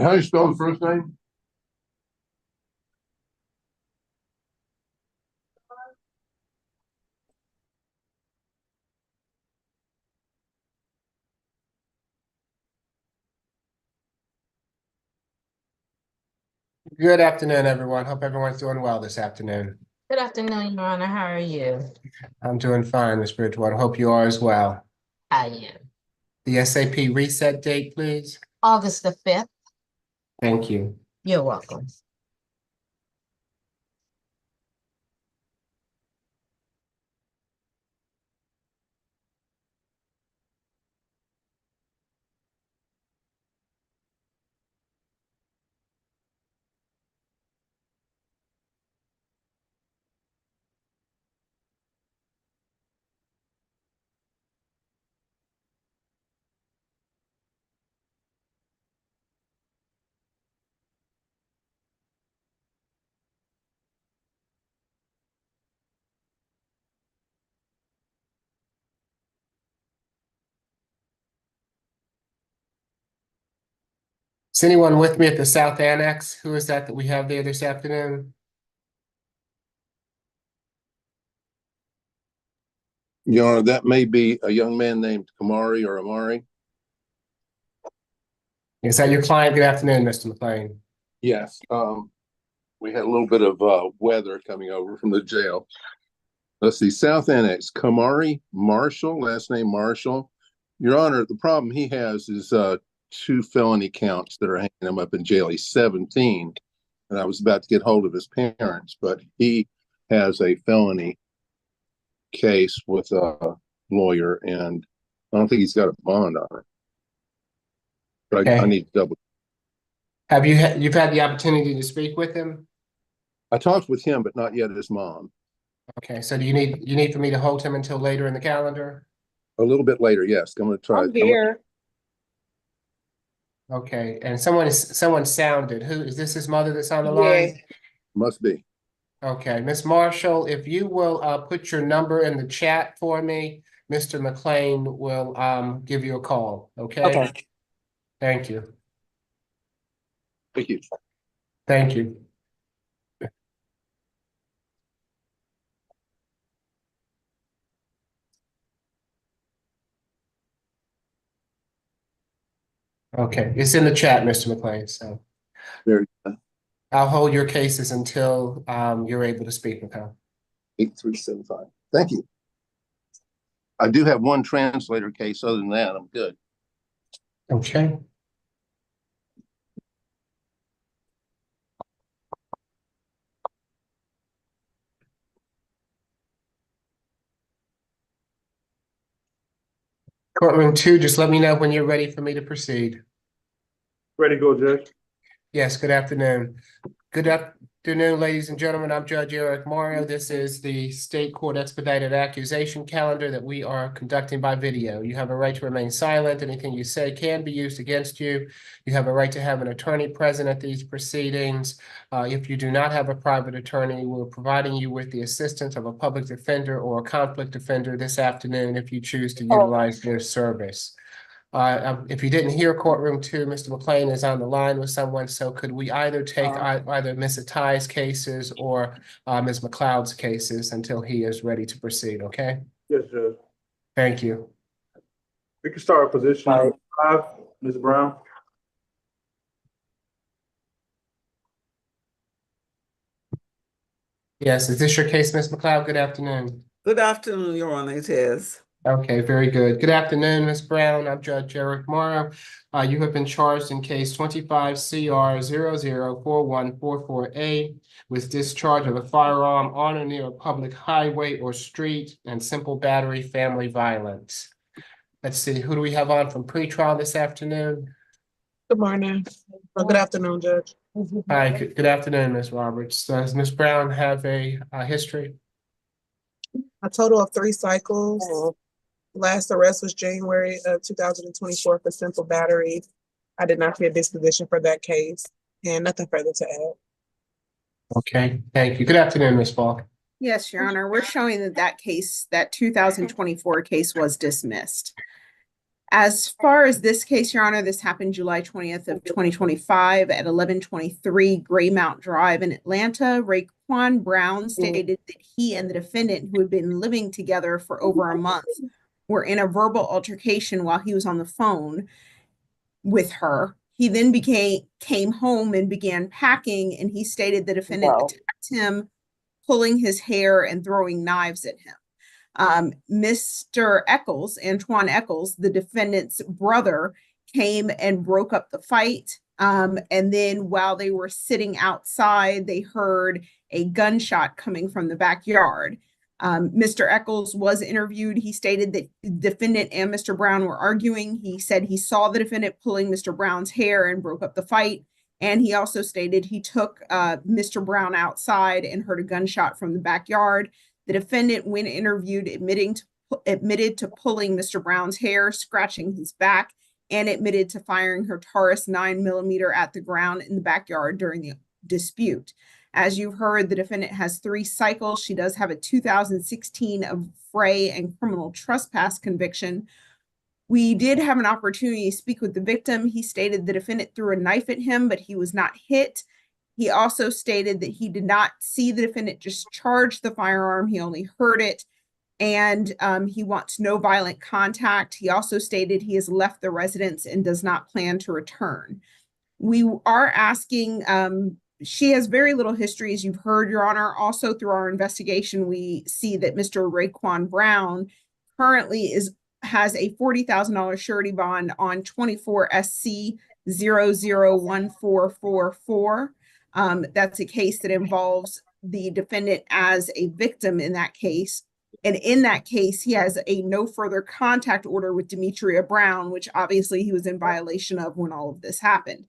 How do you spell the first name? Good afternoon, everyone. Hope everyone's doing well this afternoon. Good afternoon, Your Honor. How are you? I'm doing fine, Ms. Bridgewater. Hope you are as well. I am. The SAP reset date, please. August the 5th. Thank you. You're welcome. Is anyone with me at the South Annex? Who is that we have there this afternoon? Your Honor, that may be a young man named Kamari or Amari. Is that your client? Good afternoon, Mr. McLean. Yes. We had a little bit of weather coming over from the jail. Let's see, South Annex, Kamari Marshall, last name Marshall. Your Honor, the problem he has is two felony counts that are hanging him up in jail. He's 17, and I was about to get hold of his parents, but he has a felony case with a lawyer, and I don't think he's got a bond on it. But I need to double. Have you've had the opportunity to speak with him? I talked with him, but not yet his mom. Okay, so do you need for me to hold him until later in the calendar? A little bit later, yes. I'm going to try. I'm here. Okay, and someone sounded. Who is this? His mother that's on the Yeah. line? Must be. Okay, Miss Marshall, if you will put your number in the chat for me, Mr. McLean will give you a call. Okay. Okay. Thank you. Thank you. Thank you. Okay, it's in the chat, Mr. McLean. So Very good. I'll hold your cases until you're able to speak with her. 8375. Thank you. I do have one translator case. Other than that, I'm good. Okay. Courtroom 2, just let me know when you're ready for me to proceed. Ready to go, Judge. Yes, good afternoon. Good afternoon, ladies and gentlemen. I'm Judge Eric Mario. This is the State Court Expedited Accusation Calendar that we are conducting by video. You have a right to remain silent. Anything you say can be used against you. You have a right to have an attorney present at these proceedings. If you do not have a private attorney, we're providing you with the assistance of a public defender or a conflict defender this afternoon if you choose to utilize their service. If you didn't hear courtroom 2, Mr. McLean is on the line with someone, so could we either take either Ms. Atai's cases or Ms. McLeod's cases until he is ready to proceed, okay? Yes, Judge. Thank you. We can start with position number 5, Ms. Brown. Yes, is this your case, Ms. McLeod? Good afternoon. Good afternoon, Your Honor. It is. Okay, very good. Good afternoon, Ms. Brown. I'm Judge Eric Morrow. You have been charged in case 25 CR 004144A with discharge of a firearm on or near a public highway or street and simple battery family violence. Let's see, who do we have on from pretrial this afternoon? Good morning. Good afternoon, Judge. Hi, good afternoon, Ms. Roberts. Does Ms. Brown have a history? A total of 3 cycles. Last arrest was January of 2024 for simple battery. I did not see a disposition for that case, and nothing further to add. Okay, thank you. Good afternoon, Ms. Falk. Yes, Your Honor, we're showing that case, that 2024 case was dismissed. As far as this case, Your Honor, this happened July 20th of 2025 at 1123 Graymount Drive in Atlanta. Raekwon Brown stated that he and the defendant, who had been living together for over a month, were in a verbal altercation while he was on the phone with her. He then came home and began packing, and he stated the defendant attacked him, pulling his hair and throwing knives at him. Mr. Eccles, Antoine Eccles, the defendant's brother, came and broke up the fight. And then while they were sitting outside, they heard a gunshot coming from the backyard. Mr. Eccles was interviewed. He stated that the defendant and Mr. Brown were arguing. He said he saw the defendant pulling Mr. Brown's hair and broke up the fight. And he also stated he took Mr. Brown outside and heard a gunshot from the backyard. The defendant, when interviewed, admitted to pulling Mr. Brown's hair, scratching his back, and admitted to firing her Taurus 9mm at the ground in the backyard during the dispute. As you've heard, the defendant has 3 cycles. She does have a 2016 affray and criminal trespass conviction. We did have an opportunity to speak with the victim. He stated the defendant threw a knife at him, but he was not hit. He also stated that he did not see the defendant discharge the firearm. He only heard it, and he wants no violent contact. He also stated he has left the residence and does not plan to return. We are asking, she has very little history, as you've heard, Your Honor. Also, through our investigation, we see that Mr. Raekwon Brown currently has a $40,000 surety bond on 24 SC 001444. That's a case that involves the defendant as a victim in that case. And in that case, he has a no further contact order with Demetria Brown, which obviously he was in violation of when all of this happened.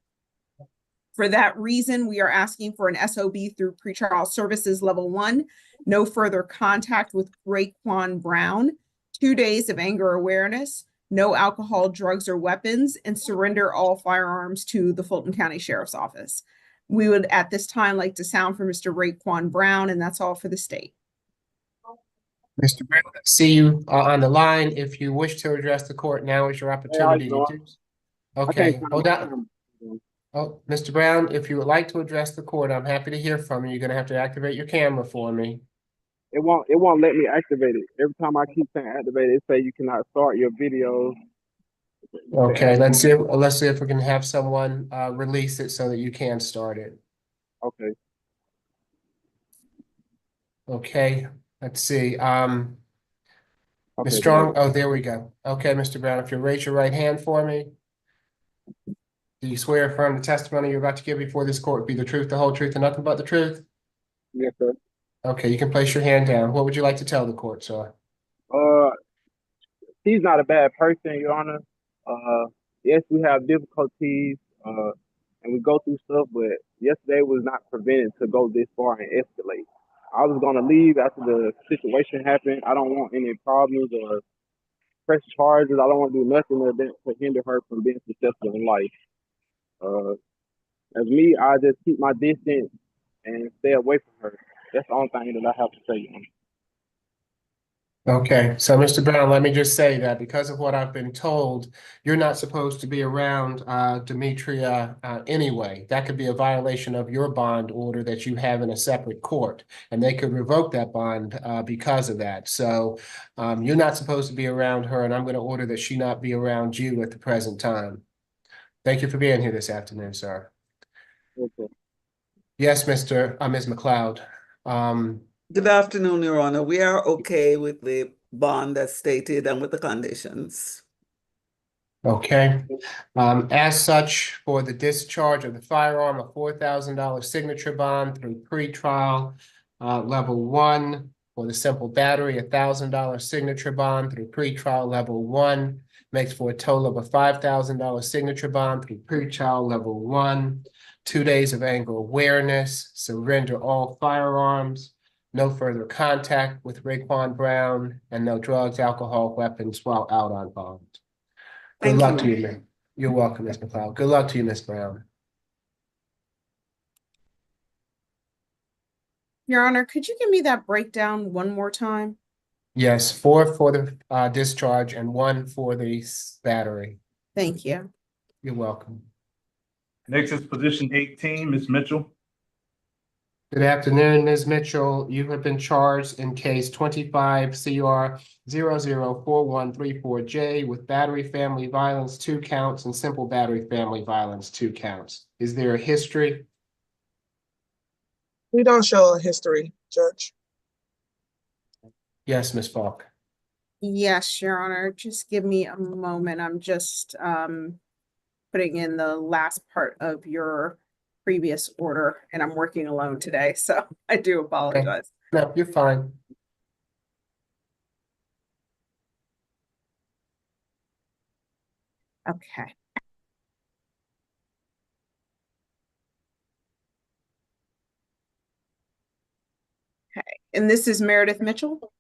For that reason, we are asking for an SOB through pretrial services level 1, no further contact with Raekwon Brown, 2 days of anger awareness, no alcohol, drugs, or weapons, and surrender all firearms to the Fulton County Sheriff's Office. We would at this time like to sound for Mr. Raekwon Brown, and that's all for the state. Mr. Brown, I see you on the line. If you wish to address the court, now is your opportunity to do so. Okay, hold on. Oh, Mr. Brown, if you would like to address the court, I'm happy to hear from you. You're gonna have to activate your camera for me. It won't let me activate it. Every time I keep saying activate it say you cannot start your video. Okay, let's see if we can have someone release it so that you can start it. Okay. Okay, let's see. Okay, Ms. Strong, oh, there we go. Okay, Mr. Brown, if you'll raise your right hand for me. Do you swear or affirm the testimony you're about to give before this court be the truth, the whole truth, and nothing but the truth? Yes, sir. Okay, you can place your hand down. What would you like to tell the court, sir? He's not a bad person, Your Honor. Yes, we have difficulties, and we go through stuff, but yesterday was not prevented to go this far and escalate. I was gonna leave after the situation happened. I don't want any problems or press charges. I don't want to do nothing to hinder her from being successful in life. As me, I just keep my distance and stay away from her. That's the only thing that I have to say, Your Honor. Okay, so Mr. Brown, let me just say that because of what I've been told, you're not supposed to be around Demetria anyway. That could be a violation of your bond order that you have in a separate court, and they could revoke that bond because of that. So you're not supposed to be around her, and I'm going to order that she not be around you at the present time. Thank you for being here this afternoon, sir. Okay. Yes, Ms. McLeod. Good afternoon, Your Honor. We are okay with the bond that's stated and with the conditions. Okay. As such, for the discharge of the firearm, a $4,000 signature bond through pretrial level 1. For the simple battery, a $1,000 signature bond through pretrial level 1 makes for a total of a $5,000 signature bond through pretrial level 1. 2 days of anger awareness, surrender all firearms, no further contact with Raekwon Brown, and no drugs, alcohol, weapons while out on bond. Good luck to you, man. You're welcome, Ms. McLeod. Good luck to you, Ms. Brown. Your Honor, could you give me that breakdown one more time? Yes, 4 for the discharge and 1 for the battery. Thank you. You're welcome. Next is position 18, Ms. Mitchell. Good afternoon, Ms. Mitchell. You have been charged in case 25 CR 004134J with battery family violence 2 counts and simple battery family violence 2 counts. Is there a history? We don't show a history, Judge. Yes, Ms. Falk. Yes, Your Honor. Just give me a moment. I'm just putting in the last part of your previous order, and I'm working alone today, so I do apologize. No, you're fine. Okay. Okay, and this is Meredith Mitchell?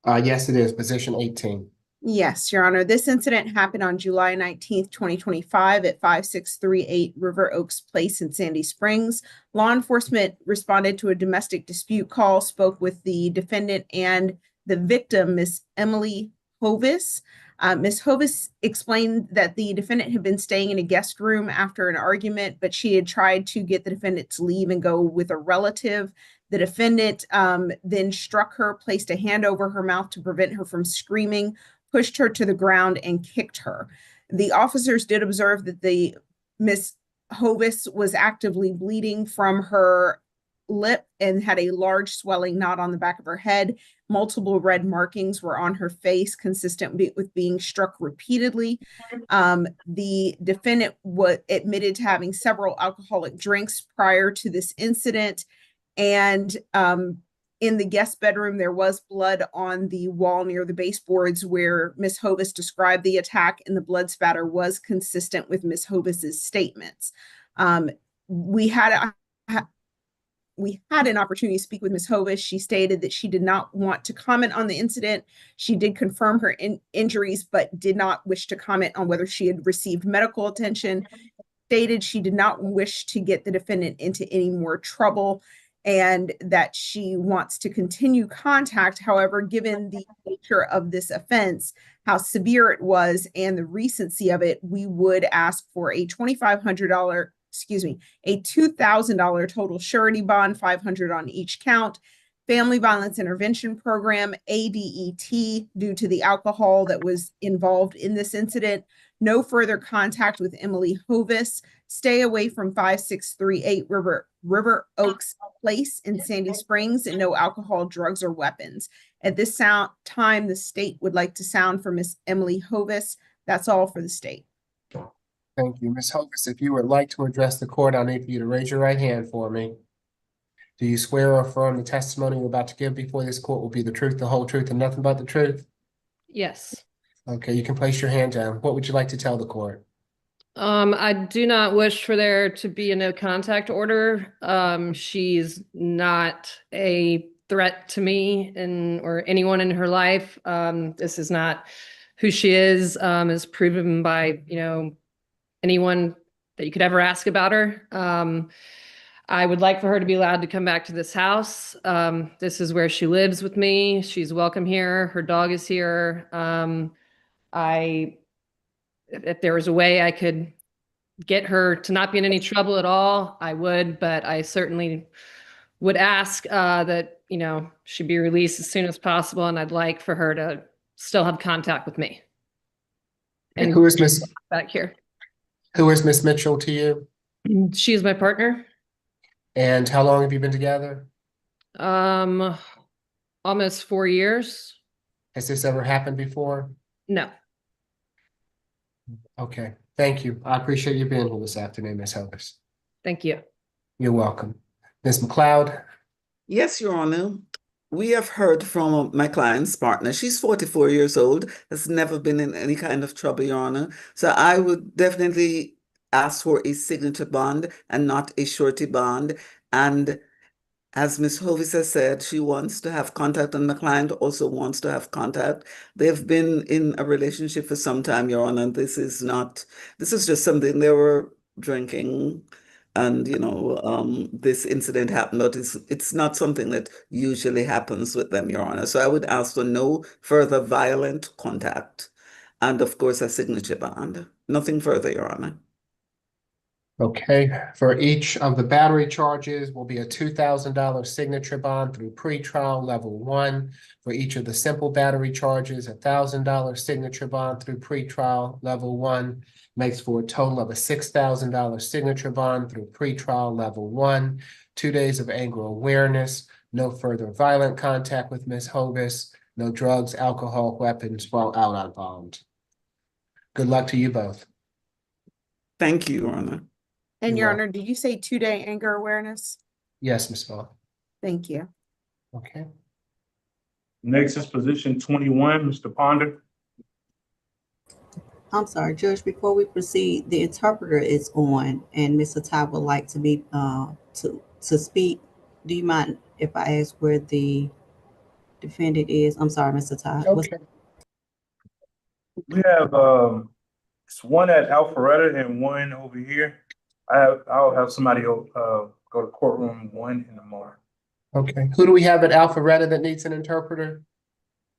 Yes, it is, position 18. Yes, Your Honor. This incident happened on July 19th, 2025 at 5638 River Oaks Place in Sandy Springs. Law enforcement responded to a domestic dispute call, spoke with the defendant and the victim, Miss Emily Hovis. Ms. Hovis explained that the defendant had been staying in a guest room after an argument, but she had tried to get the defendant to leave and go with a relative. The defendant then struck her, placed a hand over her mouth to prevent her from screaming, pushed her to the ground, and kicked her. The officers did observe that the Miss Hovis was actively bleeding from her lip and had a large swelling knot on the back of her head. Multiple red markings were on her face, consistent with being struck repeatedly. The defendant was admitted to having several alcoholic drinks prior to this incident. And in the guest bedroom, there was blood on the wall near the baseboards where Miss Hovis described the attack, and the blood spatter was consistent with Miss Hovis's statements. We had an opportunity to speak with Miss Hovis. She stated that she did not want to comment on the incident. She did confirm her injuries, but did not wish to comment on whether she had received medical attention. Stated she did not wish to get the defendant into any more trouble, and that she wants to continue contact. However, given the nature of this offense, how severe it was, and the recency of it, we would ask for a $2,500, a $2,000 total surety bond, $500 on each count, Family Violence Intervention Program, ADET, due to the alcohol that was involved in this incident. No further contact with Emily Hovis. Stay away from 5638 River Oaks Place in Sandy Springs, and no alcohol, drugs, or weapons. At this time, the state would like to sound for Miss Emily Hovis. That's all for the state. Thank you. Ms. Hovis, if you would like to address the court, I'll need for you to raise your right hand for me. Do you swear or affirm the testimony you're about to give before this court will be the truth, the whole truth, and nothing but the truth? Yes. Okay, you can place your hand down. What would you like to tell the court? I do not wish for there to be a no contact order. She's not a threat to me or anyone in her life. This is not who she is proven by, anyone that you could ever ask about her. I would like for her to be allowed to come back to this house. This is where she lives with me. She's welcome here. Her dog is here. If there was a way I could get her to not be in any trouble at all, I would, but I certainly would ask that, she be released as soon as possible, and I'd like for her to still have contact with me. And who is Miss back here? Who is Miss Mitchell to you? She's my partner. And how long have you been together? Almost 4 years. Has this ever happened before? No. Okay, thank you. I appreciate you being here this afternoon, Ms. Hovis. Thank you. You're welcome. Ms. McLeod? Yes, Your Honor. We have heard from my client's partner. She's 44 years old, has never been in any kind of trouble, Your Honor. So I would definitely ask for a signature bond and not a surety bond. And as Ms. Hovis has said, she wants to have contact, and the client also wants to have contact. They've been in a relationship for some time, Your Honor. This is just something they were drinking and this incident happened, but it's not something that usually happens with them, Your Honor. So I would ask for no further violent contact, and of course a signature bond. Nothing further, Your Honor. Okay, for each of the battery charges will be a $2,000 signature bond through pretrial level 1. For each of the simple battery charges, a $1,000 signature bond through pretrial level 1 makes for a total of a $6,000 signature bond through pretrial level 1. 2 days of anger awareness, no further violent contact with Ms. Hovis, no drugs, alcohol, weapons while out on bond. Good luck to you both. Thank you, Your Honor. And You're Your welcome. Honor, did you say 2-day anger awareness? Yes, Ms. Vaughn. Thank you. Okay. Next is position 21, Mr. Ponder. I'm sorry, Judge, before we proceed, the interpreter is on and Mr. Ty would like to be to speak. Do you mind if I ask where the defendant is? I'm sorry, Mr. Ty. Okay. We have it's one at Alpharetta and one over here. I'll have somebody go to courtroom 1 in the morning. Okay. Who do we have at Alpharetta that needs an interpreter?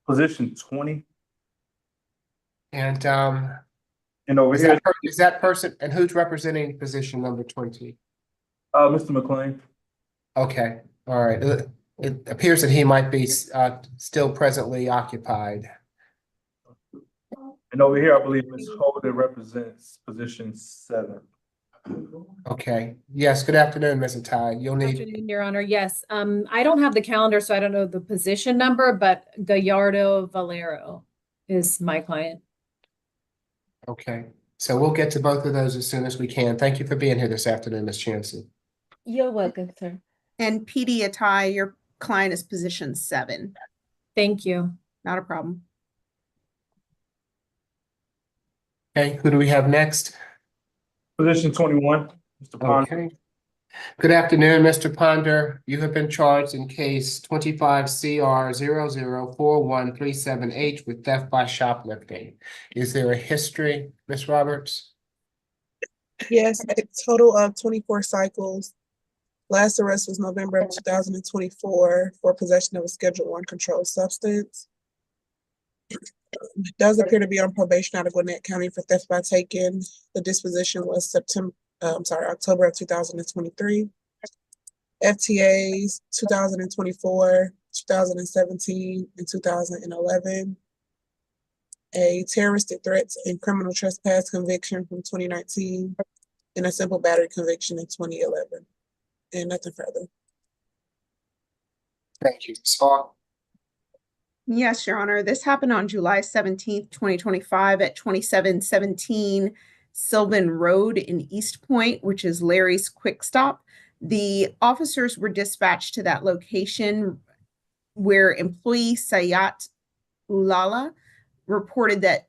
Position 20. And over is here, is that person, and who's representing position number 20? Mr. McLean. Okay. All right. It appears that he might be still presently occupied. And over here, I believe Ms. Holder represents position 7. Okay. Yes. Good afternoon, Mr. Ty. You'll Good need. afternoon, Your Honor. Yes, I don't have the calendar, so I don't know the position number, but Gallardo Valero is my client. Okay. So we'll get to both of those as soon as we can. Thank you for being here this afternoon, Ms. Chansey. You're welcome, sir. And PD Atai, your client is position 7. Thank you. Not a problem. Okay. Who do we have next? Position 21, Mr. Ponder. Okay. Good afternoon, Mr. Ponder. You have been charged in case 25 CR 004137H with theft by shoplifting. Is there a history, Ms. Roberts? Yes, a total of 24 cycles. Last arrest was November of 2024 for possession of a Schedule I controlled substance. Does appear to be on probation out of Gwinnett County for theft by taking. The disposition was October of 2023. FTAs 2024, 2017, and 2011. A terroristic threats and criminal trespass conviction from 2019, and a simple battery conviction in 2011. And nothing further. Thank you. Ms. Hawk? Yes, Your Honor. This happened on July 17th, 2025 at 2717 Sylvan Road in East Point, which is Larry's Quick Stop. The officers were dispatched to that location where employee Sayat Ulala reported that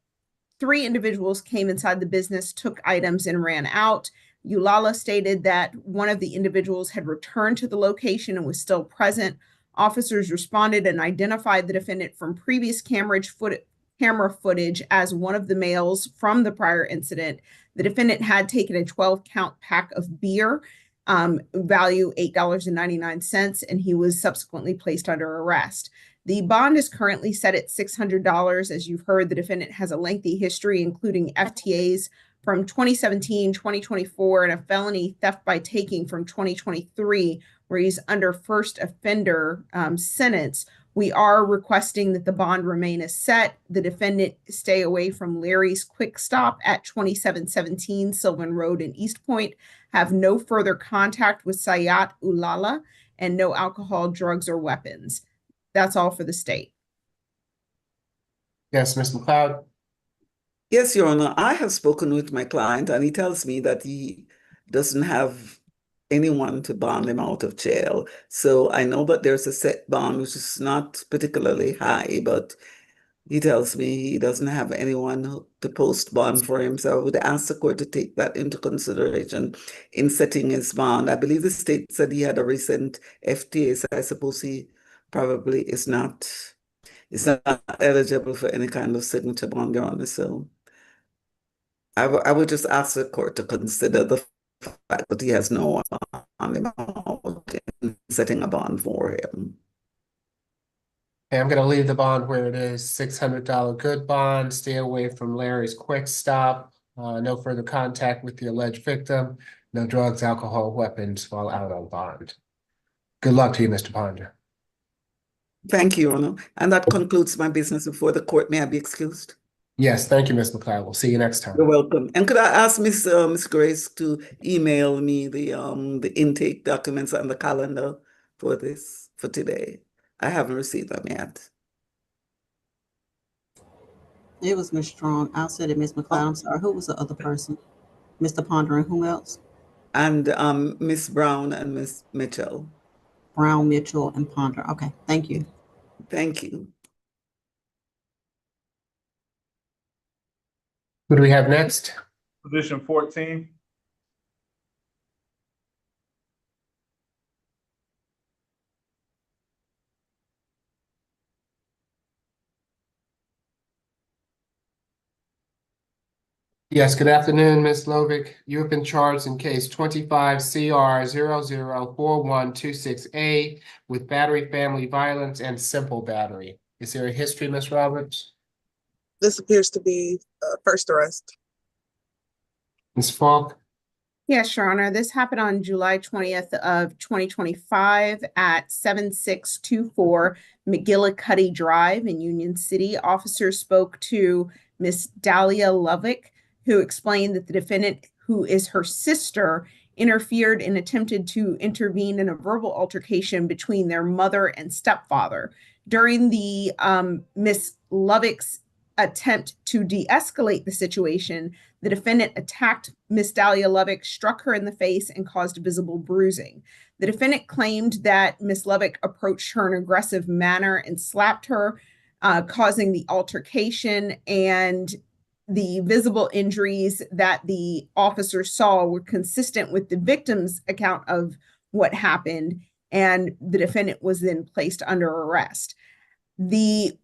3 individuals came inside the business, took items, and ran out. Ulala stated that one of the individuals had returned to the location and was still present. Officers responded and identified the defendant from previous camera footage as one of the males from the prior incident. The defendant had taken a 12-count pack of beer, value $8.99, and he was subsequently placed under arrest. The bond is currently set at $600. As you've heard, the defendant has a lengthy history, including FTAs from 2017, 2024, and a felony theft by taking from 2023, where he's under first offender sentence. We are requesting that the bond remain as set. The defendant stay away from Larry's Quick Stop at 2717 Sylvan Road in East Point, have no further contact with Sayat Ulala, and no alcohol, drugs, or weapons. That's all for the state. Yes, Ms. McLeod? Yes, Your Honor. I have spoken with my client and he tells me that he doesn't have anyone to bond him out of jail. So I know that there's a set bond, which is not particularly high, but he tells me he doesn't have anyone to post bond for him. So I would ask the court to take that into consideration in setting his bond. I believe the state said he had a recent FTA, so I suppose he probably is not eligible for any kind of signature bond, Your Honor. So I would just ask the court to consider the fact that he has no amount in setting a bond for him. Okay, I'm gonna leave the bond where it is, $600 good bond, stay away from Larry's Quick Stop, no further contact with the alleged victim, no drugs, alcohol, weapons while out on bond. Good luck to you, Mr. Ponder. Thank you, Your Honor. And that concludes my business before the court. May I be excused? Yes, thank you, Ms. McLeod. We'll see you next You're time. welcome. And could I ask Miss Grace to email me the intake documents and the calendar for today? I haven't received them yet. It was Ms. Strong. I'll say it, Ms. McLeod. I'm sorry. Who was the other person? Mr. Ponder and who else? And Miss Brown and Miss Mitchell. Brown, Mitchell, and Ponder. Okay, thank you. Thank you. Who do we have next? Position 14. Yes, good afternoon, Ms. Lovick. You have been charged in case 25 CR 004126A with battery, family violence, and simple battery. Is there a history, Ms. Roberts? This appears to be first arrest. Ms. Falk? Yes, Your Honor. This happened on July 20th of 2025 at 7624 McGillicuddy Drive in Union City. Officers spoke to Miss Dahlia Lovick, who explained that the defendant, who is her sister, interfered and attempted to intervene in a verbal altercation between their mother and stepfather. During the Miss Lovick's attempt to de-escalate the situation, the defendant attacked Miss Dahlia Lovick, struck her in the face, and caused visible bruising. The defendant claimed that Miss Lovick approached her in an aggressive manner and slapped her, causing the altercation, and the visible injuries that the officer saw were consistent with the victim's account of what happened, and the defendant was then placed under arrest. The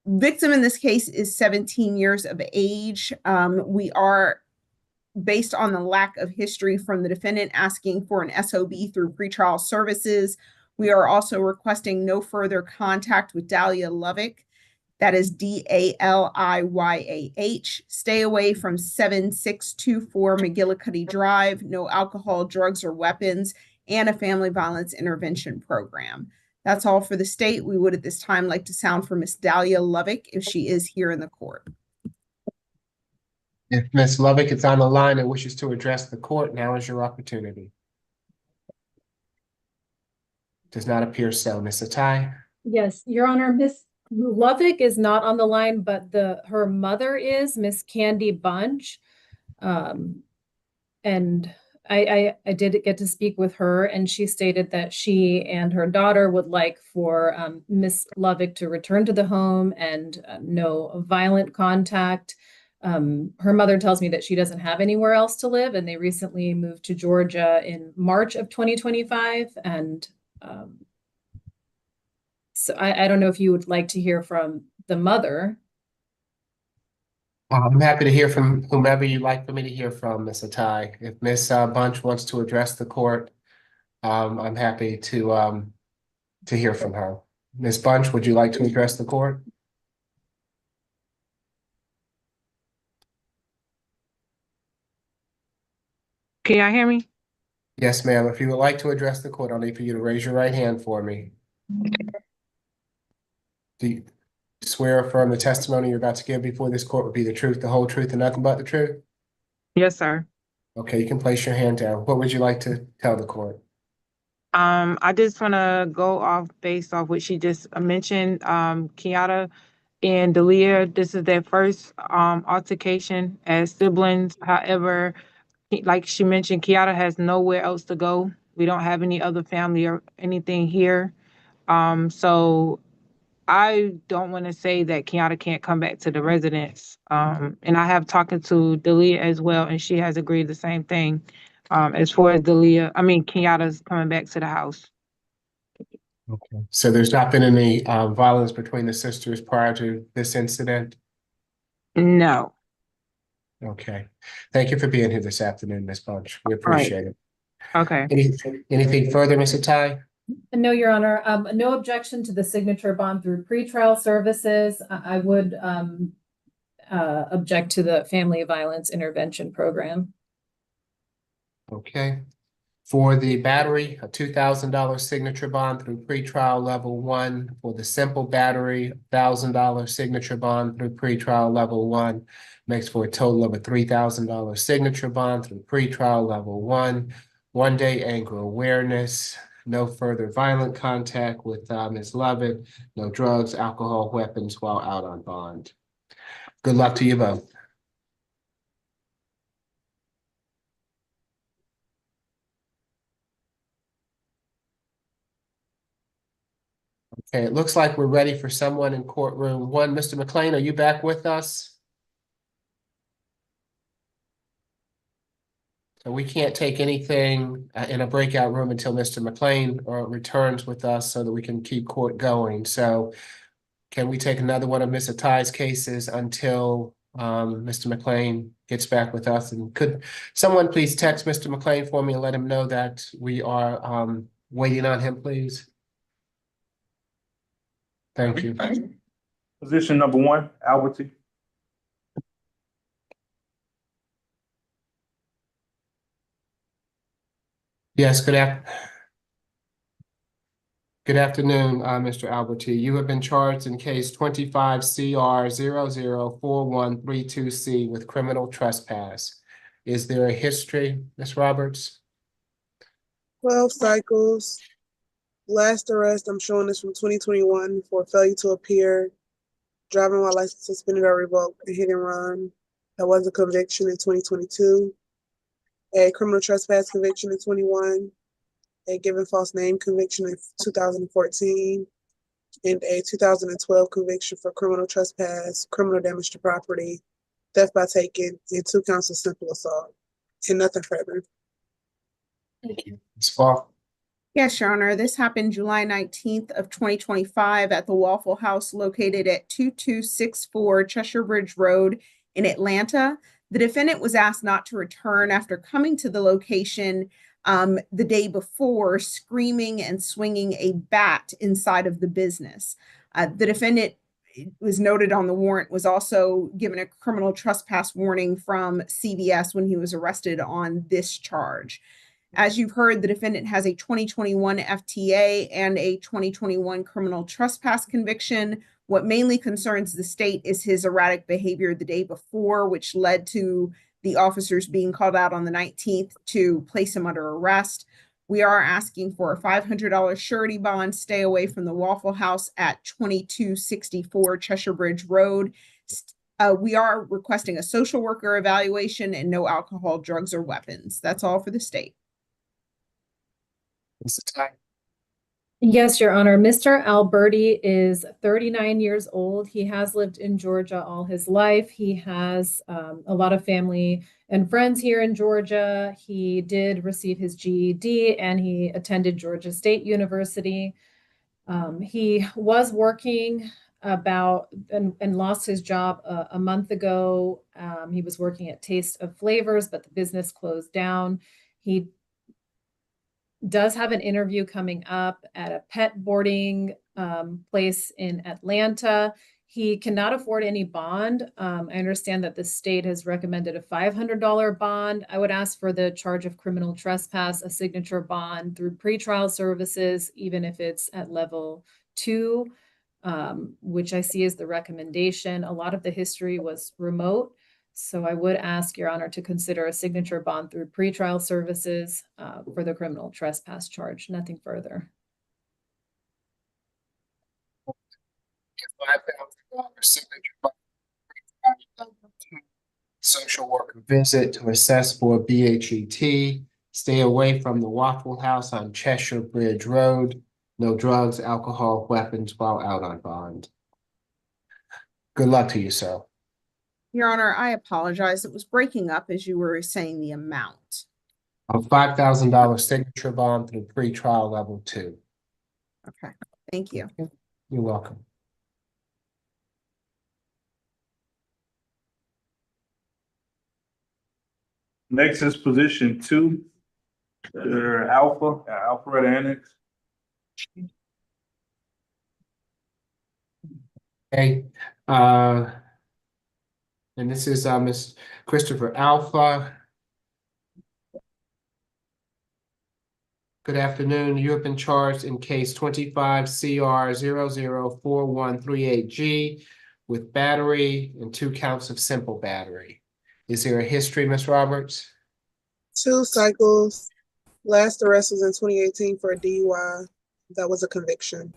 victim in this case is 17 years of age. We are, based on the lack of history from the defendant, asking for an SOB through pretrial services. We are also requesting no further contact with Dahlia Lovick. That is DALIYAH. Stay away from 7624 McGillicuddy Drive, no alcohol, drugs, or weapons, and a family violence intervention program. That's all for the state. We would at this time like to sound for Miss Dahlia Lovick if she is here in the court. If Ms. Lovick is on the line and wishes to address the court, now is your opportunity. Does not appear so. Ms. Atai? Yes, Your Honor, Miss Lovick is not on the line, but her mother is, Miss Candy Bunch. And I did get to speak with her, and she stated that she and her daughter would like for Miss Lovick to return to the home and no violent contact. Her mother tells me that she doesn't have anywhere else to live, and they recently moved to Georgia in March of 2025. And so I don't know if you would like to hear from the mother. I'm happy to hear from whomever you'd like for me to hear from, Ms. Atai. If Ms. Bunch wants to address the court, I'm happy to hear from her. Ms. Bunch, would you like to address the court? Can y'all hear me? Yes, ma'am. If you would like to address the court, I'll need for you to raise your right hand for me. Do you swear or affirm the testimony you're about to give before this court would be the truth, the whole truth, and nothing but the truth? Yes, sir. Okay, you can place your hand down. What would you like to tell the court? I just want to go off based off what she just mentioned. Kiara and Dalia, this is their first altercation as siblings. However, like she mentioned, Kiara has nowhere else to go. We don't have any other family or anything here. So I don't want to say that Kiara can't come back to the residence. And I have talked to Dalia as well, and she has agreed the same thing. As far as Kiara's coming back to the house. Okay. So there's not been any violence between the sisters prior to this incident? No. Okay. Thank you for being here this afternoon, Ms. Bunch. We All right. appreciate it. Okay. Anything further, Mr. Ty? No, Your Honor, no objection to the signature bond through pretrial services. I would object to the family violence intervention program. Okay. For the battery, a $2,000 signature bond through pretrial level 1. For the simple battery, $1,000 signature bond through pretrial level 1. Makes for a total of a $3,000 signature bond through pretrial level 1. 1-day anger awareness. No further violent contact with Ms. Lovett. No drugs, alcohol, weapons while out on bond. Good luck to you both. Okay, it looks like we're ready for someone in courtroom 1. Mr. McLean, are you back with us? So we can't take anything in a breakout room until Mr. McLean returns with us so that we can keep court going. So can we take another one of Mr. Ty's cases until Mr. McLean gets back with us? And could someone please text Mr. McLean for me and let him know that we are waiting on him, please? Thank you. Position number 1, Alberty. Yes, good afternoon, Mr. Alberti. You have been charged in case 25 CR 004132C with criminal trespass. Is there a history, Ms. Roberts? 12 cycles. Last arrest, I'm showing this from 2021 for failure to appear, driving while license suspended or revoked, and hit and run. That was a conviction in 2022. A criminal trespass conviction in 21. A given false name conviction in 2014. And a 2012 conviction for criminal trespass, criminal damage to property, theft by taking, and 2 counts of simple assault. And nothing further. Thank you. Ms. Falk? Yes, Your Honor, this happened July 19th of 2025 at the Waffle House located at 2264 Cheshire Bridge Road in Atlanta. The defendant was asked not to return after coming to the location the day before, screaming and swinging a bat inside of the business. The defendant, was noted on the warrant, was also given a criminal trespass warning from CVS when he was arrested on this charge. As you've heard, the defendant has a 2021 FTA and a 2021 criminal trespass conviction. What mainly concerns the state is his erratic behavior the day before, which led to the officers being called out on the 19th to place him under arrest. We are asking for a $500 surety bond, stay away from the Waffle House at 2264 Cheshire Bridge Road. We are requesting a social worker evaluation and no alcohol, drugs, or weapons. That's all for the state. Mr. Ty? Yes, Your Honor. Mr. Alberti is 39 years old. He has lived in Georgia all his life. He has a lot of family and friends here in Georgia. He did receive his GED and he attended Georgia State University. He was working and lost his job a month ago. He was working at Taste of Flavors, but the business closed down. He does have an interview coming up at a pet boarding place in Atlanta. He cannot afford any bond. I understand that the state has recommended a $500 bond. I would ask for the charge of criminal trespass, a signature bond through pretrial services, even if it's at level 2, which I see as the recommendation. A lot of the history was remote. So I would ask Your Honor to consider a signature bond through pretrial services for the criminal trespass charge. Nothing further. $5,000 signature bond. Social worker visit to assess for BHET. Stay away from the Waffle House on Cheshire Bridge Road. No drugs, alcohol, weapons while out on bond. Good luck to you, sir. Your Honor, I apologize. It was breaking up as you were saying the amount. A $5,000 signature bond through pretrial level 2. Okay, thank you. You're welcome. Next is position 2. Alpharetta Annex. Okay, and this is Ms. Christopher Alpha. Good afternoon. You have been charged in case 25 CR 004138G with battery and 2 counts of simple battery. Is there a history, Ms. Roberts? 2 cycles. Last arrest was in 2018 for a DUI. That was a conviction.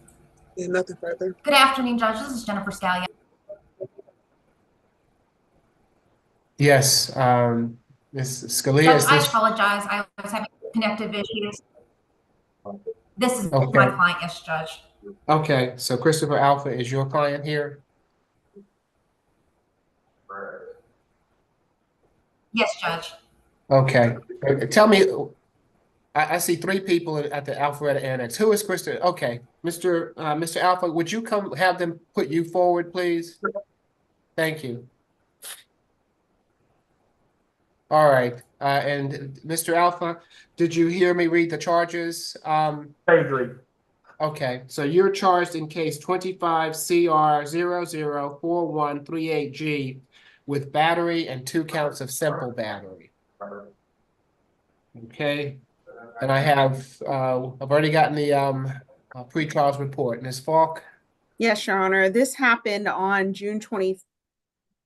And nothing further. Good afternoon, Judge. This is Jennifer Scallion. Yes, Ms. Scalia, Judge, is I this? apologize. I was having connective issues. This is Okay. my client, yes, Judge. Okay, so Christopher Alpha is your client here? Yes, Judge. Okay, tell me, I see 3 people at the Alpharetta Annex. Who is Christopher? Okay, Mr. Alpha, would you come have them put you forward, please? Thank you. All right, and Mr. Alpha, did you hear me read the charges? Okay, so you're charged in case 25 CR 004138G with battery and 2 counts of simple battery. Okay, and I've already gotten the pre-trials report. Ms. Falk? Yes, Your Honor. This happened on June 20,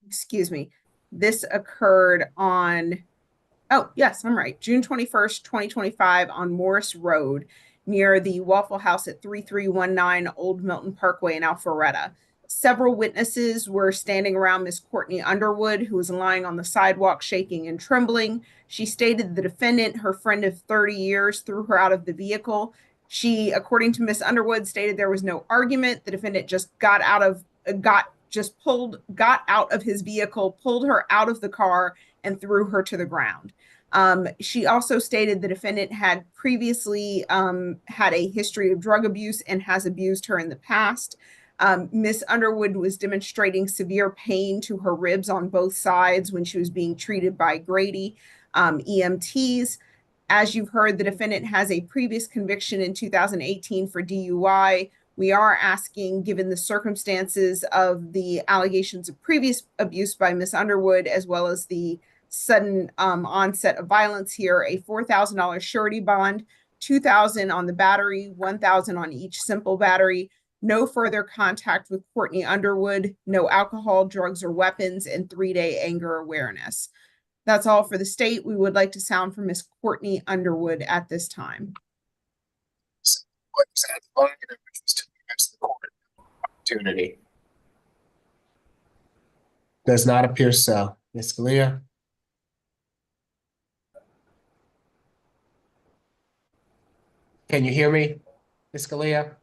excuse me. This occurred on, oh, yes, I'm right. June 21st, 2025 on Morris Road near the Waffle House at 3319 Old Milton Parkway in Alpharetta. Several witnesses were standing around Miss Courtney Underwood, who was lying on the sidewalk shaking and trembling. She stated the defendant, her friend of 30 years, threw her out of the vehicle. She, according to Miss Underwood, stated there was no argument. The defendant just got out of his vehicle, pulled her out of the car, and threw her to the ground. She also stated the defendant had previously had a history of drug abuse and has abused her in the past. Miss Underwood was demonstrating severe pain to her ribs on both sides when she was being treated by Grady EMTs. As you've heard, the defendant has a previous conviction in 2018 for DUI. We are asking, given the circumstances of the allegations of previous abuse by Miss Underwood, as well as the sudden onset of violence here, a $4,000 surety bond, $2,000 on the battery, $1,000 on each simple battery, no further contact with Courtney Underwood, no alcohol, drugs, or weapons, and 3-day anger awareness. That's all for the state. We would like to sound from Miss Courtney Underwood at this time. Opportunity. Does not appear so. Ms. Scalia? Can you hear me, Ms. Scalia?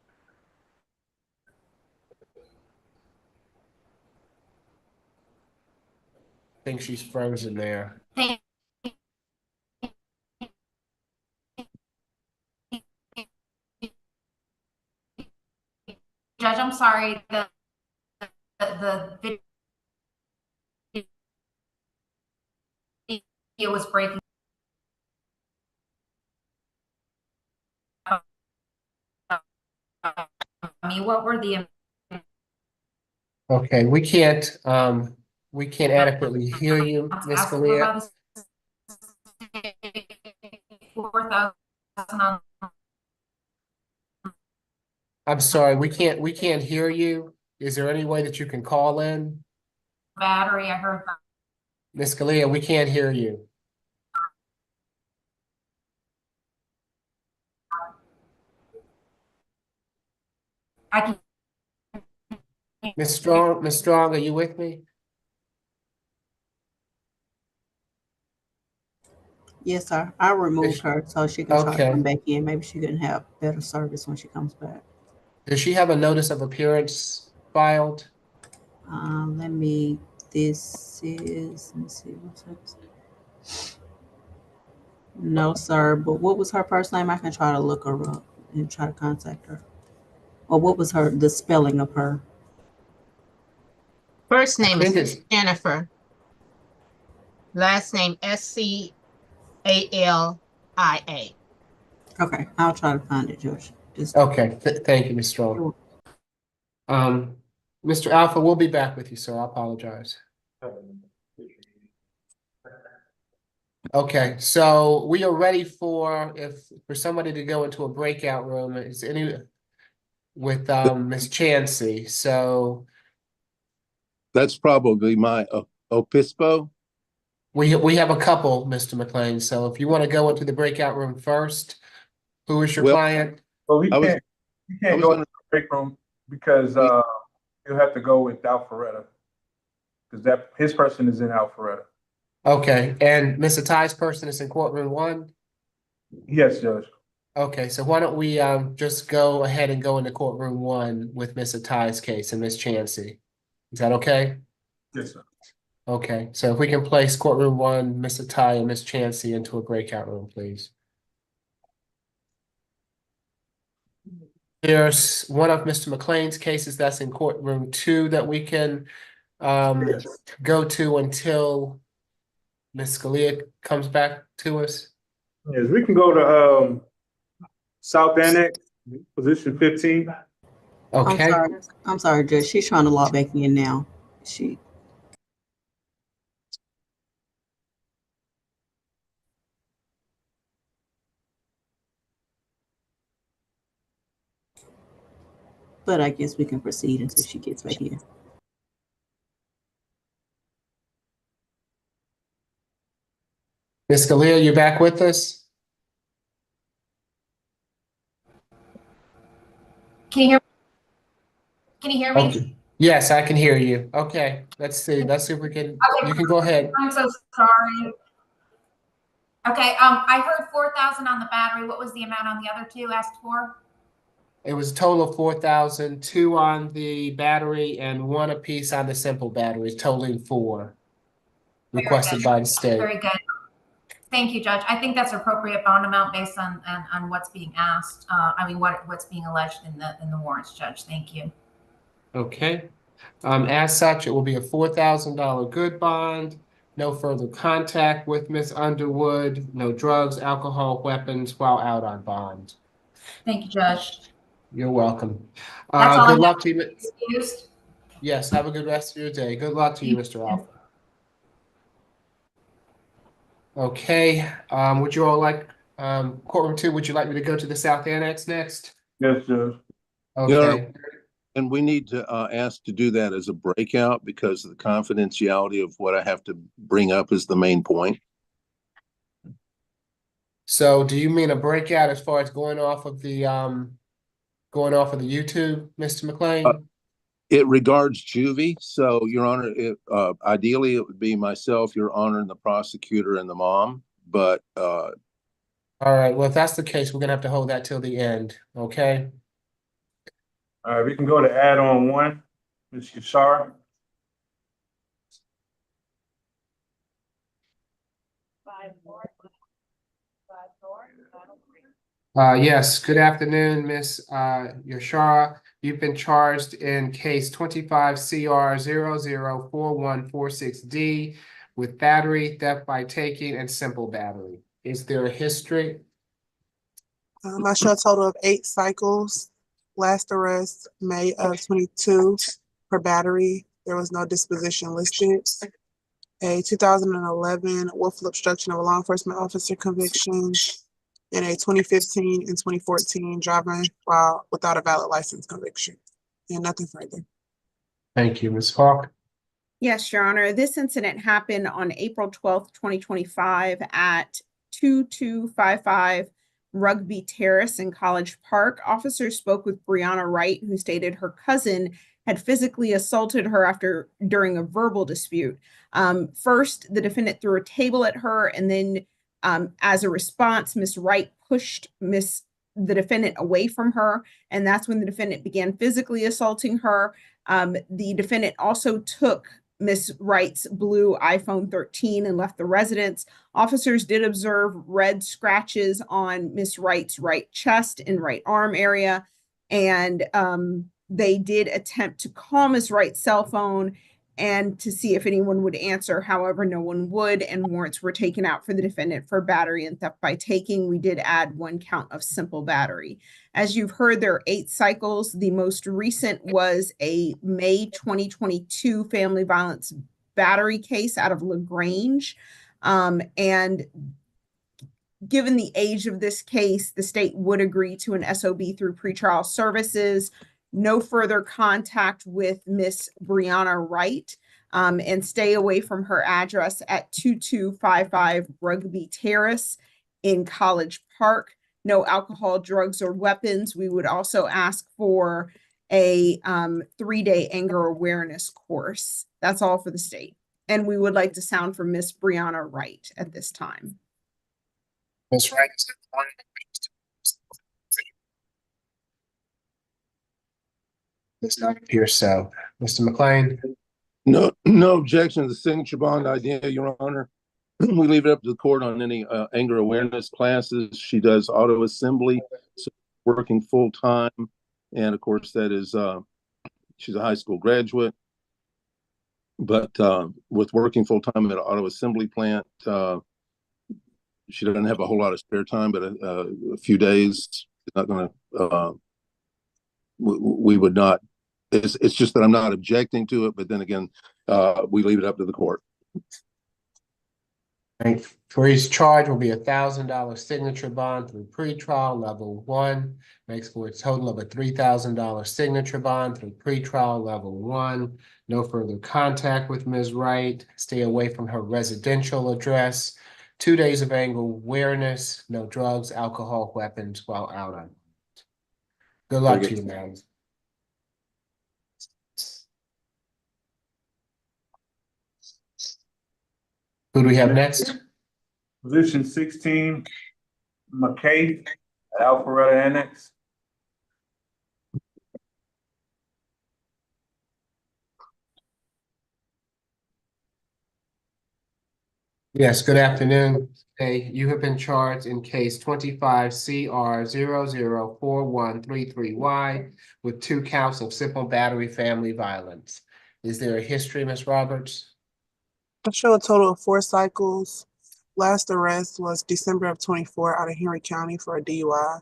I think she's frozen there. Thank Judge, I'm sorry. The video was breaking. What were the Okay, we can't adequately hear you, Ms. Scalia. 4,000 on I'm sorry, we can't hear you. Is there any way that you can call in? battery? I heard that. Ms. Scalia, we can't hear you. I can. Ms. Strong, are you with me? Yes, sir. I removed her so she can try to Okay. come back in. Maybe she can have better service when she comes back. Does she have a notice of appearance filed? Let me see. What's that? No, sir. But what was her first name? I can try to look her up and try to contact her. Or what was the spelling of her? First name I think is it's Jennifer. Last name SCALLION. ALIA. Okay, I'll try to find it, Judge. Just Okay, thank you, Ms. Strong. Mr. Alpha, we'll be back with you, sir. I apologize. Okay, so we are ready for somebody to go into a breakout room. Is any with Ms. Chansey? So That's probably my Obispo. we have a couple, Mr. McLean. So if you want to go into the breakout room first, who is your Well, client? But we I was- can't, you can't was go gonna- to the break room because, you'll have to go with Alpharetta. Because his person is in Alpharetta. Okay, and Ms. Atai's person is in courtroom 1? Yes, Judge. Okay, so why don't we just go ahead and go into courtroom 1 with Ms. Atai's case and Ms. Chansey? Is that okay? Yes, sir. Okay, so if we can place courtroom 1, Ms. Atai and Ms. Chansey into a breakout room, please. There's one of Mr. McLean's cases that's in courtroom 2 that we can go to until Ms. Scalia comes back to us. Yes, we can go to, South Annex, position 15. Okay. I'm sorry, Judge. She's trying to log back in now. But I guess we can proceed until she gets back in. Ms. Scalia, you back with us? Can you hear? Can you hear me? Okay. Yes, I can hear you. Okay, let's see. Let's see if we can. Okay. You can go ahead. I'm so sorry. Okay, I heard 4,000 on the battery. What was the amount on the other two asked for? It was a total of 4,000, 2 on the battery and 1 apiece on the simple batteries, totaling 4 requested by the state. Very good. Thank you, Judge. I think that's appropriate bond amount based on what's being asked. I mean, what's being alleged in the warrants, Judge. Thank you. Okay. As such, it will be a $4,000 good bond. No further contact with Ms. Underwood. No drugs, alcohol, weapons while out on bond. Thank you, Judge. You're welcome. That's all Good I luck have. to you. Excused. Yes, have a good rest of your day. Good luck to you, Mr. Alpha. Okay, would you all like, courtroom 2, would you like me to go to the South Annex next? Yes, Judge. Okay. And we need to ask to do that as a breakout because of the confidentiality of what I have to bring up is the main point. So do you mean a breakout as far as going off of the YouTube, Mr. McLean? It regards juvie. So, Your Honor, ideally it would be myself, Your Honor, and the prosecutor and the mom. But all right. Well, if that's the case, we're gonna have to hold that till the end. Okay. All right, we can go to add-on 1, Ms. Yashara. Yes. Good afternoon, Miss Yashara. You've been charged in case 25 CR 004146D with battery theft by taking and simple battery. Is there a history? I show a total of 8 cycles. Last arrest, May of 22 for battery. There was no disposition listed. A 2011 willful obstruction of a law enforcement officer conviction, and a 2015 and 2014 driving while without a valid license conviction, and nothing further. Thank you, Ms. Hawk. Yes, Your Honor. This incident happened on April 12th, 2025 at 2255 Rugby Terrace in College Park. Officers spoke with Brianna Wright, who stated her cousin had physically assaulted her during a verbal dispute. First, the defendant threw a table at her, and then as a response, Ms. Wright pushed the defendant away from her, and that's when the defendant began physically assaulting her. The defendant also took Ms. Wright's blue iPhone 13 and left the residence. Officers did observe red scratches on Ms. Wright's right chest and right arm area, and they did attempt to call Ms. Wright's cell phone, and to see if anyone would answer. However, no one would, and warrants were taken out for the defendant for battery and theft by taking. We did add 1 count of simple battery. As you've heard, there are 8 cycles. The most recent was a May 2022 family violence battery case out of LaGrange. And given the age of this case, the state would agree to an SOB through pretrial services, no further contact with Miss Brianna Wright, and stay away from her address at 2255 Rugby Terrace in College Park. No alcohol, drugs, or weapons. We would also ask for a 3-day anger awareness course. That's all for the state. And we would like to sound for Miss Brianna Wright at this time. Ms. Wright, is that the one? Does not appear so. Mr. McLean? No objection to the signature bond idea, Your Honor. We leave it up to the court on any anger awareness classes. She does auto assembly, so working full time. And of course, that is, she's a high school graduate. But with working full time at an auto assembly plant, she doesn't have a whole lot of spare time, but a few days. It's not going to, we would not. It's just that I'm not objecting to it, but then again, we leave it up to the court. Right. For each charge will be $1,000 signature bond through pretrial level 1, makes for a total of a $3,000 signature bond through pretrial level 1. No further contact with Ms. Wright. Stay away from her residential address. 2 days of anger awareness. No drugs, alcohol, weapons while out on. Good luck to you, ma'am. Who do we have next? Position 16, McKay, Alpharetta Annex. Yes, good afternoon. Hey, you have been charged in case 25 CR 004133Y with 2 counts of simple battery family violence. Is there a history, Ms. Roberts? I show a total of 4 cycles. Last arrest was December of 24 out of Henry County for a DUI.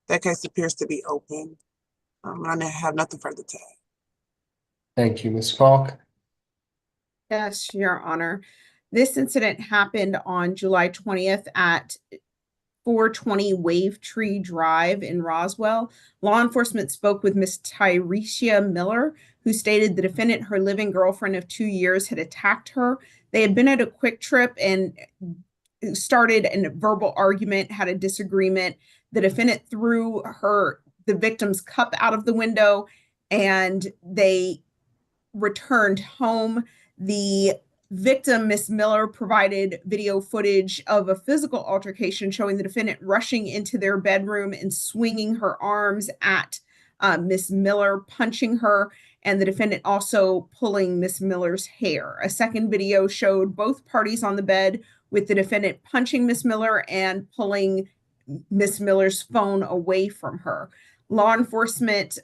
That case appears to be open. I have nothing further to add. Thank you, Ms. Falk. Yes, Your Honor. This incident happened on July 20th at 420 Wave Tree Drive in Roswell. Law enforcement spoke with Miss Tyrecia Miller, who stated the defendant, her living girlfriend of 2 years, had attacked her. They had been at a quick trip and started a verbal argument, had a disagreement. The defendant threw the victim's cup out of the window, and they returned home. The victim, Miss Miller, provided video footage of a physical altercation showing the defendant rushing into their bedroom and swinging her arms at Miss Miller, punching her, and the defendant also pulling Miss Miller's hair. A second video showed both parties on the bed with the defendant punching Miss Miller and pulling Miss Miller's phone away from her. Law enforcement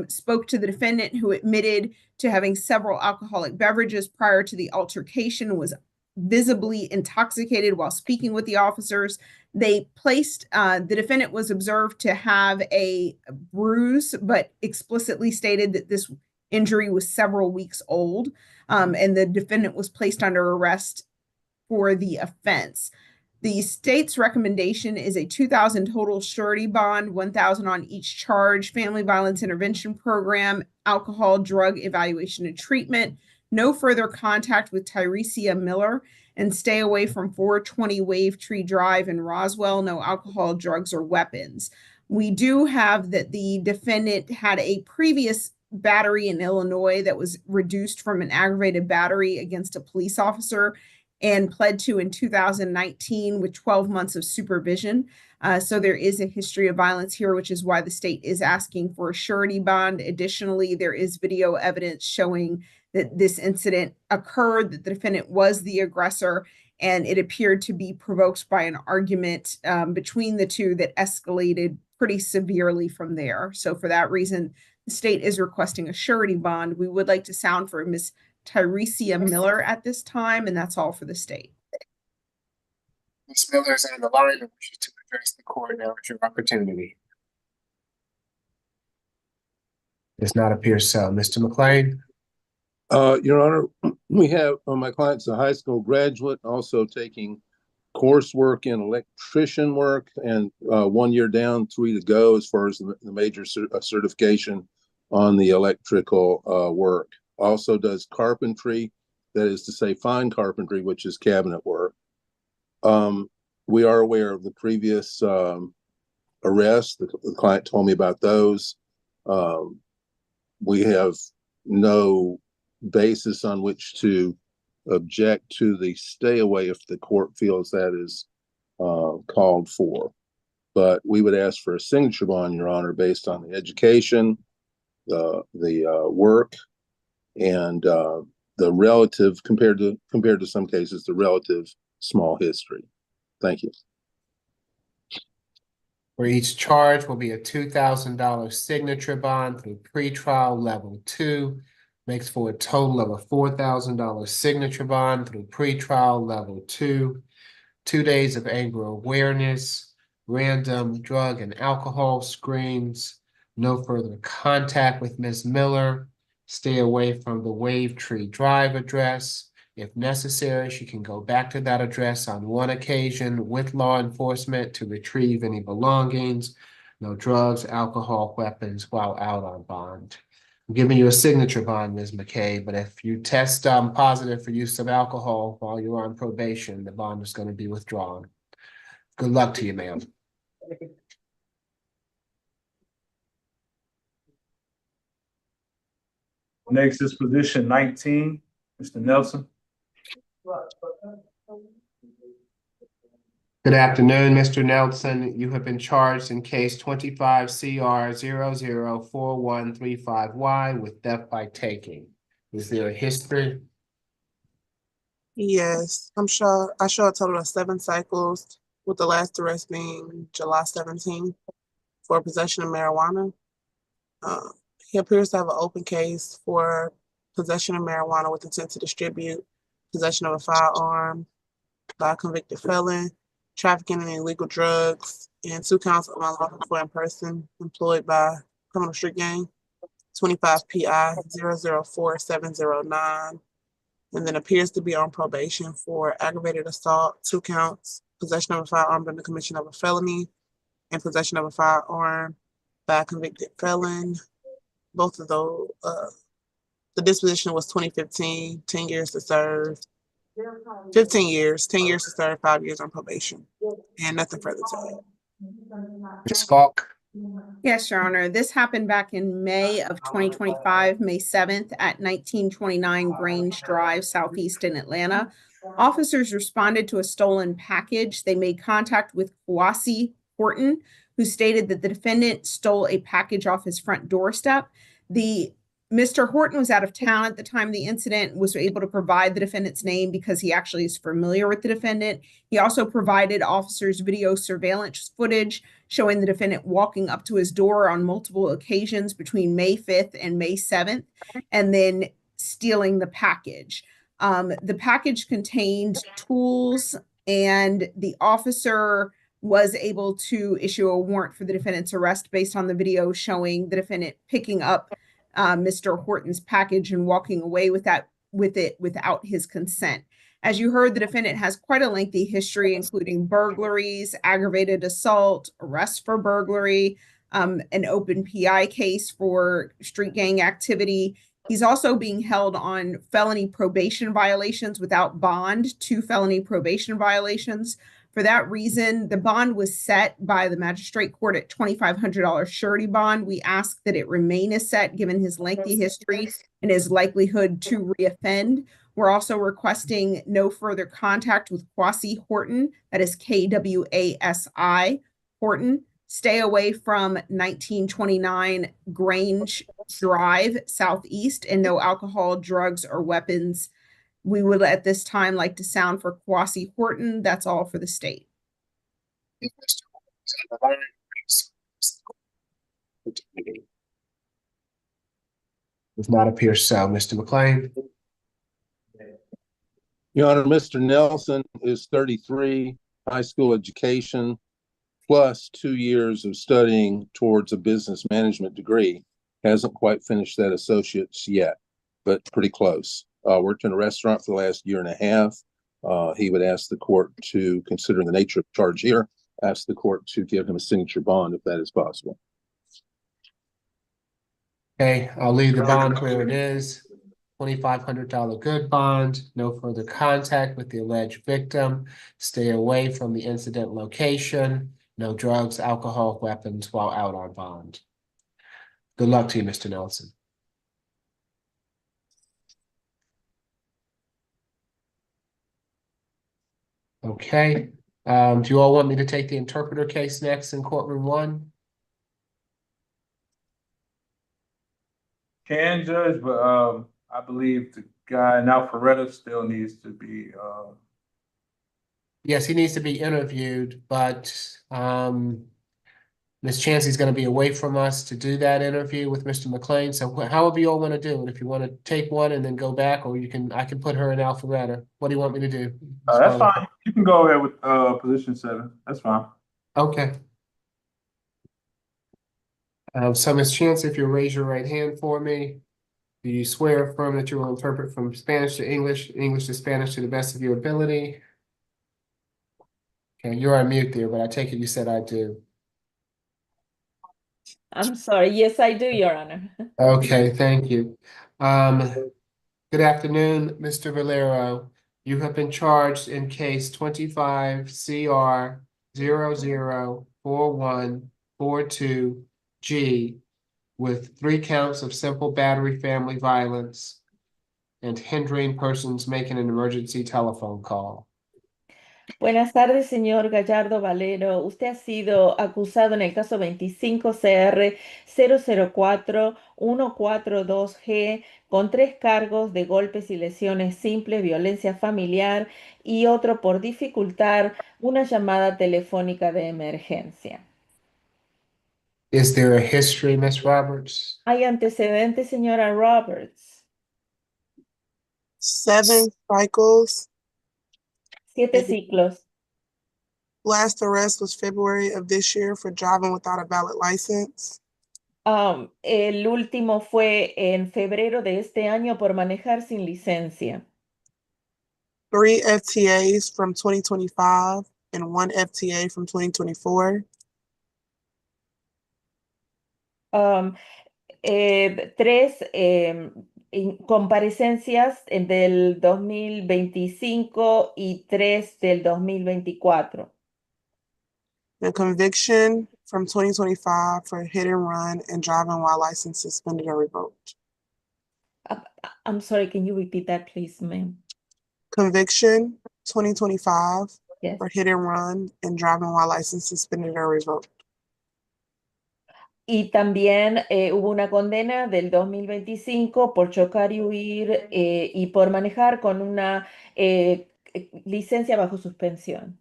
spoke to the defendant, who admitted to having several alcoholic beverages prior to the altercation and was visibly intoxicated while speaking with the officers. They placed, the defendant was observed to have a bruise, but explicitly stated that this injury was several weeks old, and the defendant was placed under arrest for the offense. The state's recommendation is a $2,000 total surety bond, $1,000 on each charge, family violence intervention program, alcohol, drug evaluation and treatment, no further contact with Tyrecia Miller, and stay away from 420 Wave Tree Drive in Roswell, no alcohol, drugs, or weapons. We do have that the defendant had a previous battery in Illinois that was reduced from an aggravated battery against a police officer and pled to in 2019 with 12 months of supervision. So there is a history of violence here, which is why the state is asking for a surety bond. Additionally, there is video evidence showing that this incident occurred, that the defendant was the aggressor, and it appeared to be provoked by an argument between the two that escalated pretty severely from there. So for that reason, the state is requesting a surety bond. We would like to sound for Ms. Tyresia Miller at this time, and that's all for the state. Ms. Miller is on the line and wishes to address the court. Now is your opportunity. Does not appear so. Mr. McLean? Your Honor, we have my client's a high school graduate, also taking coursework in electrician work, and 1 year down, 3 to go as far as the major certification on the electrical work. Also does carpentry, that is to say fine carpentry, which is cabinet work. We are aware of the previous arrests. The client told me about those. We have no basis on which to object to the stay away if the court feels that is called for. But we would ask for a signature bond, Your Honor, based on the education, the work, and the relative, compared to some cases, the relative small history. Thank you. For each charge will be a $2,000 signature bond through pretrial level 2, makes for a total of a $4,000 signature bond through pretrial level 2, 2 days of anger awareness, random drug and alcohol screens, no further contact with Ms. Miller, stay away from the Wave Tree Drive address. If necessary, she can go back to that address on one occasion with law enforcement to retrieve any belongings. No drugs, alcohol, weapons while out on bond. I'm giving you a signature bond, Ms. McKay, but if you test positive for use of alcohol while you're on probation, the bond is going to be withdrawn. Good luck to you, ma'am. Next is position 19, Mr. Nelson. Good afternoon, Mr. Nelson. You have been charged in case 25 CR 004135Y with theft by taking. Is there a history? Yes, I show a total of 7 cycles, with the last arrest being July 17 for possession of marijuana. He appears to have an open case for possession of marijuana with intent to distribute, possession of a firearm by a convicted felon, trafficking in illegal drugs, and 2 counts of unlawful foreign person employed by criminal street gang, 25 PI 004709, and then appears to be on probation for aggravated assault, 2 counts, possession of a firearm in the commission of a felony, and possession of a firearm by a convicted felon. Both of those, the disposition was 2015, 10 years to serve, 15 years, 10 years to serve, 5 years on probation, and nothing further to add. Ms. Falk? Yes, Your Honor. This happened back in May of 2025, May 7th at 1929 Grange Drive, Southeast in Atlanta. Officers responded to a stolen package. They made contact with Kwasi Horton, who stated that the defendant stole a package off his front doorstep. Mr. Horton was out of town at the time of the incident, was able to provide the defendant's name because he actually is familiar with the defendant. He also provided officers video surveillance footage showing the defendant walking up to his door on multiple occasions between May 5th and May 7th, and then stealing the package. The package contained tools, and the officer was able to issue a warrant for the defendant's arrest based on the video showing the defendant picking up Mr. Horton's package and walking away with it without his consent. As you heard, the defendant has quite a lengthy history, including burglaries, aggravated assault, arrest for burglary, an open PI case for street gang activity. He's also being held on felony probation violations without bond, 2 felony probation violations. For that reason, the bond was set by the magistrate court at $2,500 surety bond. We ask that it remain as set given his lengthy history and his likelihood to reoffend. We're also requesting no further contact with Kwasi Horton, that is KWASI Horton. Stay away from 1929 Grange Drive, Southeast, and no alcohol, drugs, or weapons. We would at this time like to sound for Kwasi Horton. That's all for the state. Does not appear so. Mr. McLean? Your Honor, Mr. Nelson is 33, high school education, plus 2 years of studying towards a business management degree. Hasn't quite finished that associate's yet, but pretty close. Worked in a restaurant for the last year and a half. He would ask the court to, considering the nature of charge here, ask the court to give him a signature bond if that is possible. Okay, I'll leave the bond where it is. $2,500 good bond, no further contact with the alleged victim, stay away from the incident location, no drugs, alcohol, weapons while out on bond. Good luck to you, Mr. Nelson. Okay, do you all want me to take the interpreter case next in courtroom 1? Can judge, but I believe the guy in Alpharetta still needs to be Yes, he needs to be interviewed, but Ms. Chancey's going to be away from us to do that interview with Mr. McLean. So however you all want to do it, if you want to take one and then go back, or I can put her in Alpharetta. What do you want me to do? that's fine. You can go ahead with position 7. That's fine. Okay. So Ms. Chancey, if you raise your right hand for me, do you swear or affirm that you will interpret from Spanish to English, English to Spanish to the best of your ability? Okay, you're on mute there, but I take it you said I do. I'm sorry. Yes, I do, Your Honor. Okay, thank you. Good afternoon, Mr. Valero. You have been charged in case 25 CR 004142G with 3 counts of simple battery family violence and hindering persons making an emergency telephone call. Buenas tardes, señor Gallardo Valero. Usted ha sido acusado en el caso 25 CR 004142G con 3 cargos de golpes y lesiones simples, violencia familiar y otro por dificultar una llamada telefónica de emergencia. Is there a history, Miss Roberts? ¿Hay antecedentes, señora Roberts? 7 cycles. 7 ciclos. Last arrest was February of this year for driving without a valid license. El último fue en febrero de este año por manejar sin licencia. 3 FTAs from 2025 and 1 FTA from 2024. 3 comparecencias del 2025 y 3 del 2024. The conviction from 2025 for hit and run and driving while license suspended or revoked. I'm sorry, can you repeat that, please, ma'am? Conviction 2025 Yes. for hit and run and driving while license suspended or revoked. Y también hubo una condena del 2025 por chocar y huir y por manejar con una licencia bajo suspensión.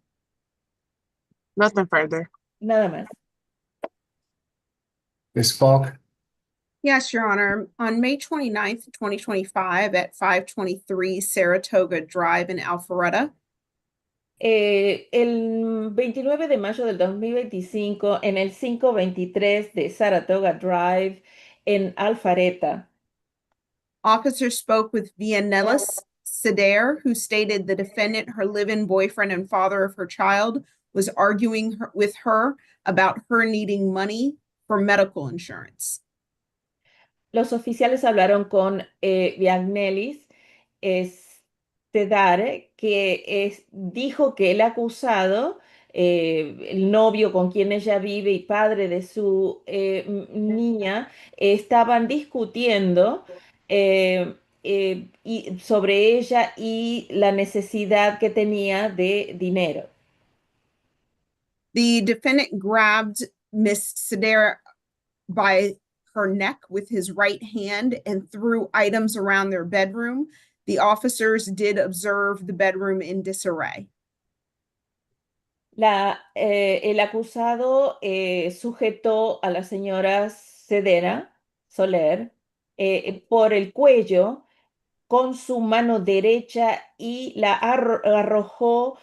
Nothing further. Nada más. Ms. Falk? Yes, Your Honor. On May 29th, 2025 at 523 Saratoga Drive in Alpharetta, El 29 de mayo del 2025 en el 523 de Saratoga Drive en Alpharetta, officers spoke with Vianellis Sedair, who stated the defendant, her live-in boyfriend and father of her child, was arguing with her about her needing money for medical insurance. los oficiales hablaron con Viagnelis Sedar, que dijo que el acusado, el novio con quien ella vive y padre de su niña, estaban discutiendo sobre ella y la necesidad que tenía de dinero. The defendant grabbed Miss Sedair by her neck with his right hand and threw items around their bedroom. The officers did observe the bedroom in disarray. El acusado sujetó a la señora Soler por el cuello con su mano derecha y la arrojó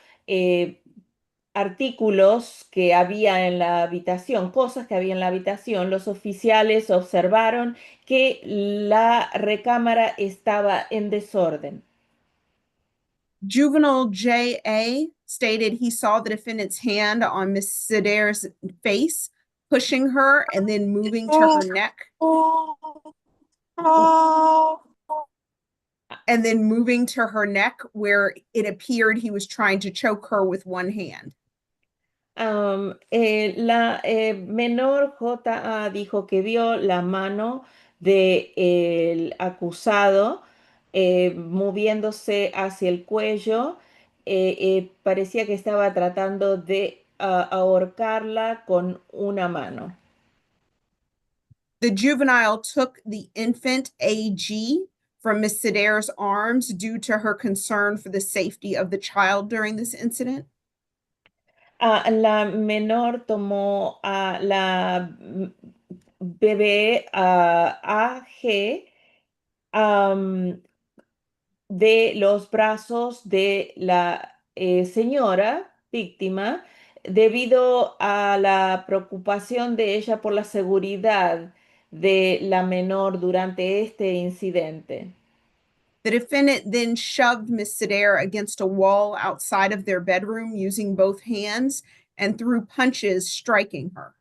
artículos que había en la habitación, cosas que había en la habitación. Los oficiales observaron que la recámara estaba en desorden. Juvenile J.A. stated he saw the defendant's hand on Miss Sedair's face, pushing her and then moving to her neck. And then moving to her neck where it appeared he was trying to choke her with one hand. La menor J.A. dijo que vio la mano del acusado moviéndose hacia el cuello. Parecía que estaba tratando de ahorcarla con una mano. The juvenile took the infant AG from Miss Sedair's arms due to her concern for the safety of the child during this incident. La menor tomó a la bebé AG de los brazos de la señora víctima debido a la preocupación de ella por la seguridad de la menor durante este incidente. The defendant then shoved Miss Sedair against a wall outside of their bedroom using both hands and threw punches, striking her.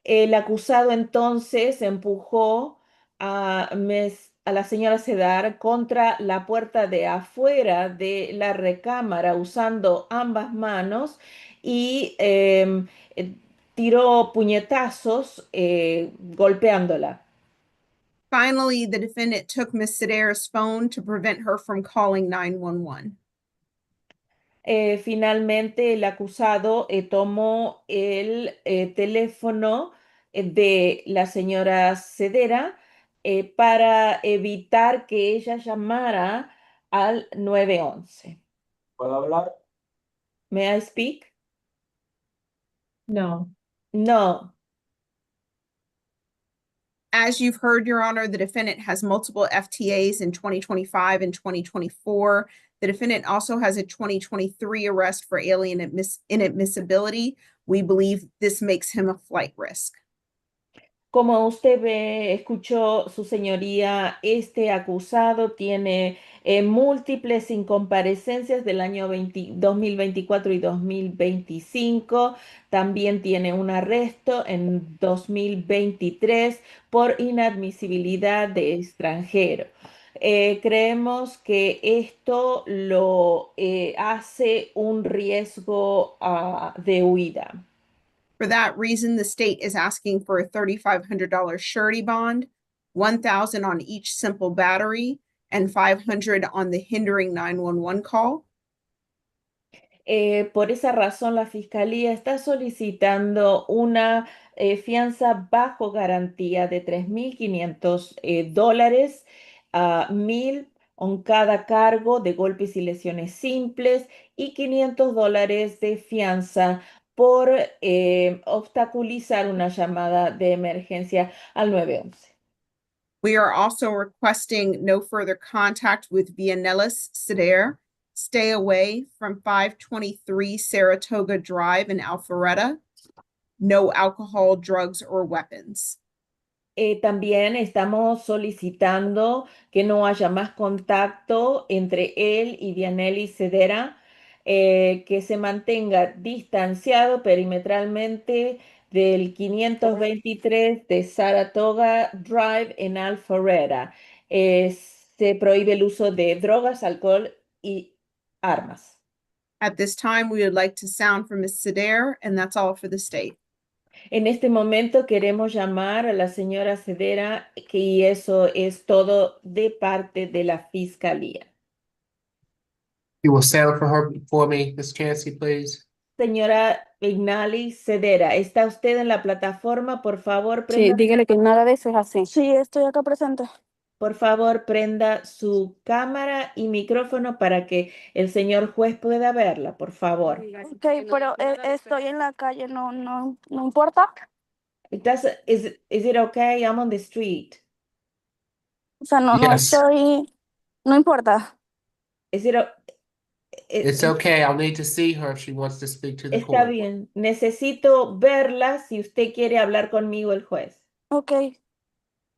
El acusado entonces empujó a la señora Sedar contra la puerta de afuera de la recámara usando ambas manos y tiró puñetazos golpeándola. Finally, the defendant took Miss Sedair's phone to prevent her from calling 911. Finalmente, el acusado tomó el teléfono de la señora Cedera para evitar que ella llamara al 911. ¿Puedo hablar? May I speak? No. No. As you've heard, Your Honor, the defendant has multiple FTAs in 2025 and 2024. The defendant also has a 2023 arrest for alien inadmissibility. We believe this makes him a flight risk. Como usted escuchó, su señoría, este acusado tiene múltiples incomparecencias del año 2024 y 2025. También tiene un arresto en 2023 por inadmisibilidad de extranjero. Creemos que esto lo hace un riesgo de huida. For that reason, the state is asking for a $3,500 surety bond, $1,000 on each simple battery, and $500 on the hindering 911 call. Por esa razón, la Fiscalía está solicitando una fianza bajo garantía de $3,500, $1,000 en cada cargo de golpes y lesiones simples y $500 de fianza por obstaculizar una llamada de emergencia al 911. We are also requesting no further contact with Vianellis Sedair. Stay away from 523 Saratoga Drive in Alpharetta. No alcohol, drugs, or weapons. También estamos solicitando que no haya más contacto entre él y Dianelli Cedera, que se mantenga distanciado perimetralmente del 523 de Saratoga Drive en Alpharetta. Se prohíbe el uso de drogas, alcohol y armas. At this time, we would like to sound for Ms. Sedair, and that's all for the state. En este momento queremos llamar a la señora Cedera, y eso es todo de parte de la Fiscalía. You will sound for me, Ms. Chancey, please. Señora Ignali Cedera, ¿está usted en la plataforma? Por favor, Sí, prenda, dígale que nada de eso es así. Sí, estoy acá presente. por favor, prenda su cámara y micrófono para que el señor juez pueda verla, por favor. Ok, pero estoy en la calle, no importa. Is it okay? I'm on the street. O sea, no Yes. estoy. No importa. Es decir, It's okay. I'll need to see her if she wants to speak to the está court. bien. Necesito verla si usted quiere hablar conmigo, el juez. Ok,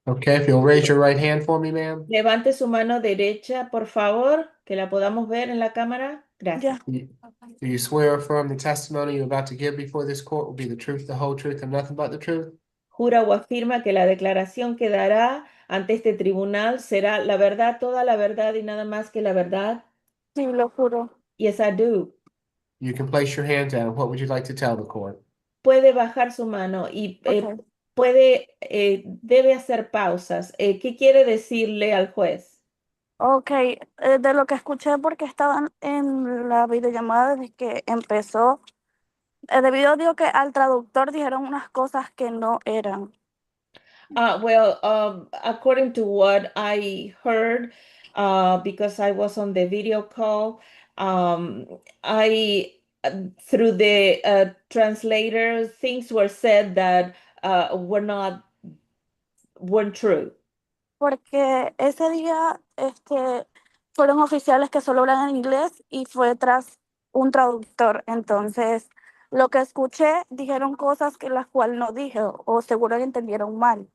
Okay, if you'll raise your right hand for me, ma'am. Levante su mano derecha, por favor, que la podamos ver en la cámara. Gracias. ya. Do you swear or affirm the testimony you're about to give before this court will be the truth, the whole truth, and nothing but the truth? Jura o afirma que la declaración que dará ante este tribunal será la verdad, toda la verdad y nada más que la verdad. Sí, lo juro. Yes, I do. You can place your hand down. What would you like to tell the court? Puede bajar su mano y Ok. debe hacer pausas. ¿Qué quiere decirle al juez? Ok, de lo que escuché porque estaban en la videollamada desde que empezó, debido digo que al traductor dijeron unas cosas que no eran. According to what I heard, because I was on the video call, I through the translator, things were said that weren't true. Porque ese día fueron oficiales que solo hablan en inglés y fue tras un traductor. Entonces, lo que escuché dijeron cosas que las cuales no dije o seguro que entendieron mal.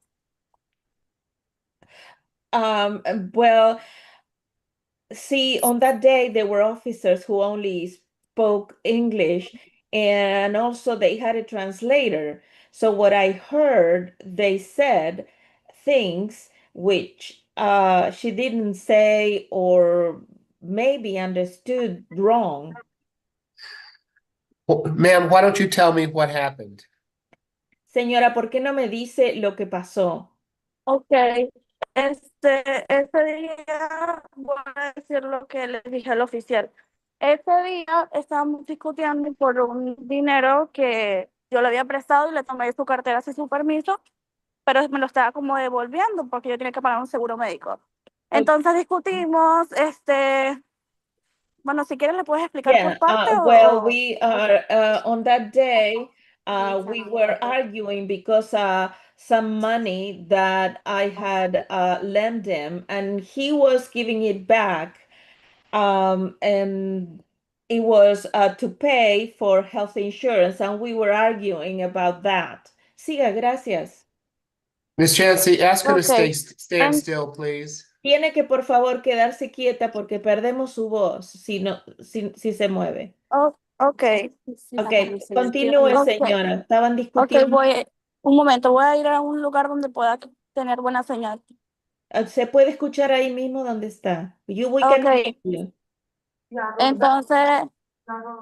Well, see, on that day, there were officers who only spoke English, and also they had a translator. So what I heard, they said things which she didn't say or maybe understood wrong. Well, ma'am, why don't you tell me what happened? Señora, ¿por qué no me dice lo que pasó? Ok, ese día voy a decir lo que le dije al oficial. Ese día estábamos discutiendo por un dinero que yo le había prestado y le tomé su cartera sin su permiso, pero me lo estaba como devolviendo porque yo tenía que pagar un seguro médico. Entonces discutimos, bueno, si quieres le puedes explicar Yeah, por parte we are on that day, we were arguing because some money that I had lent him, and he was giving it back, and it was to pay for health insurance, and we were arguing about that. Siga, gracias. Miss Chansey, ask her to Okay. stand still, please. Tiene que por favor quedarse quieta porque perdemos su voz si se mueve. Oh, ok. Ok, continúe, Ok. señora. Estaban Ok, discutiendo. un momento, voy a ir a un lugar donde pueda tener buena señal. Se puede escuchar ahí mismo donde está. We can Ok. hear you. Entonces,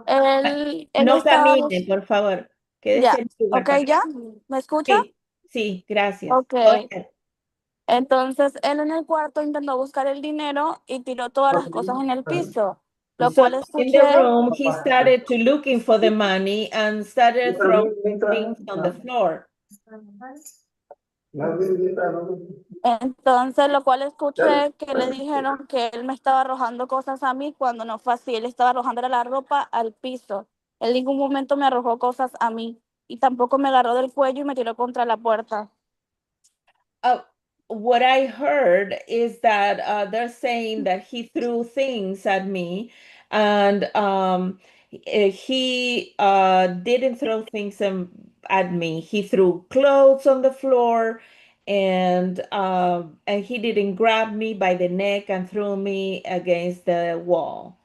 él No estaba, camine, por favor. ya, Quédese en su lugar. ok, ya, ¿me escucha? Sí, sí, gracias. Ok. Go ahead. Entonces, él en el cuarto intentó buscar el dinero y tiró todas las cosas en el piso, lo So cual in escuché. the room, he started to looking for the money and started throwing things on the floor. Entonces, lo cual escuché que le dijeron que él me estaba arrojando cosas a mí cuando no fue así. Él estaba arrojando la ropa al piso. Él en ningún momento me arrojó cosas a mí y tampoco me agarró del cuello y me tiró contra la puerta. What I heard is that they're saying that he threw things at me, and he didn't throw things at me. He threw clothes on the floor, and he didn't grab me by the neck and threw me against the wall.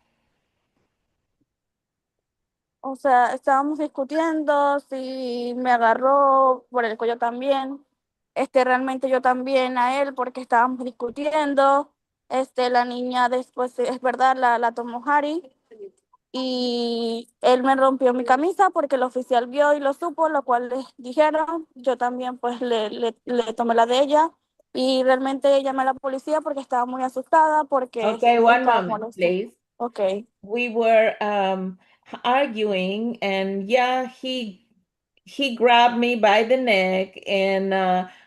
O sea, estábamos discutiendo si me agarró por el cuello también. Realmente yo también a él porque estábamos discutiendo. La niña después, es verdad, la tomó Harry. Y él me rompió mi camisa porque el oficial vio y lo supo, lo cual les dijeron. Yo también pues le tomé la de ella y realmente llamé a la policía porque estaba muy asustada porque Okay, one estaba moment, molesta. please. Okay. We were arguing, and yeah, he grabbed me by the neck, and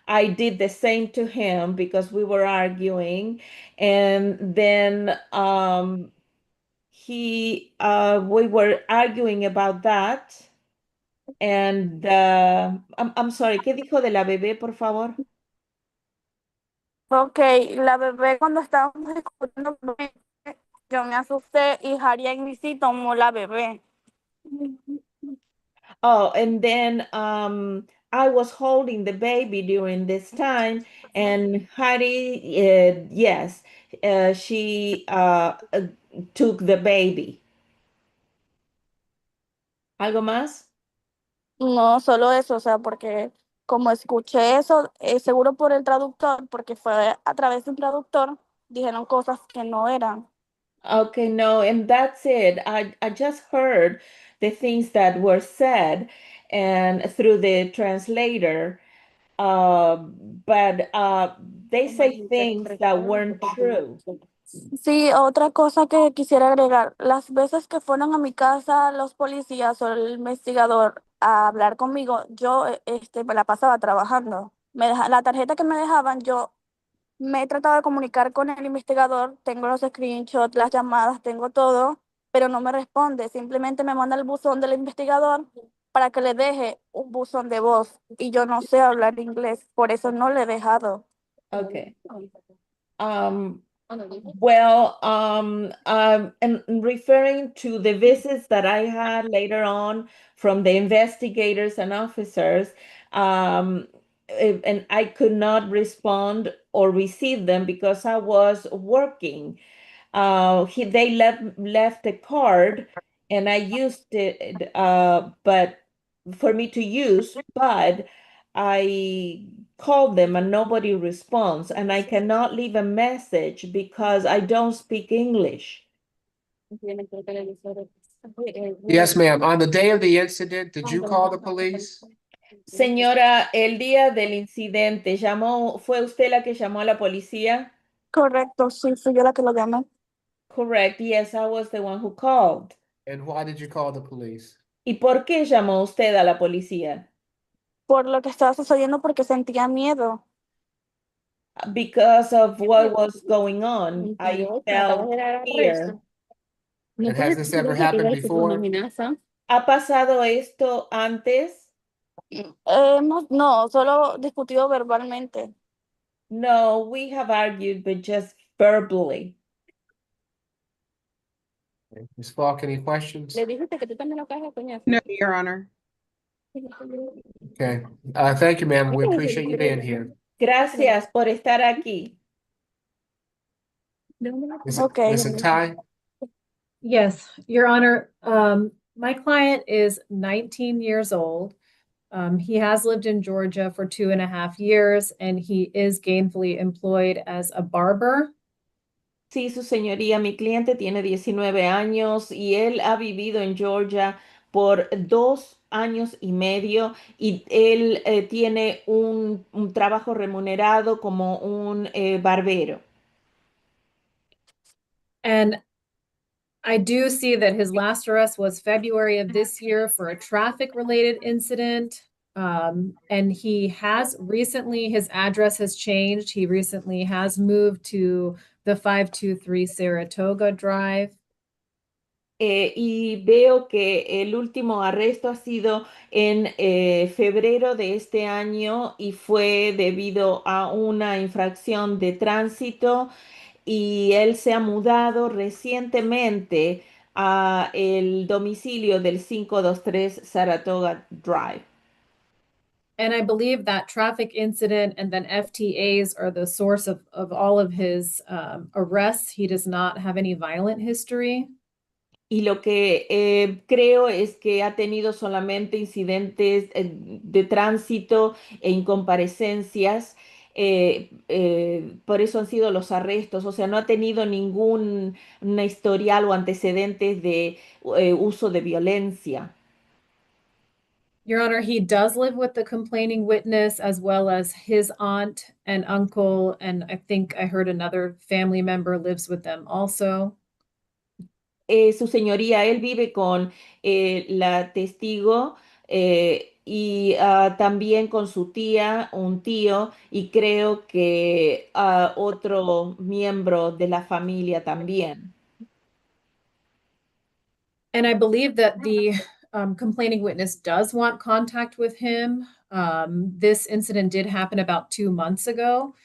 I did the same to him because we were arguing. And then we were arguing about that. And I'm sorry, ¿qué dijo de la bebé, por favor? Ok, la bebé cuando estábamos discutiendo, yo me asusté y Harry sí tomó la bebé. Oh, and then I was holding the baby during this time, and Hattie, yes, she took the baby. ¿Algo más? No, solo eso, o sea, porque como escuché eso, seguro por el traductor, porque fue a través de un traductor, dijeron cosas que no eran. Okay, no, and that's it. I just heard the things that were said and through the translator, uh, but they say things that weren't true. Sí, otra cosa que quisiera agregar, las veces que fueron a mi casa los policías o el investigador a hablar conmigo, yo me la pasaba trabajando. La tarjeta que me dejaban, yo me he tratado de comunicar con el investigador, tengo los screenshots, las llamadas, tengo todo, pero no me responde. Simplemente me manda el buzón del investigador para que le deje un buzón de voz y yo no sé hablar inglés, por eso no le he dejado. Okay. Um, well, and referring to the visits that I had later on from the investigators and officers, and I could not respond or receive them because I was working. They left a card, and I used it, but for me to use, but I called them and nobody responds, and I cannot leave a message because I don't speak English. Yes, ma'am. On the day of the incident, did you call the police? Señora, el día del incidente, ¿fue usted la que llamó a la policía? Correcto, sí, fui yo la que lo llamé. Correct, yes, I was the one who called. And why did you call the police? ¿Y por qué llamó usted a la policía? Por lo que estaba sucediendo porque sentía miedo. Because of what was going on, I felt fear. And has this ever happened before? ¿Ha pasado esto antes? No, solo discutido verbalmente. No, we have argued, but just verbally. Ms. Falk, any questions? No, Your Honor. Okay. Thank you, ma'am. We appreciate you being here. Gracias por estar aquí. Is it Ty? Yes, Your Honor, my client is 19 years old. He has lived in Georgia for 2.5 years, and he is gainfully employed as a barber. Sí, su señoría, mi cliente tiene 19 años y él ha vivido en Georgia por 2 años y medio y él tiene un trabajo remunerado como un barbero. And I do see that his last arrest was February of this year for a traffic-related incident. And he has recently, his address has changed. He recently has moved to the 523 Saratoga Drive. Y veo que el último arresto ha sido en febrero de este año y fue debido a una infracción de tránsito y él se ha mudado recientemente a el domicilio del 523 Saratoga Drive. And I believe that traffic incident and then FTAs are the source of all of his arrests. He does not have any violent history. Y lo que creo es que ha tenido solamente incidentes de tránsito e incomparecencias, por eso han sido los arrestos, o sea, no ha tenido ningún historial o antecedentes de uso de violencia. Your Honor, he does live with the complaining witness as well as his aunt and uncle, and I think I heard another family member lives with them also. Su señoría, él vive con la testigo y también con su tía, un tío, y creo que otro miembro de la familia también. And I believe that the complaining witness does want contact with him. This incident did happen about 2 months ago,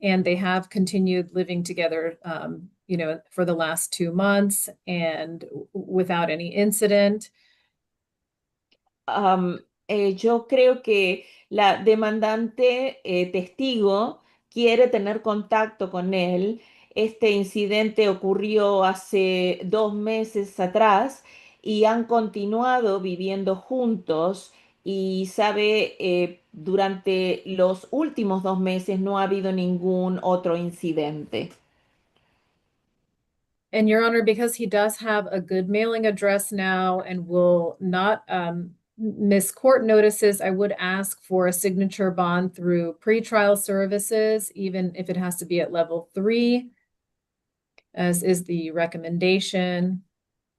and they have continued living together, for the last 2 months and without any incident. Yo creo que la demandante testigo quiere tener contacto con él. Este incidente ocurrió hace 2 meses atrás y han continuado viviendo juntos y sabe, durante los últimos 2 meses no ha habido ningún otro incidente. And Your Honor, because he does have a good mailing address now and will not miss court notices, I would ask for a signature bond through pretrial services, even if it has to be at level 3, as is the recommendation.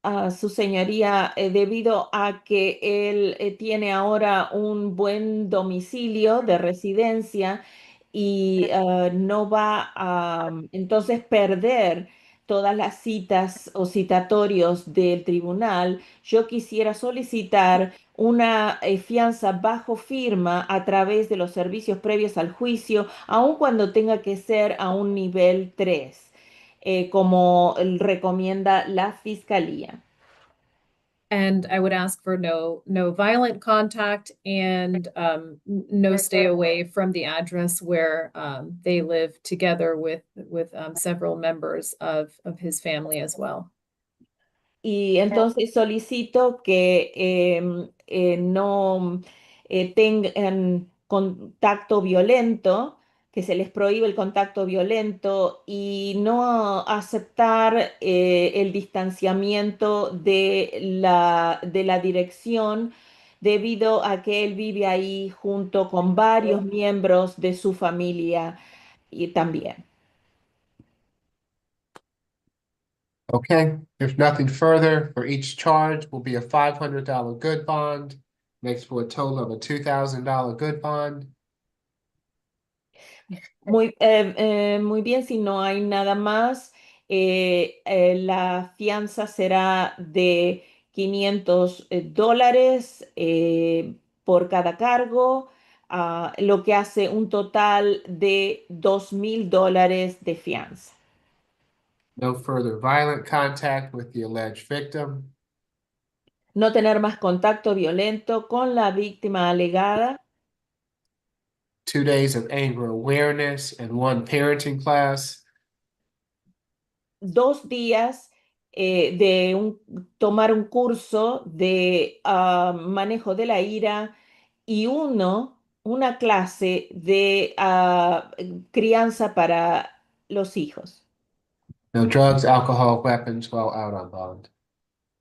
Su señoría, debido a que él tiene ahora un buen domicilio de residencia y no va a entonces perder todas las citas o citatorios del tribunal, yo quisiera solicitar una fianza bajo firma a través de los servicios previos al juicio, aun cuando tenga que ser a un nivel 3. Como recomienda la fiscalía. And I would ask for no violent contact and no stay away from the address where they live together with several members of his family as well. Y entonces solicito que no tengan contacto violento, que se les prohíbe el contacto violento y no aceptar el distanciamiento de la dirección debido a que él vive ahí junto con varios miembros de su familia y también. Okay, if nothing further, for each charge will be a $500 good bond, makes for a total of a $2,000 good bond. Muy bien, si no hay nada más, la fianza será de $500 por cada cargo, lo que hace un total de $2,000 de fianza. No further violent contact with the alleged victim. No tener más contacto violento con la víctima alegada. 2 days of anger awareness and 1 parenting class. 2 días de tomar un curso de manejo de la ira y una clase de crianza para los hijos. No drugs, alcohol, weapons while out on bond.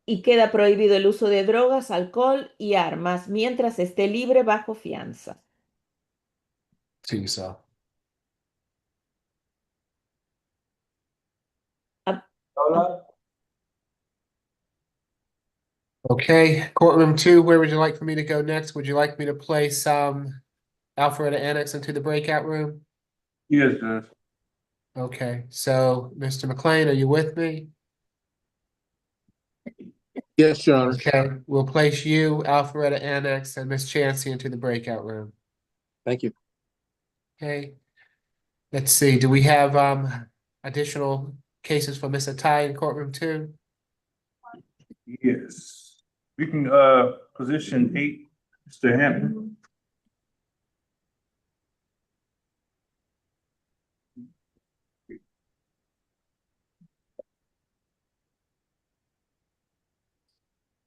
Y queda prohibido el uso de drogas, alcohol y armas mientras esté libre bajo fianza. See yourself. Okay, courtroom 2, where would you like for me to go next? Would you like me to place Alpharetta Annex into the breakout room? Yes, Judge. Okay, so Mr. McLean, are you with me? Yes, Your Honor. Okay, we'll place you, Alpharetta Annex, and Miss Chancey into the breakout room. Thank you. Okay. Let's see, do we have additional cases for Miss Atai in courtroom 2? Yes. We can position 8, Mr. Hampton.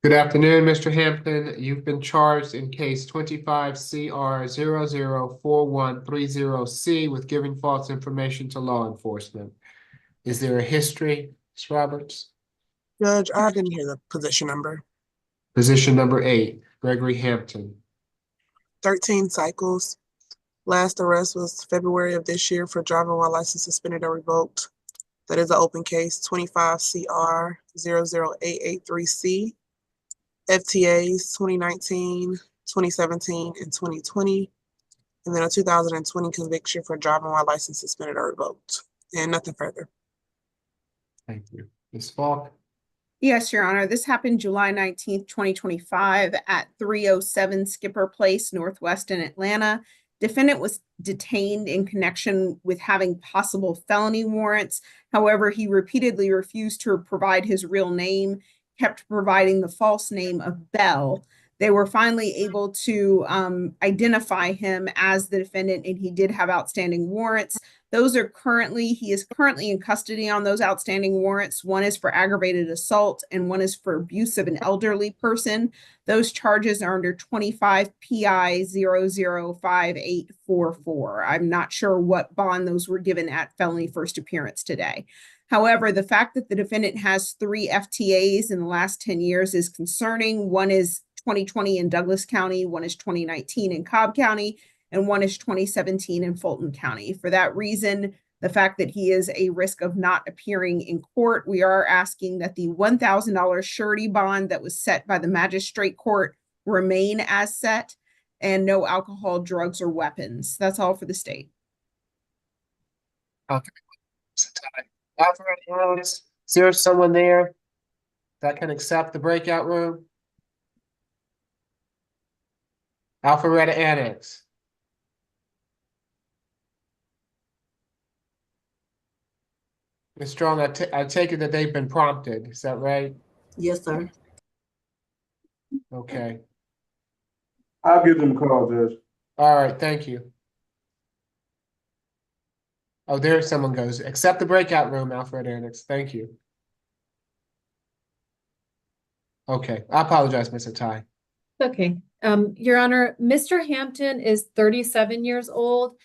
Good afternoon, Mr. Hampton. You've been charged in case 25 CR 004130C with giving false information to law enforcement. Is there a history, Ms. Roberts? Judge, I didn't hear the position number. Position number 8, Gregory Hampton. 13 cycles. Last arrest was February of this year for driving while license suspended or revoked. That is an open case, 25 CR 00883C. FTAs 2019, 2017, and 2020. And then a 2020 conviction for driving while license suspended or revoked. And nothing further. Thank you. Ms. Falk? Yes, Your Honor. This happened July 19th, 2025 at 307 Skipper Place, Northwest in Atlanta. Defendant was detained in connection with having possible felony warrants. However, he repeatedly refused to provide his real name, kept providing the false name of Bell. They were finally able to identify him as the defendant, and he did have outstanding warrants. He is currently in custody on those outstanding warrants. One is for aggravated assault and one is for abuse of an elderly person. Those charges are under 25 PI 005844. I'm not sure what bond those were given at felony first appearance today. However, the fact that the defendant has 3 FTAs in the last 10 years is concerning. One is 2020 in Douglas County, one is 2019 in Cobb County, and one is 2017 in Fulton County. For that reason, the fact that he is a risk of not appearing in court, we are asking that the $1,000 surety bond that was set by the magistrate court remain as set, and no alcohol, drugs, or weapons. That's all for the state. Okay. Is there someone there that can accept the breakout room? Alpharetta Annex. Ms. Strong, I take it that they've been prompted. Is that right? Yes, sir. Okay. I'll give them a call, Judge. All right, thank you. Oh, there someone goes. Accept the breakout room, Alfred Annex. Thank you. Okay, I apologize, Ms. Atai. Okay. Your Honor, Mr. Hampton is 37 years old.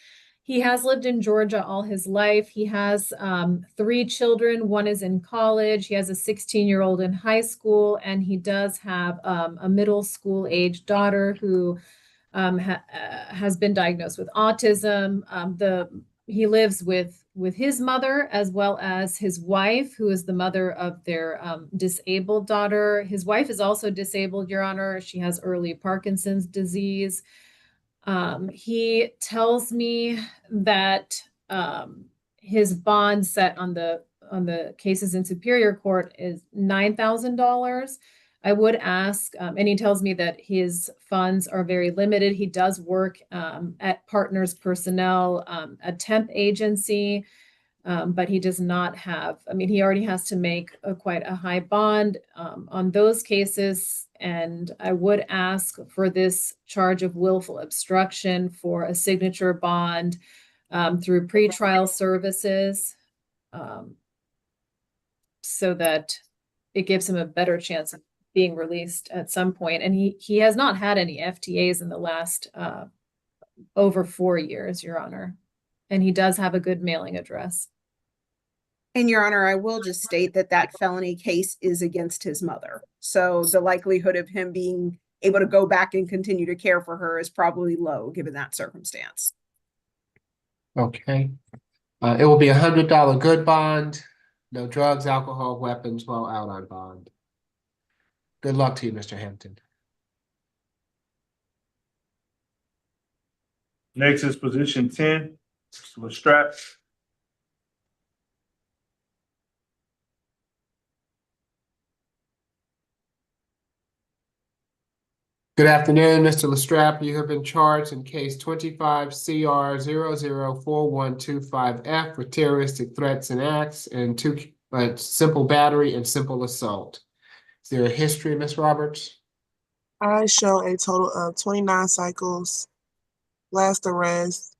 He has lived in Georgia all his life. He has 3 children. One is in college. He has a 16-year-old in high school, and he does have a middle school age daughter who has been diagnosed with autism. He lives with his mother as well as his wife, who is the mother of their disabled daughter. His wife is also disabled, Your Honor. She has early Parkinson's disease. He tells me that his bond set on the cases in Superior Court is $9,000. I would ask, and he tells me that his funds are very limited. He does work at Partners Personnel, a temp agency, but he does not have, he already has to make quite a high bond on those cases. And I would ask for this charge of willful obstruction for a signature bond through pretrial services so that it gives him a better chance of being released at some point. And he has not had any FTAs in the last over 4 years, Your Honor. And he does have a good mailing address. And Your Honor, I will just state that that felony case is against his mother. So the likelihood of him being able to go back and continue to care for her is probably low given that circumstance. Okay. It will be $100 good bond, no drugs, alcohol, weapons while out on bond. Good luck to you, Mr. Hampton. Next is position 10, Lestrap. Good afternoon, Mr. Lestrap. You have been charged in case 25 CR 004125F for terroristic threats and acts and simple battery and simple assault. Is there a history, Ms. Roberts? I show a total of 29 cycles. Last arrest,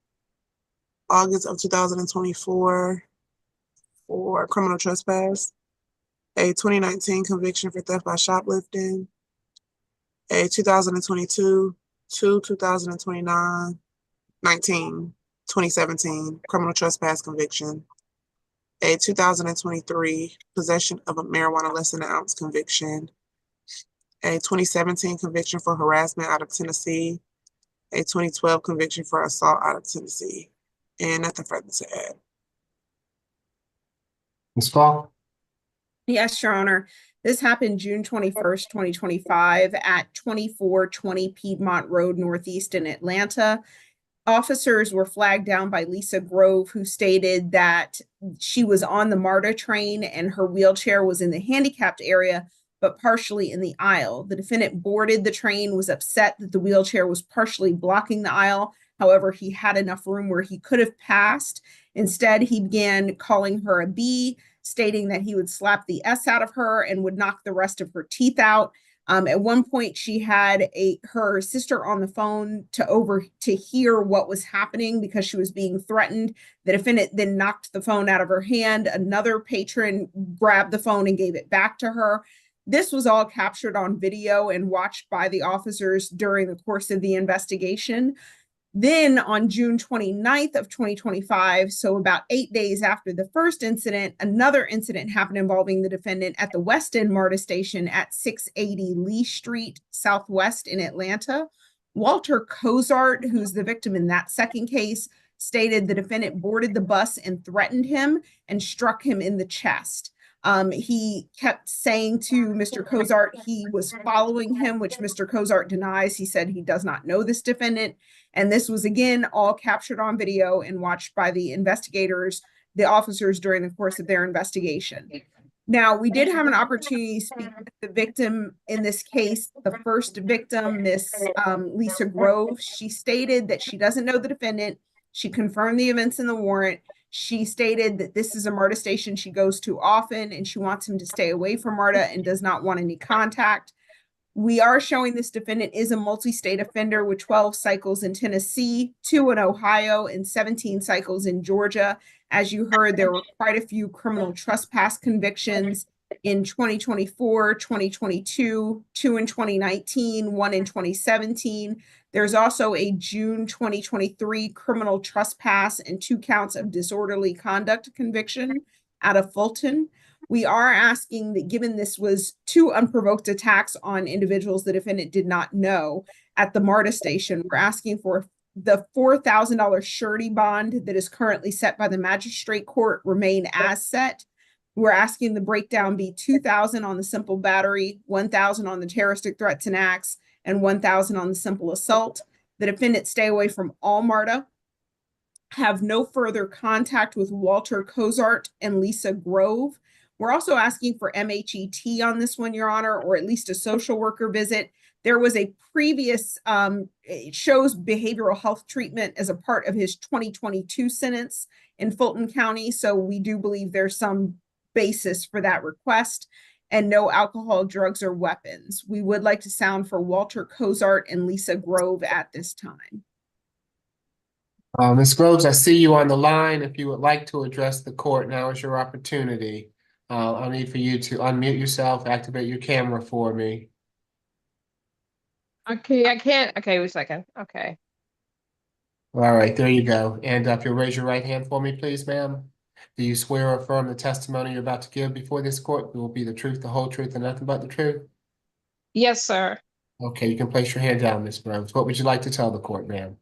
August of 2024 for criminal trespass. A 2019 conviction for theft by shoplifting. A 2022 to 2029, 2017 criminal trespass conviction. A 2023 possession of a marijuana less than an ounce conviction. A 2017 conviction for harassment out of Tennessee. A 2012 conviction for assault out of Tennessee. And nothing further to add. Ms. Falk? Yes, Your Honor. This happened June 21st, 2025 at 2420 Piedmont Road Northeast in Atlanta. Officers were flagged down by Lisa Grove, who stated that she was on the MARTA train and her wheelchair was in the handicapped area, but partially in the aisle. The defendant boarded the train, was upset that the wheelchair was partially blocking the aisle, However, he had enough room where he could have passed. Instead, he began calling her a B, stating that he would slap the S out of her and would knock the rest of her teeth out. At one point, she had her sister on the phone to hear what was happening because she was being threatened. The defendant then knocked the phone out of her hand. Another patron grabbed the phone and gave it back to her. This was all captured on video and watched by the officers during the course of the investigation. Then on June 29th of 2025, so about 8 days after the first incident, another incident happened involving the defendant at the West End MARTA station at 680 Lee Street Southwest in Atlanta. Walter Cozart, who's the victim in that second case, stated the defendant boarded the bus and threatened him and struck him in the chest. He kept saying to Mr. Cozart he was following him, which Mr. Cozart denies. He said he does not know this defendant. And this was, again, all captured on video and watched by the investigators, the officers, during the course of their investigation. Now, we did have an opportunity to speak with the victim in this case, the first victim, Miss Lisa Grove. She stated that she doesn't know the defendant. She confirmed the events in the warrant. She stated that this is a MARTA station she goes to often, and she wants him to stay away from MARTA and does not want any contact. We are showing this defendant is a multi-state offender with 12 cycles in Tennessee, 2 in Ohio, and 17 cycles in Georgia. As you heard, there were quite a few criminal trespass convictions in 2024, 2022, 2 in 2019, 1 in 2017. There's also a June 2023 criminal trespass and 2 counts of disorderly conduct conviction out of Fulton. We are asking that, given this was 2 unprovoked attacks on individuals the defendant did not know at the MARTA station, we're asking for the $4,000 surety bond that is currently set by the magistrate court remain as set. We're asking the breakdown be $2,000 on the simple battery, $1,000 on the terroristic threats and acts, and $1,000 on the simple assault. The defendant stay away from all MARTA, have no further contact with Walter Cozart and Lisa Grove. We're also asking for MHET on this one, Your Honor, or at least a social worker visit. There was a previous, it shows behavioral health treatment as a part of his 2022 sentence in Fulton County. So we do believe there's some basis for that request, and no alcohol, drugs, or weapons. We would like to sound for Walter Cozart and Lisa Grove at this time. Ms. Groves, I see you on the line. If you would like to address the court, now is your opportunity. I'll need for you to unmute yourself, activate your camera for me. Okay, I can't. Okay, wait a second. Okay. All right, there you go. And if you'll raise your right hand for me, please, ma'am. Do you swear or affirm the testimony you're about to give before this court will be the truth, the whole truth, and nothing but the truth? Yes, sir. Okay, you can place your hand down, Ms. Groves. What would you like to tell the court, ma'am?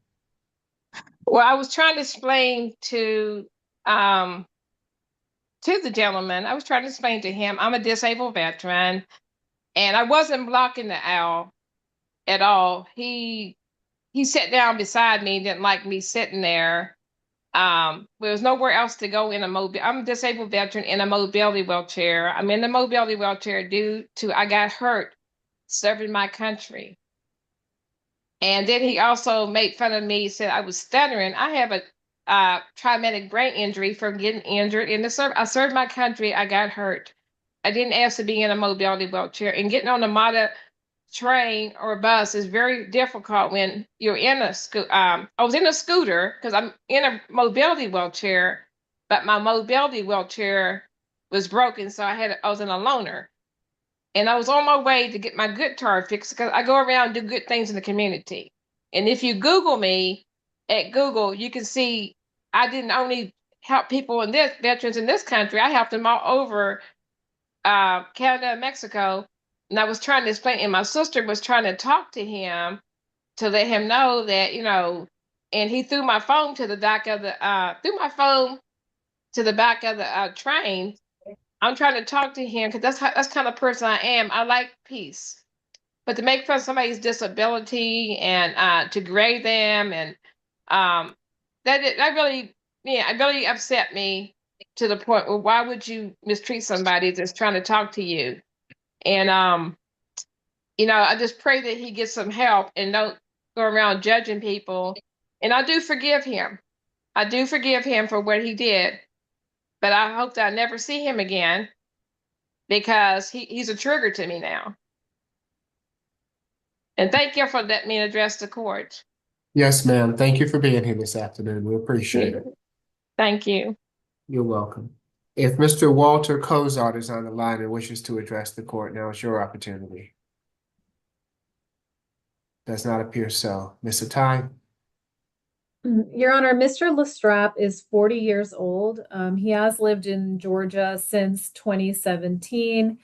Well, I was trying to explain to the gentleman, I was trying to explain to him, I'm a disabled veteran, and I wasn't blocking the owl at all. He sat down beside me, didn't like me sitting there. There was nowhere else to go in a mobile. I'm a disabled veteran in a mobility wheelchair. I'm in the mobility wheelchair due to I got hurt serving my country. And then he also made fun of me, said I was stuttering. I have a traumatic brain injury from getting injured in the service. I served my country. I got hurt. I didn't ask to be in a mobility wheelchair. And getting on a MARTA train or bus is very difficult when you're in a I was in a scooter because I'm in a mobility wheelchair, but my mobility wheelchair was broken, so I was in a loaner. And I was on my way to get my guitar fixed because I go around and do good things in the community. And if you Google me at Google, you can see I didn't only help people in this veterans in this country, I helped them all over Canada and Mexico. And I was trying to explain, and my sister was trying to talk to him to let him know that, and he threw my phone to the back of the train. I'm trying to talk to him because that's kind of person I am. I like peace, but to make fun of somebody's disability and to grade them and that really upset me to the point where why would you mistreat somebody that's trying to talk to you? And I just pray that he gets some help and don't go around judging people And I do forgive him. I do forgive him for what he did. But I hope that I never see him again because he's a trigger to me now. And thank you for letting me address the court. Yes, ma'am. Thank you for being here this afternoon. We appreciate it. Thank you. You're welcome. If Mr. Walter Cozart is on the line and wishes to address the court, now is your opportunity. Does not appear so. Ms. Atai? Your Honor, Mr. Lestrap is 40 years old. He has lived in Georgia since 2017.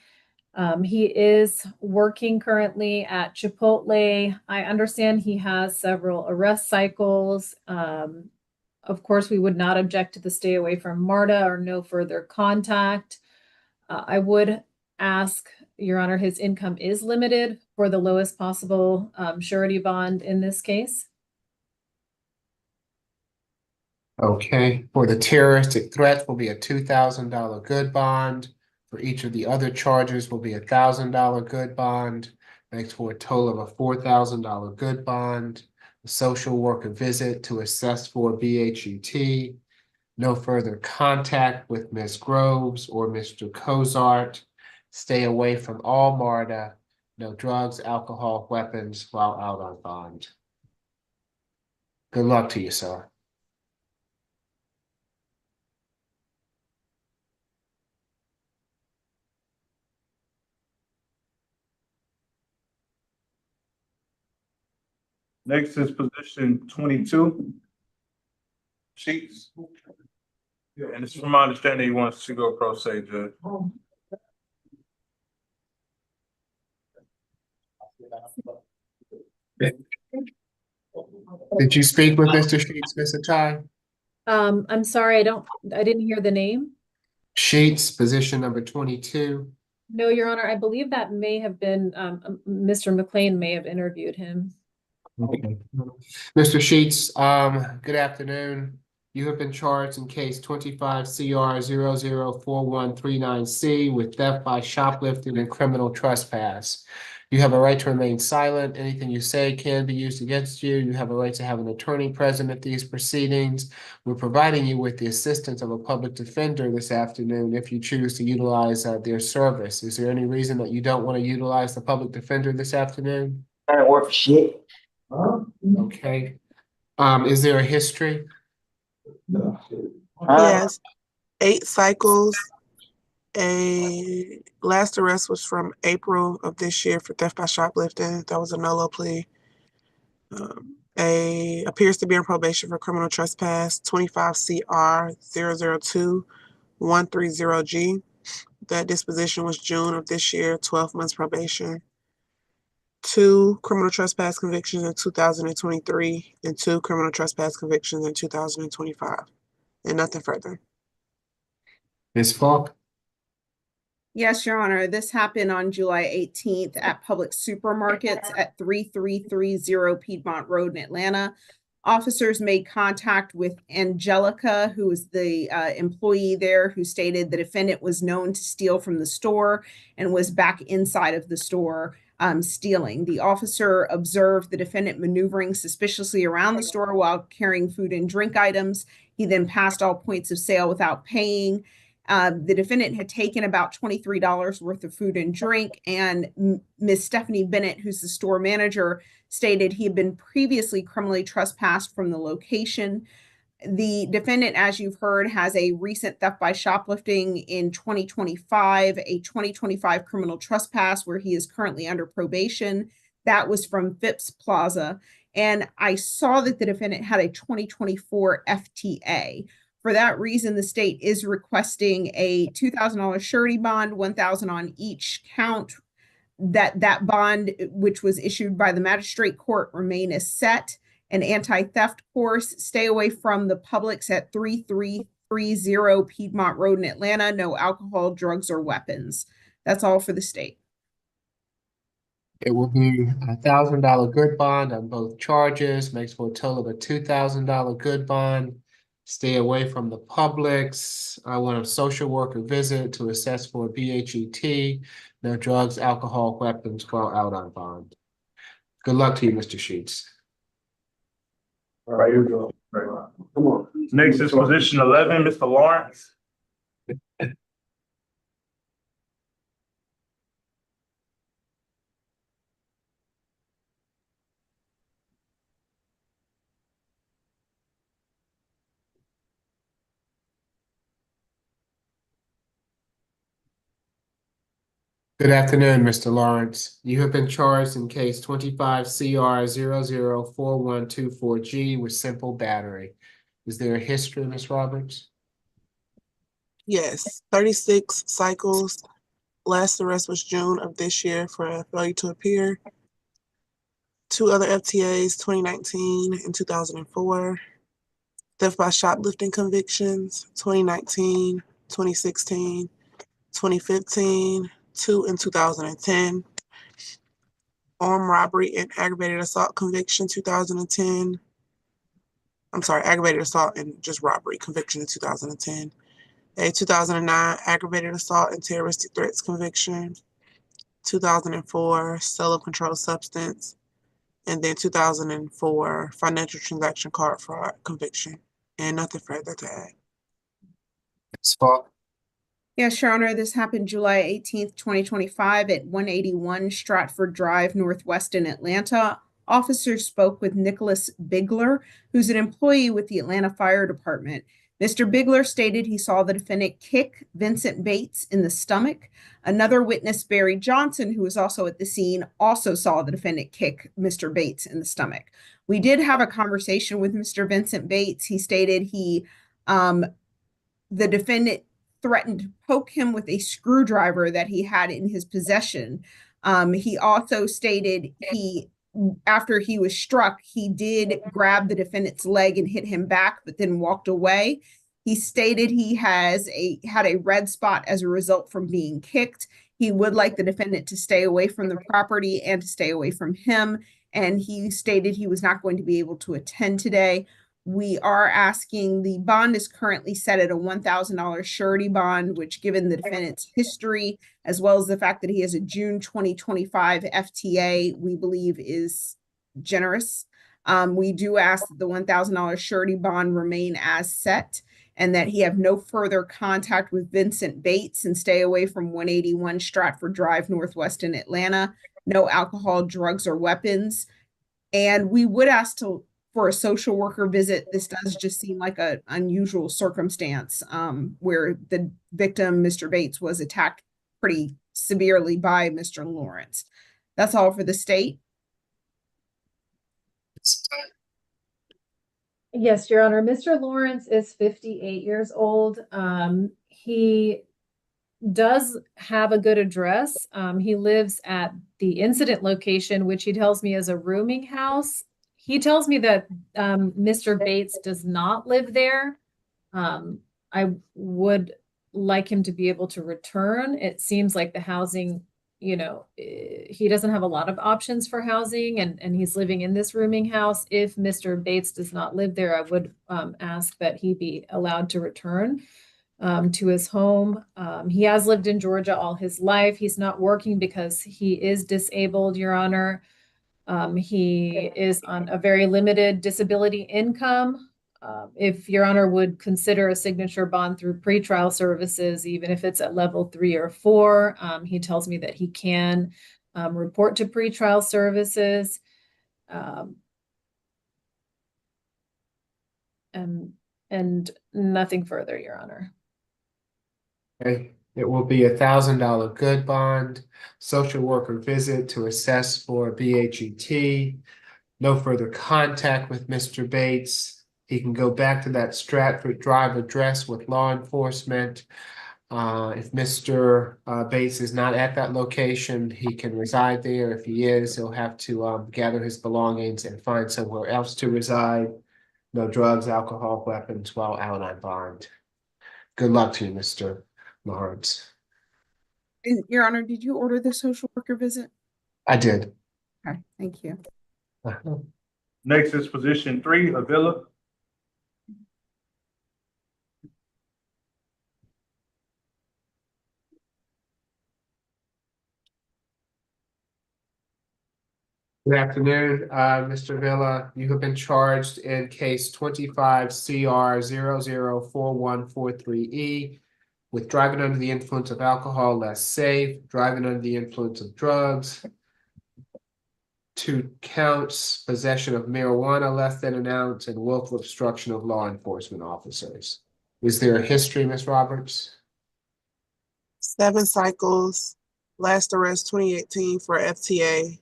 He is working currently at Chipotle. I understand he has several arrest cycles. Of course, we would not object to the stay away from MARTA or no further contact. I would ask, Your Honor, his income is limited for the lowest possible surety bond in this case. Okay, for the terroristic threats will be a $2,000 good bond. For each of the other charges will be a $1,000 good bond. Makes for a total of a $4,000 good bond. A social worker visit to assess for BHUT. No further contact with Ms. Groves or Mr. Cozart. Stay away from all MARTA. No drugs, alcohol, weapons while out on bond. Good luck to you, sir. Next is position 22. Sheets. And it's from my understanding he wants to go pro se, Judge. Did you speak with Mr. Sheets, Ms. Atai? I'm sorry, I didn't hear the name. Sheets, position number 22. No, Your Honor, I believe that may have been, Mr. McLean may have interviewed him. Okay. Mr. Sheets, good afternoon. You have been charged in case 25 CR 004139C with theft by shoplifting and criminal trespass. You have a right to remain silent. Anything you say can be used against you. You have a right to have an attorney present at these proceedings. We're providing you with the assistance of a public defender this afternoon if you choose to utilize their service. Is there any reason that you don't want to utilize the public defender this afternoon? I don't work for shit. Okay. Is there a history? Yes, 8 cycles. A last arrest was from April of this year for theft by shoplifting. That was a NOLO plea. A appears to be on probation for criminal trespass, 25 CR 002130G. That disposition was June of this year, 12 months probation. 2 criminal trespass convictions in 2023 and 2 criminal trespass convictions in 2025, and nothing further. Ms. Falk? Yes, Your Honor. This happened on July 18th at Public Supermarkets at 3330 Piedmont Road in Atlanta. Officers made contact with Angelica, who was the employee there, who stated the defendant was known to steal from the store and was back inside of the store stealing. The officer observed the defendant maneuvering suspiciously around the store while carrying food and drink items. He then passed all points of sale without paying. The defendant had taken about $23 worth of food and drink, and Ms. Stephanie Bennett, who's the store manager, stated he had been previously criminally trespassed from the location. The defendant, as you've heard, has a recent theft by shoplifting in 2025, a 2025 criminal trespass where he is currently under probation. That was from Phipps Plaza. And I saw that the defendant had a 2024 FTA. For that reason, the state is requesting a $2,000 surety bond, $1,000 on each count. That bond, which was issued by the magistrate court, remain as set. An anti-theft course, stay away from the Publix at 3330 Piedmont Road in Atlanta. No alcohol, drugs, or weapons. That's all for the state. It will be a $1,000 good bond on both charges, makes for a total of a $2,000 good bond. Stay away from the Publix. I want a social worker visit to assess for BHUT. No drugs, alcohol, weapons while out on bond. Good luck to you, Mr. Sheets. All right, here we go. Right. Come on. Next is position 11, Mr. Lawrence. Good afternoon, Mr. Lawrence. You have been charged in case 25 CR 004124G with simple battery. Is there a history, Ms. Roberts? Yes, 36 cycles. Last arrest was June of this year for a failure to appear. 2 other FTAs, 2019 and 2004. Theft by shoplifting convictions, 2019, 2016, 2015, 2 in 2010. Armed robbery and aggravated assault conviction, 2010. I'm sorry, aggravated assault and just robbery conviction in 2010. A 2009 aggravated assault and terroristic threats conviction. 2004 sale of controlled substance. And then 2004 financial transaction card fraud conviction. And nothing further to add. Ms. Falk? Yes, Your Honor, this happened July 18th, 2025 at 181 Stratford Drive, Northwest in Atlanta. Officers spoke with Nicholas Bigler, who's an employee with the Atlanta Fire Department. Mr. Bigler stated he saw the defendant kick Vincent Bates in the stomach. Another witness, Barry Johnson, who was also at the scene, also saw the defendant kick Mr. Bates in the stomach. We did have a conversation with Mr. Vincent Bates. He stated the defendant threatened to poke him with a screwdriver that he had in his possession. He also stated after he was struck, he did grab the defendant's leg and hit him back, but then walked away. He stated he had a red spot as a result from being kicked. He would like the defendant to stay away from the property and to stay away from him. And he stated he was not going to be able to attend today. We are asking, the bond is currently set at a $1,000 surety bond, which, given the defendant's history, as well as the fact that he has a June 2025 FTA, we believe is generous. We do ask that the $1,000 surety bond remain as set and that he have no further contact with Vincent Bates and stay away from 181 Stratford Drive, Northwest in Atlanta. No alcohol, drugs, or weapons. And we would ask for a social worker visit. This does just seem like an unusual circumstance where the victim, Mr. Bates, was attacked pretty severely by Mr. Lawrence. That's all for the state. Yes, Your Honor. Mr. Lawrence is 58 years old. He does have a good address. He lives at the incident location, which he tells me is a rooming house. He tells me that Mr. Bates does not live there. I would like him to be able to return. It seems like the housing, he doesn't have a lot of options for housing, and he's living in this rooming house. If Mr. Bates does not live there, I would ask that he be allowed to return to his home. He has lived in Georgia all his life. He's not working because he is disabled, Your Honor. He is on a very limited disability income. If Your Honor would consider a signature bond through pretrial services, even if it's at level 3 or 4, he tells me that he can report to pretrial services. And nothing further, Your Honor. Okay. It will be $1,000 good bond, social worker visit to assess for BHET, no further contact with Mr. Bates. He can go back to that Stratford Drive address with law enforcement. If Mr. Bates is not at that location, he can reside there. If he is, he'll have to gather his belongings and find somewhere else to reside. No drugs, alcohol, weapons while out on bond. Good luck to you, Mr. Lawrence. And Your Honor, did you order the social worker visit? I did. Okay, thank you. Next is position 3, Avila. Good afternoon, Mr. Villa. You have been charged in case 25 CR 004143E with driving under the influence of alcohol less safe, driving under the influence of drugs. 2 counts, possession of marijuana less than an ounce, and willful obstruction of law enforcement officers. Is there a history, Ms. Roberts? 7 cycles, last arrest 2018 for FTA,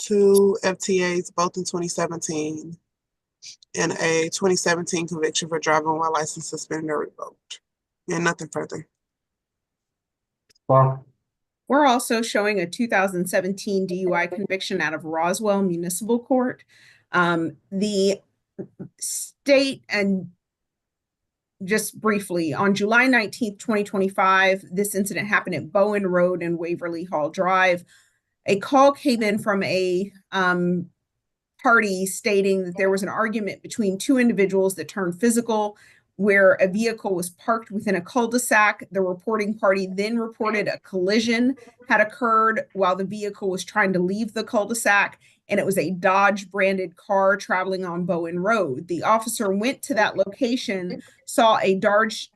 2 FTAs, both in 2017, and a 2017 conviction for driving while license suspended or revoked. And nothing further. Well, We're also showing a 2017 DUI conviction out of Roswell Municipal Court. The state, and just briefly, on July 19th, 2025, this incident happened at Bowen Road and Waverly Hall Drive. A call came in from a party stating that there was an argument between 2 individuals that turned physical, where a vehicle was parked within a cul-de-sac. The reporting party then reported a collision had occurred while the vehicle was trying to leave the cul-de-sac, and it was a Dodge branded car traveling on Bowen Road. The officer went to that location, saw a Dodge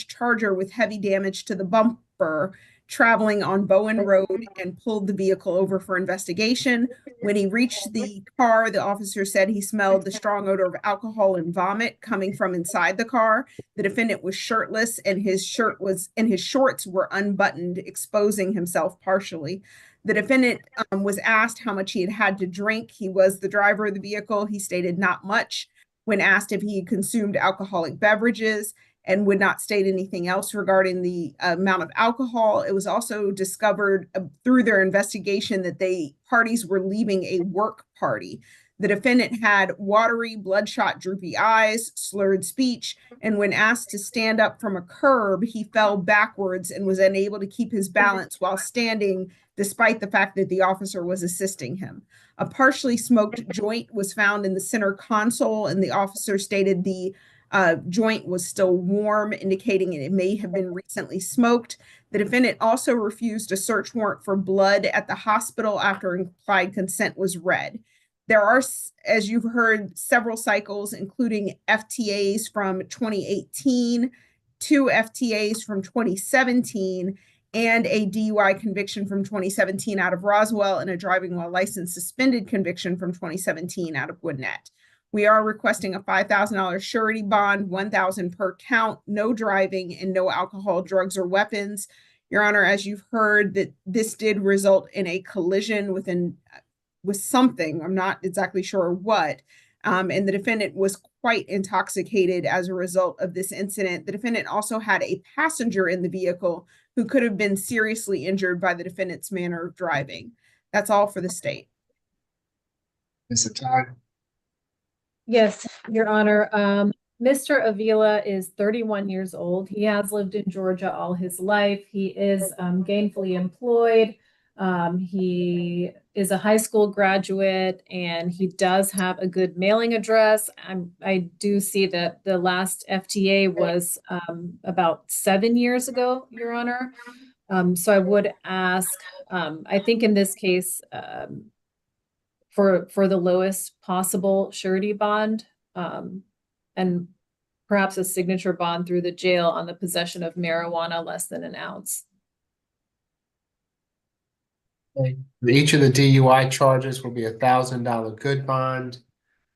Charger with heavy damage to the bumper traveling on Bowen Road, and pulled the vehicle over for investigation. When he reached the car, the officer said he smelled the strong odor of alcohol and vomit coming from inside the car. The defendant was shirtless, and his shorts were unbuttoned, exposing himself partially. The defendant was asked how much he had to drink. He was the driver of the vehicle. He stated not much. When asked if he had consumed alcoholic beverages, and would not state anything else regarding the amount of alcohol. It was also discovered through their investigation that parties were leaving a work party. The defendant had watery, bloodshot, droopy eyes, slurred speech, and when asked to stand up from a curb, he fell backwards and was unable to keep his balance while standing, despite the fact that the officer was assisting him. A partially smoked joint was found in the center console, and the officer stated the joint was still warm, indicating it may have been recently smoked. The defendant also refused a search warrant for blood at the hospital after implied consent was read. There are, as you've heard, several cycles, including FTAs from 2018, 2 FTAs from 2017, and a DUI conviction from 2017 out of Roswell, and a driving while license suspended conviction from 2017 out of Gwinnett. We are requesting a $5,000 surety bond, $1,000 per count, no driving, and no alcohol, drugs, or weapons. Your Honor, as you've heard, that this did result in a collision with something. I'm not exactly sure what. And the defendant was quite intoxicated as a result of this incident. The defendant also had a passenger in the vehicle who could have been seriously injured by the defendant's manner of driving. That's all for the state. Ms. Attai. Yes, Your Honor. Mr. Avila is 31 years old. He has lived in Georgia all his life. He is gainfully employed. He is a high school graduate, and he does have a good mailing address. I do see that the last FTA was about 7 years ago, Your Honor. So I would ask, I think in this case, for the lowest possible surety bond, and perhaps a signature bond through the jail on the possession of marijuana less than an ounce. Each of the DUI charges will be a $1,000 good bond.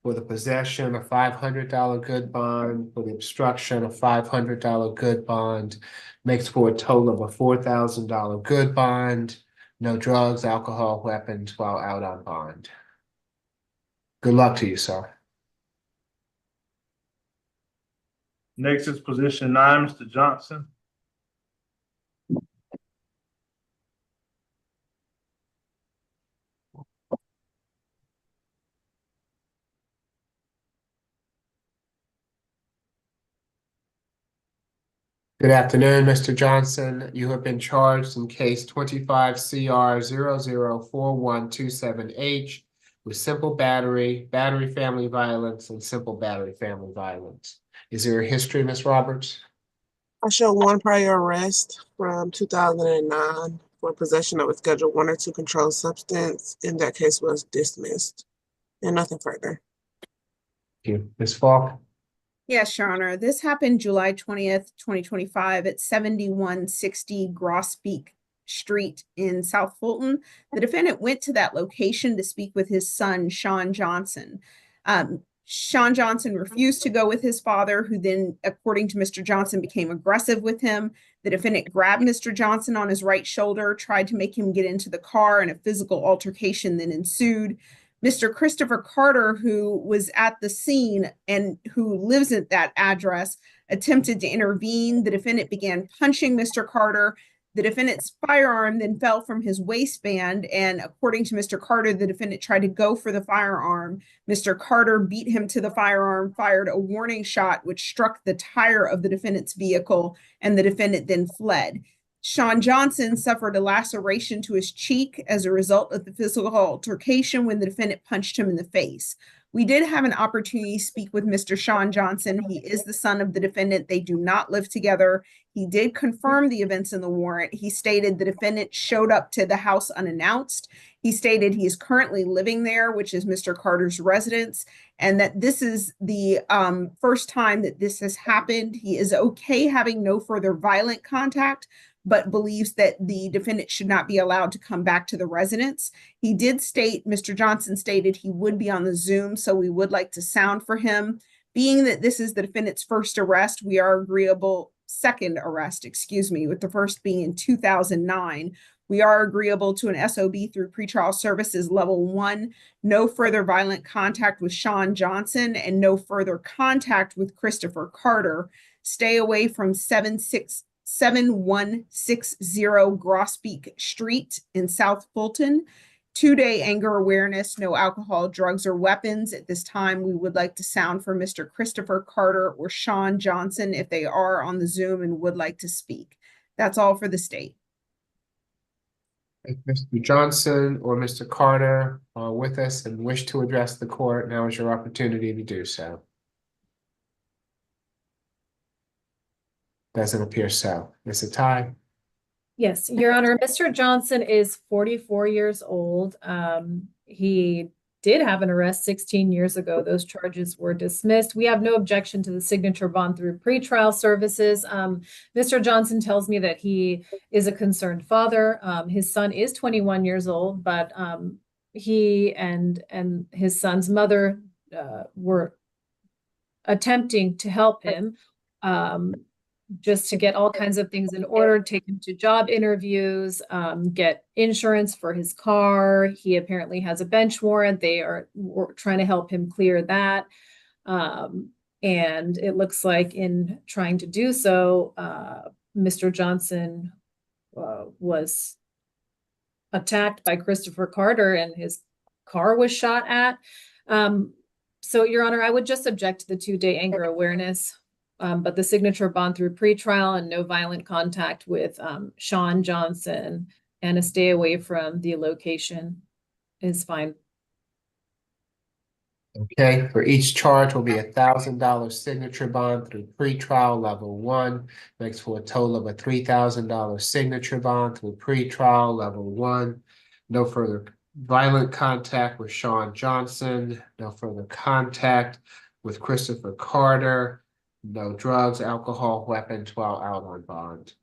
For the possession, a $500 good bond. For the obstruction, a $500 good bond. Makes for a total of a $4,000 good bond. No drugs, alcohol, weapons while out on bond. Good luck to you, sir. Next is position 9, Mr. Johnson. Good afternoon, Mr. Johnson. You have been charged in case 25 CR 004127H with simple battery, battery family violence, and simple battery family violence. Is there a history, Ms. Roberts? I show 1 prior arrest from 2009 for possession of a Schedule 1 or 2 controlled substance, and that case was dismissed. And nothing further. Thank you. Ms. Falk? Yes, Your Honor. This happened July 20th, 2025 at 7160 Grosbeak Street in South Fulton. The defendant went to that location to speak with his son, Sean Johnson. Sean Johnson refused to go with his father, who then, according to Mr. Johnson, became aggressive with him. The defendant grabbed Mr. Johnson on his right shoulder, tried to make him get into the car, and a physical altercation then ensued. Mr. Christopher Carter, who was at the scene and who lives at that address, attempted to intervene. The defendant began punching Mr. Carter. The defendant's firearm then fell from his waistband, and according to Mr. Carter, the defendant tried to go for the firearm. Mr. Carter beat him to the firearm, fired a warning shot, which struck the tire of the defendant's vehicle, and the defendant then fled. Sean Johnson suffered a laceration to his cheek as a result of the physical altercation when the defendant punched him in the face. We did have an opportunity to speak with Mr. Sean Johnson. He is the son of the defendant. They do not live together. He did confirm the events in the warrant. He stated the defendant showed up to the house unannounced. He stated he is currently living there, which is Mr. Carter's residence, and that this is the first time that this has happened. He is okay having no further violent contact, but believes that the defendant should not be allowed to come back to the residence. He did state, Mr. Johnson stated he would be on the Zoom, so we would like to sound for him. Being that this is the defendant's first arrest, we are agreeable, second arrest, excuse me, with the first being in 2009. We are agreeable to an SOB through pretrial services level 1, no further violent contact with Sean Johnson, and no further contact with Christopher Carter. Stay away from 7160 Grosbeak Street in South Fulton. 2-day anger awareness, no alcohol, drugs, or weapons. At this time, we would like to sound for Mr. Christopher Carter or Sean Johnson if they are on the Zoom and would like to speak. That's all for the state. If Mr. Johnson or Mr. Carter are with us and wish to address the court, now is your opportunity to do so. Doesn't appear so. Mr. Ty? Yes, Your Honor, Mr. Johnson is 44 years old. He did have an arrest 16 years ago. Those charges were dismissed. We have no objection to the signature bond through pretrial services. Mr. Johnson tells me that he is a concerned father. His son is 21 years old, but he and his son's mother were attempting to help him. Just to get all kinds of things in order, take him to job interviews, get insurance for his car. He apparently has a bench warrant. They are trying to help him clear that. And it looks like in trying to do so, Mr. Johnson was attacked by Christopher Carter and his car was shot at. So, Your Honor, I would just object to the 2-day anger awareness. But the signature bond through pretrial and no violent contact with Sean Johnson and a stay away from the location is fine. Okay, for each charge will be $1,000 signature bond through pretrial level 1, makes for a total of a $3,000 signature bond through pretrial level 1. No further violent contact with Sean Johnson, no further contact with Christopher Carter. No drugs, alcohol, weapons while out on bond.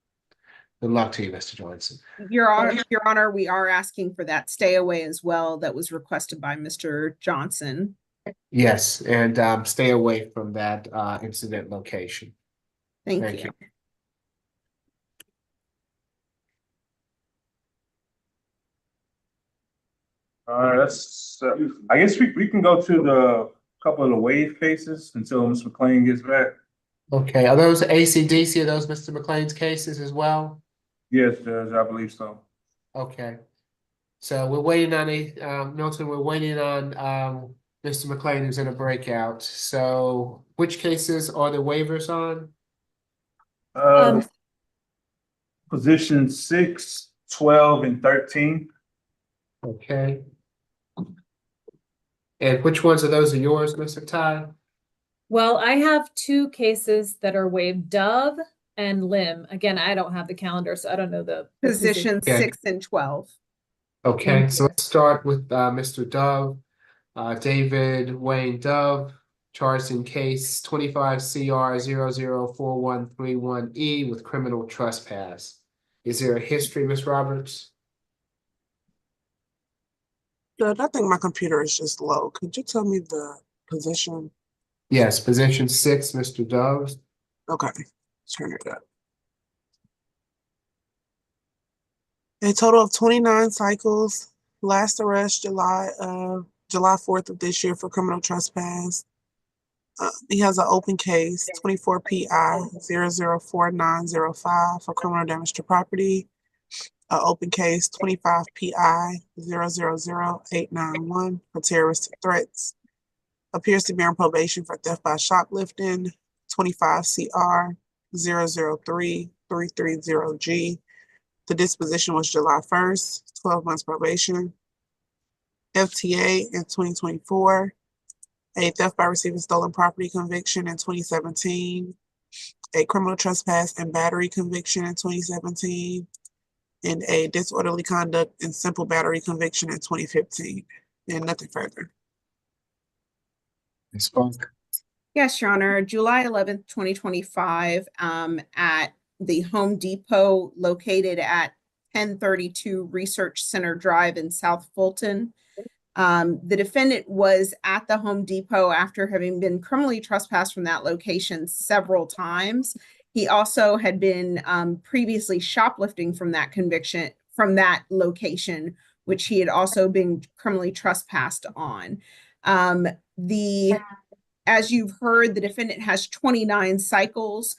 Good luck to you, Mr. Johnson. Your Honor, we are asking for that stay away as well that was requested by Mr. Johnson. Yes, and stay away from that incident location. Thank you. That's. I guess we can go to the couple of the wave cases until Mr. McLean gets back. Okay, are those ACDC, are those Mr. McLean's cases as well? Yes, Judge, I believe so. Okay. So we're waiting on Milton, we're waiting on Mr. McLean who's in a breakout. So which cases are the waivers on? Position 6, 12, and 13. Okay. And which ones of those are yours, Mr. Ty? Well, I have 2 cases that are waived. Dove and Lim. Again, I don't have the calendar, so I don't know the Position Okay. 6 and 12. Okay, Thank so let's start with Mr. Dove, David Wayne Dove, charged in case 25 CR 004131E with criminal trespass. Is there a history, Ms. Roberts? Good. I think my computer is just low. Could you tell me the position? Yes, position 6, Mr. Dove. Okay, turn it up. A total of 29 cycles. Last arrest July 4th of this year for criminal trespass. He has an open case, 24 PI 004905 for criminal damage to property. Open case, 25 PI 000891 for terroristic threats. Appears to be on probation for theft by shoplifting, 25 CR 003330G. The disposition was July 1st, 12 months probation. FTA in 2024, a theft by receiving stolen property conviction in 2017, a criminal trespass and battery conviction in 2017, and a disorderly conduct and simple battery conviction in 2015, and nothing further. Ms. Funk. Yes, Your Honor, July 11th, 2025, at the Home Depot located at 1032 Research Center Drive in South Fulton. The defendant was at the Home Depot after having been criminally trespassed from that location several times. He also had been previously shoplifting from that location, which he had also been criminally trespassed on. As you've heard, the defendant has 29 cycles.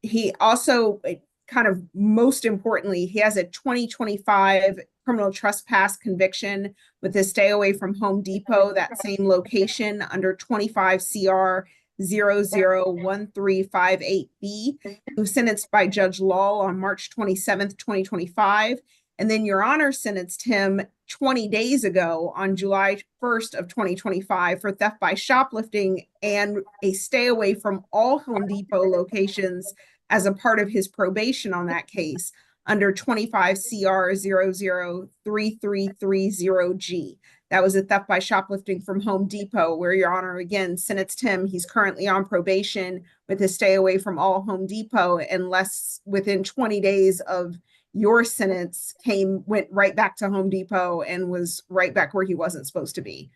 He also, kind of most importantly, he has a 2025 criminal trespass conviction with a stay away from Home Depot, that same location, under 25 CR 001358B. He was sentenced by Judge Law on March 27th, 2025. And then Your Honor sentenced him 20 days ago on July 1st of 2025 for theft by shoplifting and a stay away from all Home Depot locations as a part of his probation on that case under 25 CR 003330G. That was a theft by shoplifting from Home Depot, where Your Honor again sentenced him. He's currently on probation with a stay away from all Home Depot, unless within 20 days of your sentence went right back to Home Depot and was right back where he wasn't supposed to be.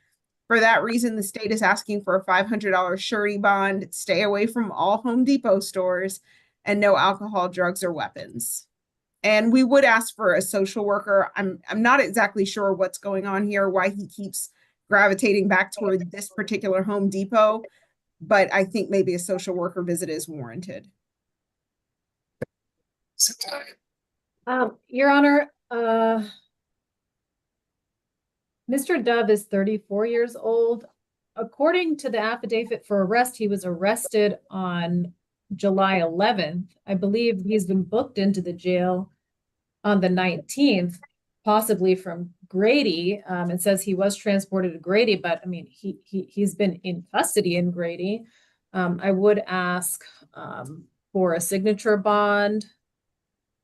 For that reason, the state is asking for a $500 surety bond, stay away from all Home Depot stores, and no alcohol, drugs, or weapons. And we would ask for a social worker. I'm not exactly sure what's going on here, why he keeps gravitating back toward this particular Home Depot, but I think maybe a social worker visit is warranted. Your Honor, Mr. Dove is 34 years old. According to the affidavit for arrest, he was arrested on July 11th. I believe he's been booked into the jail on the 19th, possibly from Grady. It says he was transported to Grady, but I mean, he's been in custody in Grady. I would ask for a signature bond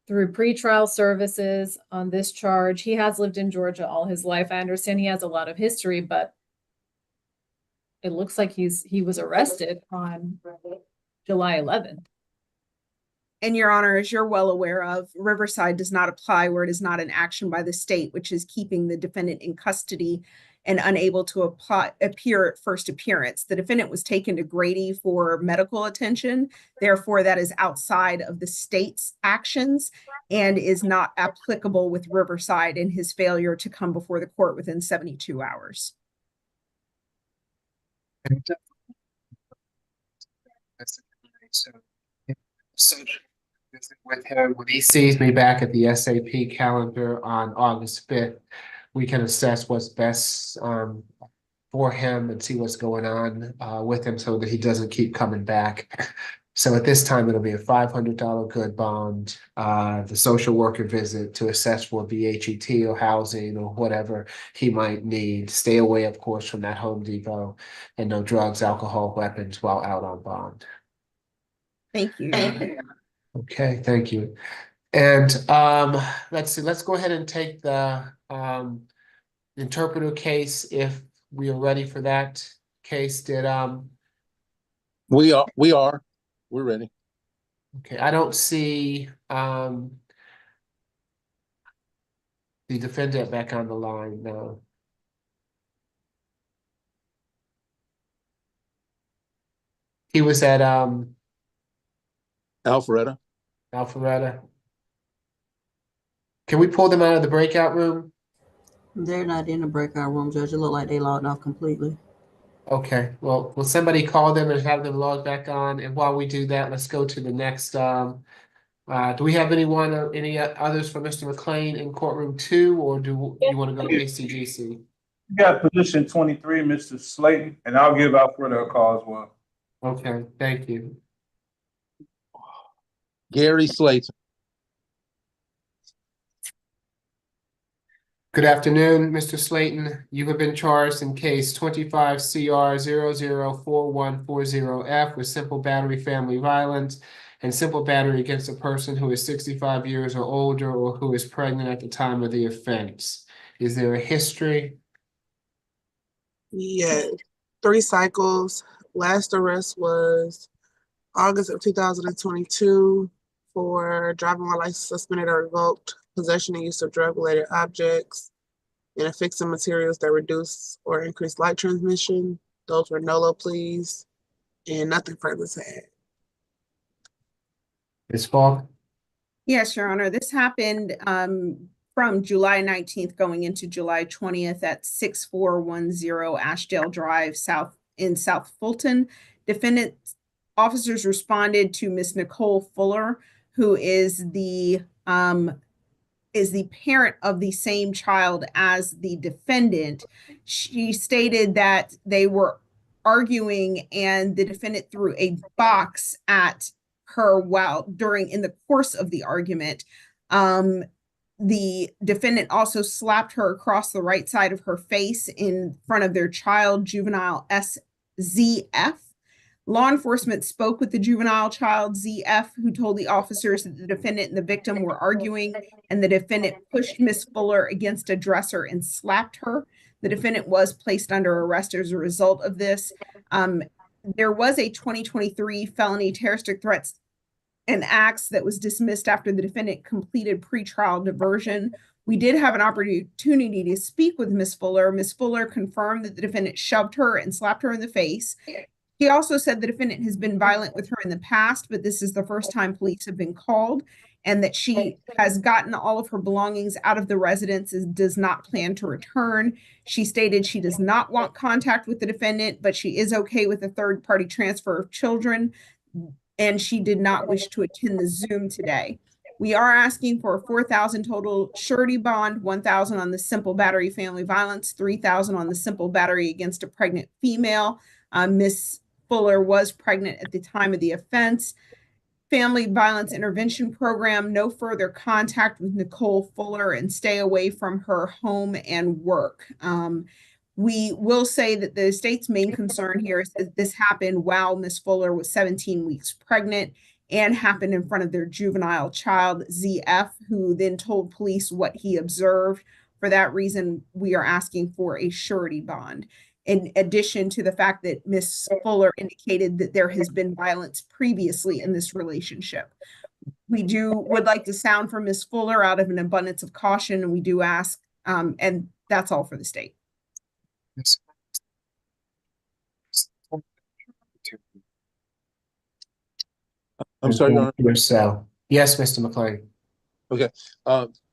through pretrial services on this charge. He has lived in Georgia all his life. I understand he has a lot of history, but it looks like he was arrested on July 11th. And Your Honor, as you're well aware of, Riverside does not apply where it is not an action by the state, which is keeping the defendant in custody and unable to appear at first appearance. The defendant was taken to Grady for medical attention. Therefore, that is outside of the state's actions and is not applicable with Riverside in his failure to come before the court within 72 hours. So visit with him when he sees me back at the SAP calendar on August 5th. We can assess what's best for him and see what's going on with him so that he doesn't keep coming back. So at this time, it'll be a $500 good bond, the social worker visit to assess for BHET or housing or whatever he might need. Stay away, of course, from that Home Depot, and no drugs, alcohol, weapons while out on bond. Thank you, Your Honor. Okay, thank you. And let's see, let's go ahead and take the interpreter case if we are ready for that case. We are. We're ready. Okay, I don't see the defendant back on the line, no. He was at Alpharetta. Alpharetta. Can we pull them out of the breakout room? They're not in the breakout room, Judge. It looked like they logged off completely. Okay, well, will somebody call them and have them log back on? And while we do that, let's go to the next. Do we have anyone or any others for Mr. McLean in courtroom 2, or do you want to go to ACGC? You got position 23, Mr. Slayton, and I'll give Alfredo a call as well. Okay, thank you. Gary Slayton. Good afternoon, Mr. Slayton. You have been charged in case 25 CR 004140F with simple battery family violence and simple battery against a person who is 65 years or older or who is pregnant at the time of the offense. Is there a history? Yeah, 3 cycles. Last arrest was August of 2022 for driving while license suspended or revoked, possession and use of drug-related objects, and affixing materials that reduce or increase light transmission. Those were NOLO pleas, and nothing further to add. Ms. Falk? Yes, Your Honor. This happened from July 19th going into July 20th at 6410 Ashdale Drive, South Fulton. Defendant officers responded to Miss Nicole Fuller, who is the parent of the same child as the defendant. She stated that they were arguing and the defendant threw a box at her in the course of the argument. The defendant also slapped her across the right side of her face in front of their child, juvenile SZF. Law enforcement spoke with the juvenile child ZF, who told the officers that the defendant and the victim were arguing, and the defendant pushed Miss Fuller against a dresser and slapped her. The defendant was placed under arrest as a result of this. There was a 2023 felony terroristic threats and acts that was dismissed after the defendant completed pretrial diversion. We did have an opportunity to speak with Miss Fuller. Miss Fuller confirmed that the defendant shoved her and slapped her in the face. He also said the defendant has been violent with her in the past, but this is the first time police have been called, and that she has gotten all of her belongings out of the residence and does not plan to return. She stated she does not want contact with the defendant, but she is okay with a third-party transfer of children, and she did not wish to attend the Zoom today. We are asking for a $4,000 total surety bond, $1,000 on the simple battery family violence, $3,000 on the simple battery against a pregnant female. Miss Fuller was pregnant at the time of the offense. Family Violence Intervention Program, no further contact with Nicole Fuller and stay away from her home and work. We will say that the state's main concern here is that this happened while Miss Fuller was 17 weeks pregnant and happened in front of their juvenile child, ZF, who then told police what he observed. For that reason, we are asking for a surety bond. In addition to the fact that Miss Fuller indicated that there has been violence previously in this relationship. We would like to sound for Miss Fuller out of an abundance of caution, and we do ask, and that's all for the state. I'm sorry, Your Honor. So, yes, Mr. McLean. Okay.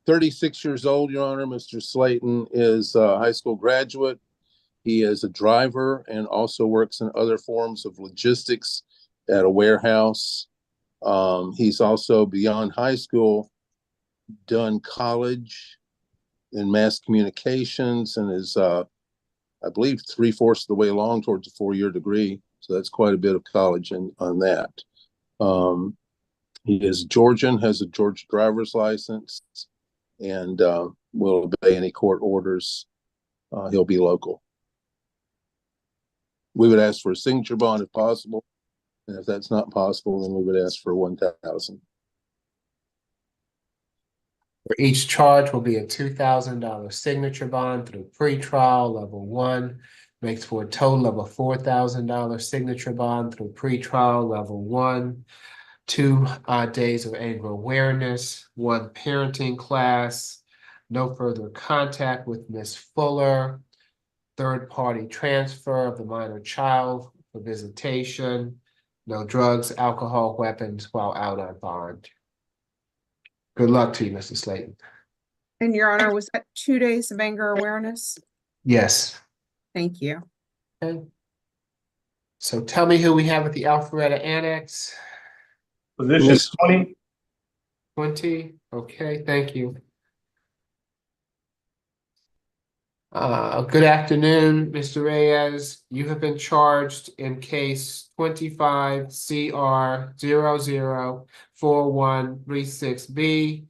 36 years old, Your Honor. Mr. Slayton is a high school graduate. He is a driver and also works in other forms of logistics at a warehouse. He's also, beyond high school, done college in mass communications and is, I believe, 3/4 of the way along towards a 4-year degree. So that's quite a bit of college on that. He is Georgian, has a Georgia driver's license, and will obey any court orders. He'll be local. We would ask for a signature bond if possible. And if that's not possible, then we would ask for 1,000. For each charge will be a $2,000 signature bond through pretrial level 1, makes for a total of a $4,000 signature bond through pretrial level 1, 2 days of anger awareness, 1 parenting class, no further contact with Miss Fuller, third-party transfer of the minor child for visitation, no drugs, alcohol, weapons while out on bond. Good luck to you, Mr. Slayton. And Your Honor, was that 2 days of anger awareness? Yes. Thank you. Okay. So tell me who we have at the Alpharetta Annex. Position Miss- 20. 20. Okay, thank you. Good afternoon, Mr. Reyes. You have been charged in case 25 CR 004136B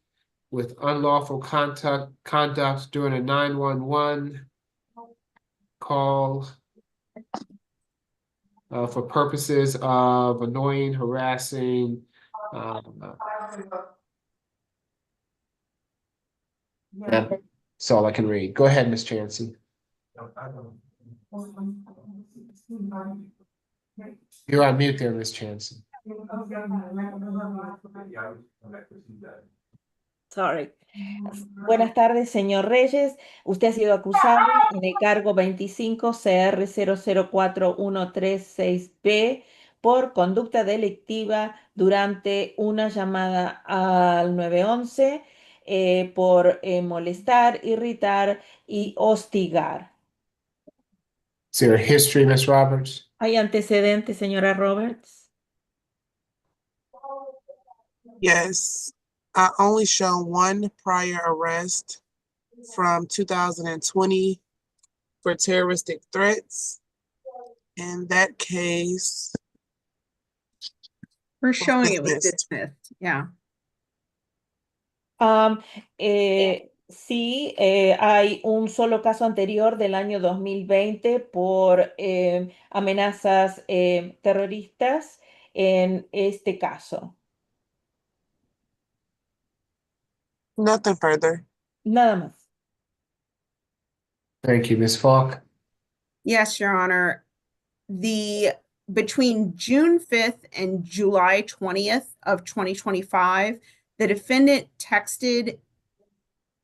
with unlawful conduct during a 911 call for purposes of annoying, harassing, that's all I can read. Go ahead, Ms. Chansey. You're on mute there, Ms. Chansey. Sorry. Buenas tardes, señor Reyes. Usted ha sido acusado en el cargo 25 CR 004136B por conducta delictiva durante una llamada al 911 por molestar, irritar y hostigar. Is there a history, Ms. Roberts? ¿Hay antecedentes, señora Roberts? Yes, I only show 1 prior arrest from 2020 for terroristic threats. In that case, We're showing it was dismissed. dismissed. Yeah. Sí, hay un solo caso anterior del año 2020 por amenazas terroristas en este caso. Nothing further. Nada más. Thank you, Ms. Falk. Yes, Your Honor. Between June 5th and July 20th of 2025, the defendant texted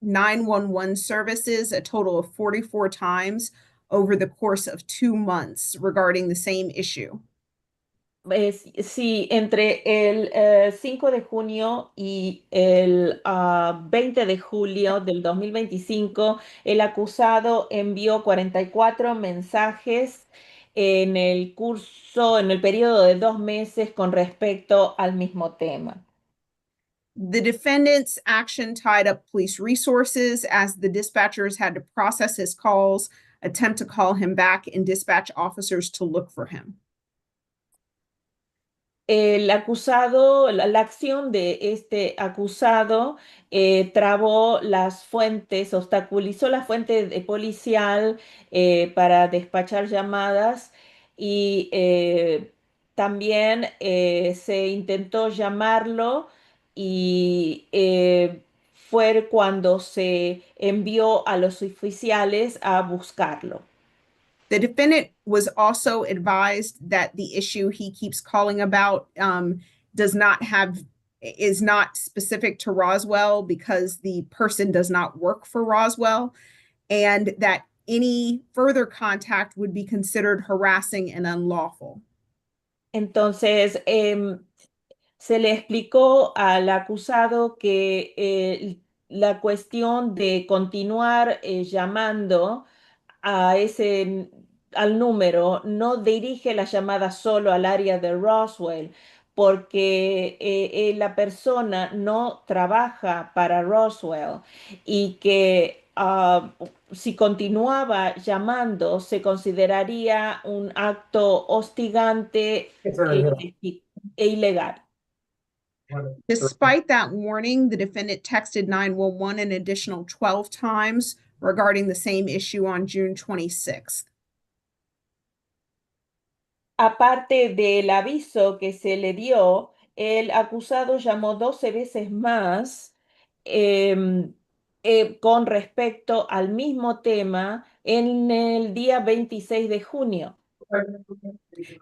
911 services a total of 44 times over the course of 2 months regarding the same issue. Sí, entre el 5 de junio y el 20 de julio del 2025, el acusado envió 44 mensajes en el periodo de 2 meses con respecto al mismo tema. The defendant's action tied up police resources as the dispatchers had to process his calls, attempt to call him back, and dispatch officers to look for him. El acusado, la acción de este acusado trabó las fuentes, obstaculizó la fuente policial para despachar llamadas y también se intentó llamarlo y fue cuando se envió a los oficiales a buscarlo. The defendant was also advised that the issue he keeps calling about is not specific to Roswell because the person does not work for Roswell, and that any further contact would be considered harassing and unlawful. Entonces, se le explicó al acusado que la cuestión de continuar llamando al número no dirige la llamada solo al área de Roswell, porque la persona no trabaja para Roswell y que si continuaba llamando se consideraría un acto hostigante e ilegal. Despite that warning, the defendant texted 911 an additional 12 times regarding the same issue on June 26th. Aparte del aviso que se le dio, el acusado llamó 12 veces más em, con respecto al mismo tema en el día 26 de junio.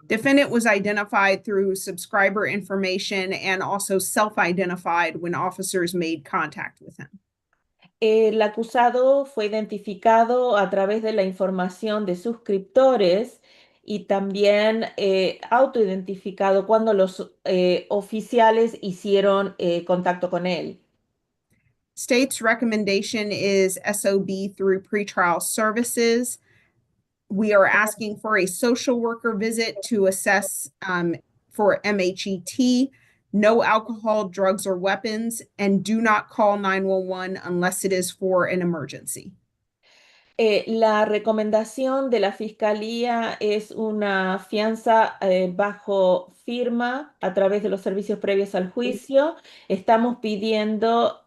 Defendant was identified through subscriber information and also self-identified when officers made contact with him. El acusado fue identificado a través de la información de suscriptores y también autoidentificado cuando los oficiales hicieron contacto con él. State's recommendation is SOB through pretrial services. We are asking for a social worker visit to assess for MHET, no alcohol, drugs, or weapons, and do not call 911 unless it is for an emergency. La recomendación de la Fiscalía es una fianza bajo firma a través de los servicios previos al juicio. Estamos pidiendo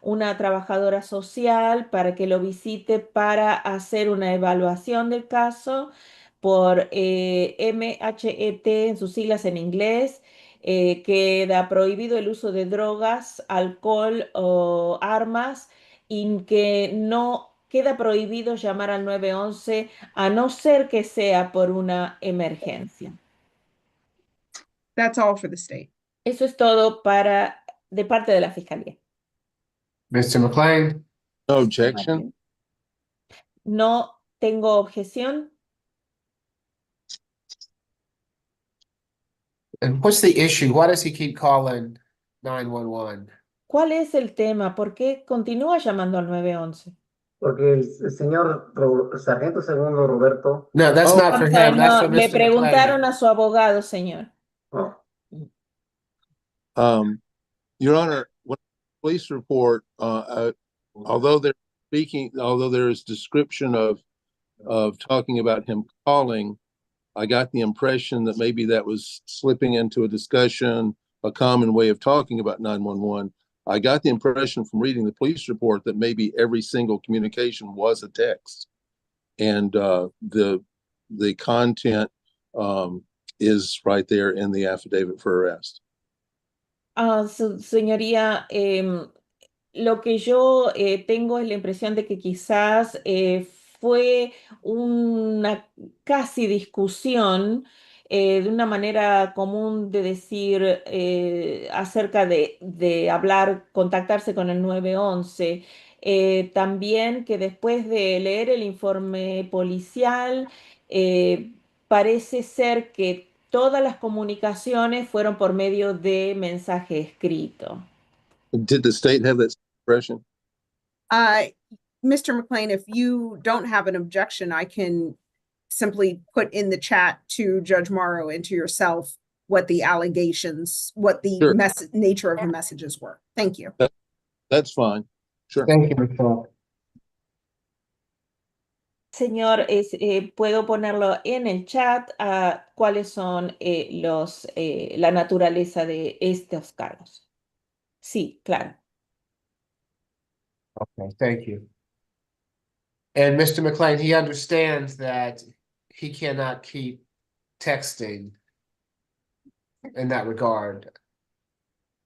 una trabajadora social para que lo visite para hacer una evaluación del caso por MHET en sus siglas en inglés. Queda prohibido el uso de drogas, alcohol o armas y que no queda prohibido llamar al 911 a no ser que sea por una emergencia. That's all for the state. Eso es todo de parte de la Fiscalía. Mr. McLean? No objection. No tengo objeción. And what's the issue? Why does he keep calling 911? ¿Cuál es el tema? ¿Por qué continúa llamando al 911? Porque el señor sargento segundo Roberto. No, that's not for him. That's No, for le Mr. preguntaron McLean. a su abogado, señor. Your Honor, when police report, although there is description of talking about him calling, I got the impression that maybe that was slipping into a discussion, a common way of talking about 911. I got the impression from reading the police report that maybe every single communication was a text, and the content is right there in the affidavit for arrest. Señoría, lo que yo tengo es la impresión de que quizás fue una casi discusión de una manera común de decir acerca de hablar, contactarse con el 911. También que después de leer el informe policial, parece ser que todas las comunicaciones fueron por medio de mensaje escrito. Did the state have that impression? Mr. McLean, if you don't have an objection, I can simply put in the chat to Judge Morrow and to yourself what the allegations, what the Sure. nature of the messages were. Thank you. That's fine. Sure. Thank you, Mr. McLean. Señor, puedo ponerlo en el chat cuáles son la naturaleza de estos cargos. Sí, claro. Okay, thank you. And Mr. McLean, he understands that he cannot keep texting in that regard.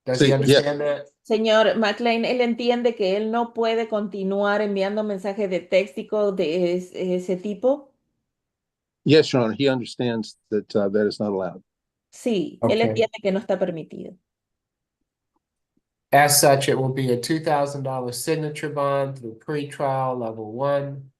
Does he Sí, understand that? Señor McLean, él entiende que él no puede continuar enviando mensajes de texto de ese tipo. Yes, Your Honor, he understands that that is not allowed. Sí, él Okay. entiende que no está permitido. As such, it will be a $2,000 signature bond through pretrial level 1.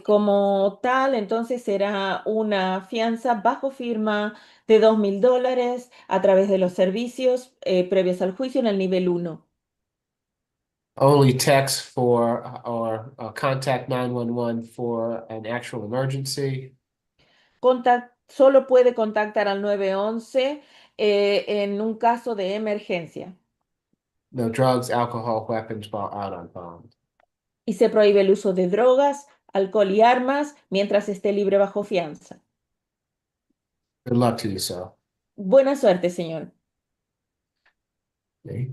Como tal, entonces será una fianza bajo firma de $2,000 a través de los servicios previos al juicio en el nivel 1. Only text for or contact 911 for an actual emergency. Solo puede contactar al 911 en un caso de emergencia. No drugs, alcohol, weapons while out on bond. Y se prohíbe el uso de drogas, alcohol y armas mientras esté libre bajo fianza. Good luck to you, sir. Buena suerte, señor. Okay.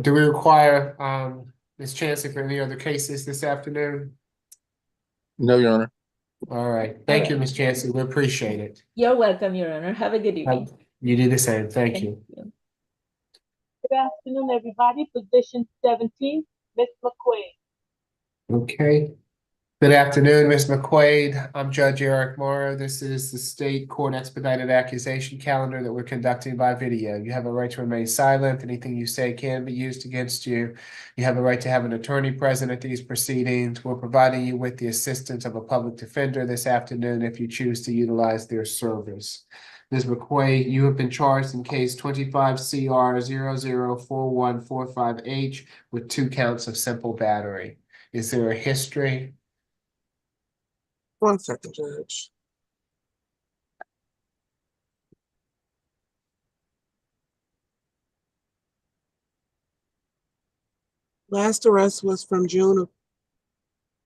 Do we require Ms. Chancellor for any other cases this afternoon? No, Your Honor. All right. Thank you, Ms. Chancellor. We appreciate it. You're welcome, Your Honor. Have a good evening. You do the same. Thank you. Good afternoon, everybody. Position 17, Ms. McQuaid. Okay. Good afternoon, Ms. McQuaid. I'm Judge Eric Morrow. This is the State Court Expedited Accusation Calendar that we're conducting by video. You have a right to remain silent. Anything you say can be used against you. You have a right to have an attorney present at these proceedings. We're providing you with the assistance of a public defender this afternoon if you choose to utilize their service. Ms. McQuaid, you have been charged in case 25 CR 004145H with 2 counts of simple battery. Is there a history? 1 second, Judge. Last arrest was from June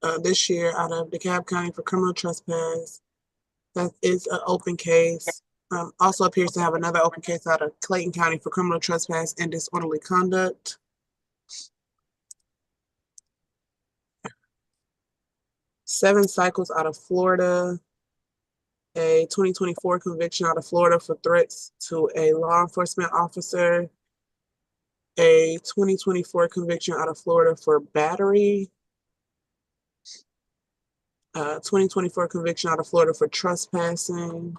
of this year out of DeKalb County for criminal trespass. That is an open case. Also appears to have another open case out of Clayton County for criminal trespass and disorderly conduct. Seven cycles out of Florida. A 2024 conviction out of Florida for threats to a law enforcement officer. A 2024 conviction out of Florida for battery. 2024 conviction out of Florida for trespassing.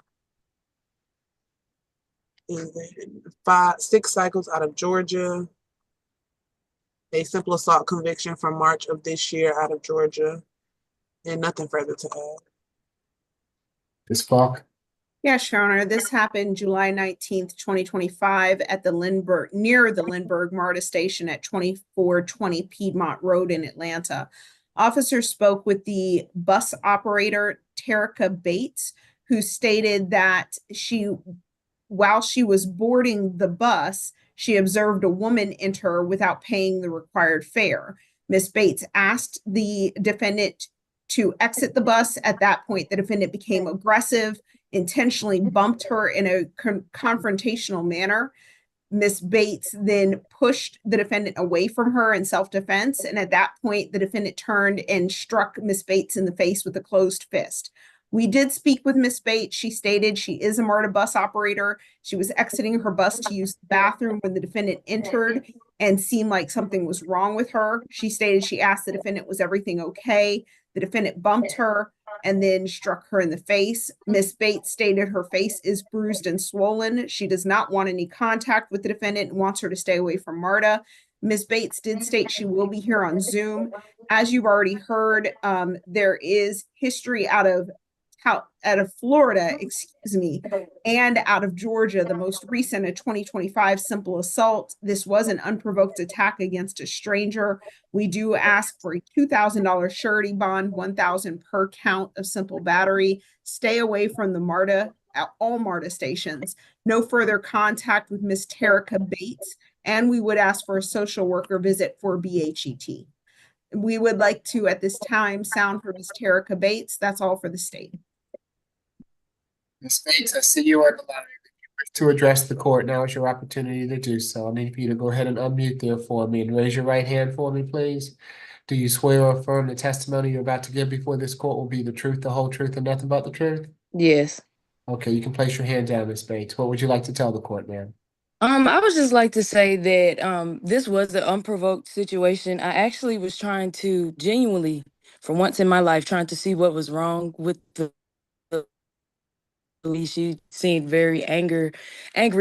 And then 6 cycles out of Georgia. A simple assault conviction from March of this year out of Georgia. And nothing further to add. Ms. Falk? Yes, Your Honor. This happened July 19th, 2025 at the near the Lindbergh MARTA station at 2420 Piedmont Road in Atlanta. Officers spoke with the bus operator, Terica Bates, who stated that while she was boarding the bus, she observed a woman enter without paying the required fare. Ms. Bates asked the defendant to exit the bus. At that point, the defendant became aggressive, intentionally bumped her in a confrontational manner. Ms. Bates then pushed the defendant away from her in self-defense. And at that point, the defendant turned and struck Ms. Bates in the face with a closed fist. We did speak with Ms. Bates. She stated she is a MARTA bus operator. She was exiting her bus to use the bathroom when the defendant entered and seemed like something was wrong with her. She stated she asked the defendant, was everything okay? The defendant bumped her and then struck her in the face. Ms. Bates stated her face is bruised and swollen. She does not want any contact with the defendant and wants her to stay away from MARTA. Ms. Bates did state she will be here on Zoom. As you've already heard, there is history out of Florida, and out of Georgia, the most recent, a 2025 simple assault. This was an unprovoked attack against a stranger. We do ask for a $2,000 surety bond, $1,000 per count of simple battery. Stay away from the MARTA, all MARTA stations. No further contact with Ms. Terica Bates, and we would ask for a social worker visit for BHET. We would like to, at this time, sound for Ms. Terica Bates. That's all for the state. Ms. Bates, I see you on the line. If you wish to address the court, now is your opportunity to do so. I need for you to go ahead and unmute there for me and raise your right hand for me, please. Do you swear or affirm the testimony you're about to give before this court will be the truth, the whole truth, and nothing but the truth? Yes. Okay, you can place your hand down, Ms. Bates. What would you like to tell the court, ma'am? I would just like to say that this was an unprovoked situation. I actually was trying to genuinely, for once in my life, trying to see what was wrong with the police. She seemed very angry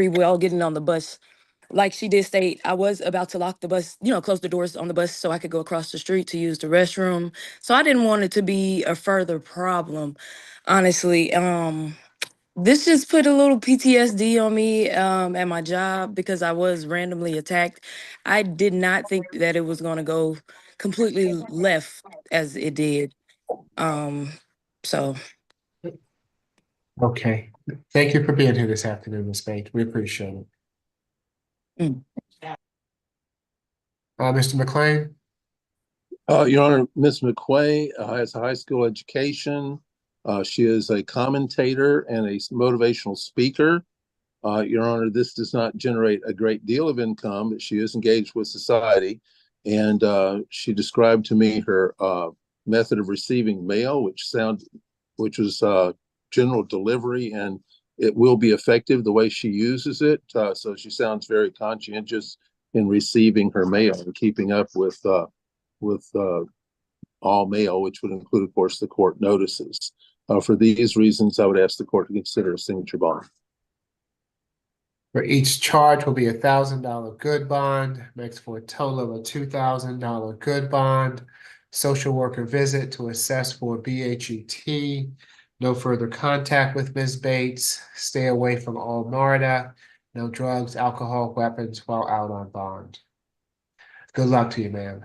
while getting on the bus. Like she did state, I was about to lock the bus, close the doors on the bus so I could go across the street to use the restroom. So I didn't want it to be a further problem, honestly. This just put a little PTSD on me at my job because I was randomly attacked. I did not think that it was going to go completely left as it did. So. Okay. Thank you for being here this afternoon, Ms. Bates. We appreciate it. Mr. McClain? Your Honor, Ms. McQuay has a high school education. She is a commentator and a motivational speaker. Your Honor, this does not generate a great deal of income, but she is engaged with society. And she described to me her method of receiving mail, which which is general delivery, and it will be effective the way she uses it. So she sounds very conscientious in receiving her mail and keeping up with all mail, which would include, of course, the court notices. For these reasons, I would ask the court to consider a signature bond. For each charge will be $1,000 good bond, makes for a total of a $2,000 good bond. Social worker visit to assess for BHET. No further contact with Ms. Bates. Stay away from all MARTA. No drugs, alcohol, weapons while out on bond. Good luck to you, ma'am.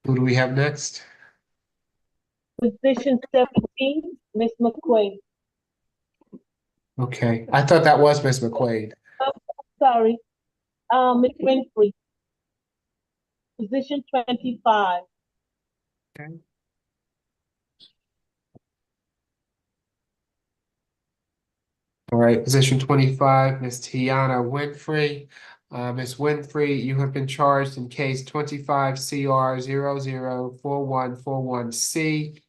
Who do we have next? Position 17, Ms. McQuaid. Okay, I thought that was Ms. McQuaid. Oh, sorry. Ms. Winfrey. Position 25. Okay. All right, position 25, Ms. Tiana Winfrey. Ms. Winfrey, you have been charged in case 25 CR 004141C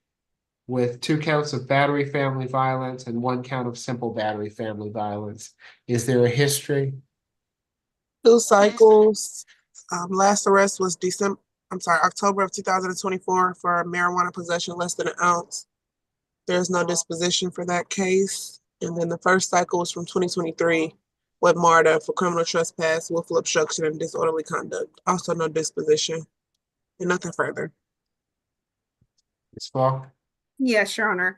with 2 counts of battery family violence and 1 count of simple battery family violence. Is there a history? 2 cycles. Last arrest was October of 2024 for marijuana possession less than an ounce. There's no disposition for that case. And then the first cycle was from 2023 with MARTA for criminal trespass, willful obstruction, and disorderly conduct. Also no disposition and nothing further. Ms. Falk? Yes, Your Honor.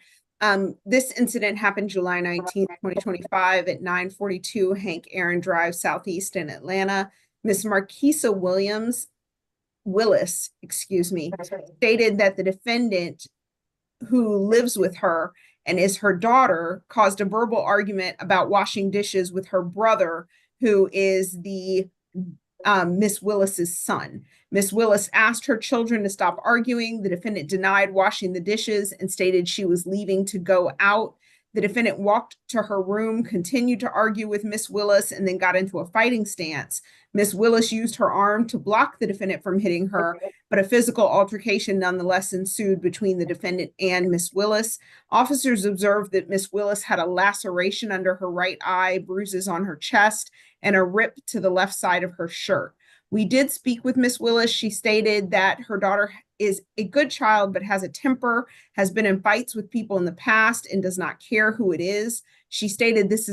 This incident happened July 19th, 2025 at 942 Hank Aaron Drive, Southeast in Atlanta. Ms. Marquisa Willis, stated that the defendant who lives with her and is her daughter caused a verbal argument about washing dishes with her brother, who is the Miss Willis's son. Miss Willis asked her children to stop arguing. The defendant denied washing the dishes and stated she was leaving to go out. The defendant walked to her room, continued to argue with Miss Willis, and then got into a fighting stance. Miss Willis used her arm to block the defendant from hitting her, but a physical altercation nonetheless ensued between the defendant and Miss Willis. Officers observed that Miss Willis had a laceration under her right eye, bruises on her chest, and a rip to the left side of her shirt. We did speak with Miss Willis. She stated that her daughter is a good child, but has a temper, has been in fights with people in the past, and does not care who it is. She stated this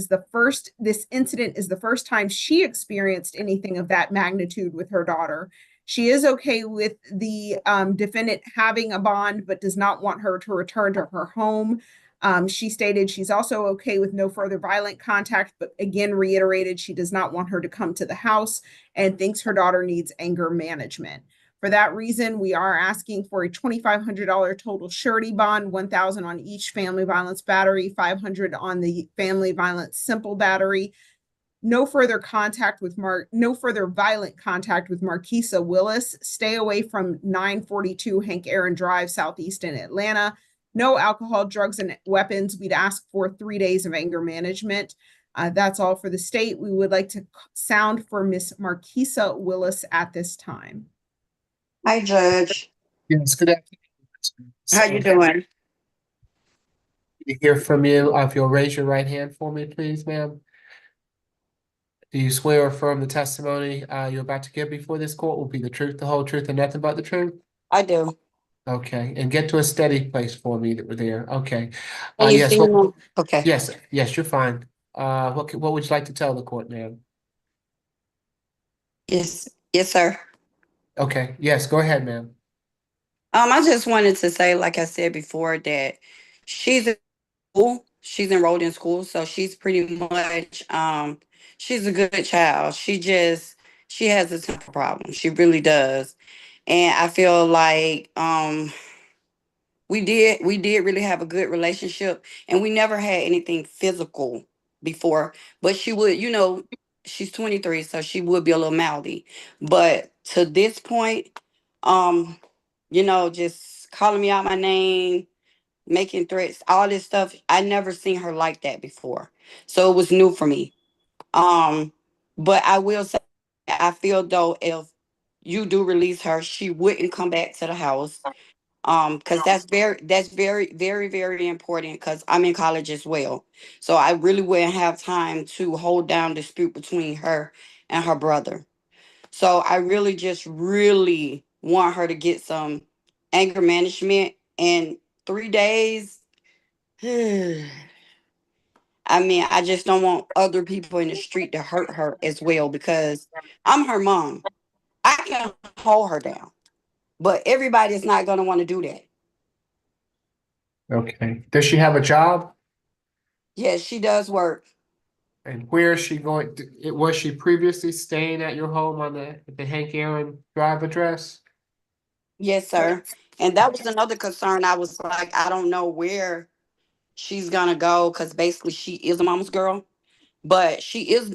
incident is the first time she experienced anything of that magnitude with her daughter. She is okay with the defendant having a bond, but does not want her to return to her home. She stated she's also okay with no further violent contact, but again reiterated she does not want her to come to the house and thinks her daughter needs anger management. For that reason, we are asking for a $2,500 total surety bond, $1,000 on each family violence battery, $500 on the family violence simple battery. No further violent contact with Marquisa Willis. Stay away from 942 Hank Aaron Drive, Southeast in Atlanta. No alcohol, drugs, and weapons. We'd ask for 3 days of anger management. That's all for the state. We would like to sound for Miss Marquisa Willis at this time. Hi, Judge. Yes, good afternoon. How you doing? To hear from you. If you'll raise your right hand for me, please, ma'am. Do you swear or affirm the testimony you're about to give before this court will be the truth, the whole truth, and nothing but the truth? I do. Okay, and get to a steady place for me that we're there. Okay. Can you Yes. see me? Okay. Yes, you're fine. What would you like to tell the court, ma'am? Yes, sir. Okay, yes, go ahead, ma'am. I just wanted to say, like I said before, that she's in school. She's enrolled in school, so she's pretty much she's a good child. She has a temper problem. She really does. And I feel like we did really have a good relationship, and we never had anything physical before. But she would, she's 23, so she would be a little mouthy. But to this point, just calling me out my name, making threats, all this stuff, I never seen her like that before. So it was new for me. But I will say, I feel though if you do release her, she wouldn't come back to the house. Because that's very important because I'm in college as well. So I really wouldn't have time to hold down dispute between her and her brother. So I really want her to get some anger management in 3 days. I mean, I just don't want other people in the street to hurt her as well because I'm her mom. I can hold her down, but everybody is not going to want to do that. Okay. Does she have a job? Yes, she does work. And where is she going? Was she previously staying at your home on the Hank Aaron Drive address? Yes, sir. And that was another concern. I was like, I don't know where she's going to go because basically she is a mama's girl. But she's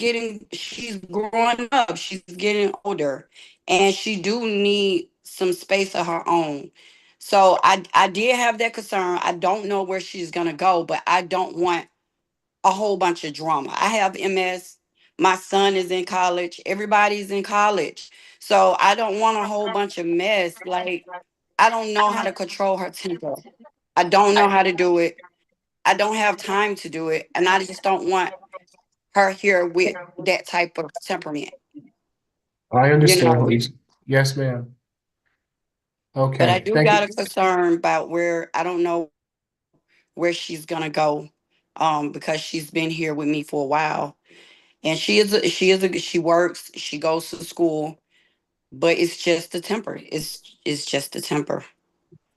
growing up, she's getting older, and she do need some space of her own. So I did have that concern. I don't know where she's gonna go, but I don't want a whole bunch of drama. I have MS. My son is in college. Everybody's in college. So I don't want a whole bunch of mess. Like, I don't know how to control her temper. I don't know how to do it. I don't have time to do it. And I just don't want her here with that type of temperament, I you understand know. what you, yes, ma'am. But I Okay, do thank got you. a concern about where I don't know where she's gonna go, because she's been here with me for a while, and she works, she goes to school, but it's just the temper. It's just the temper.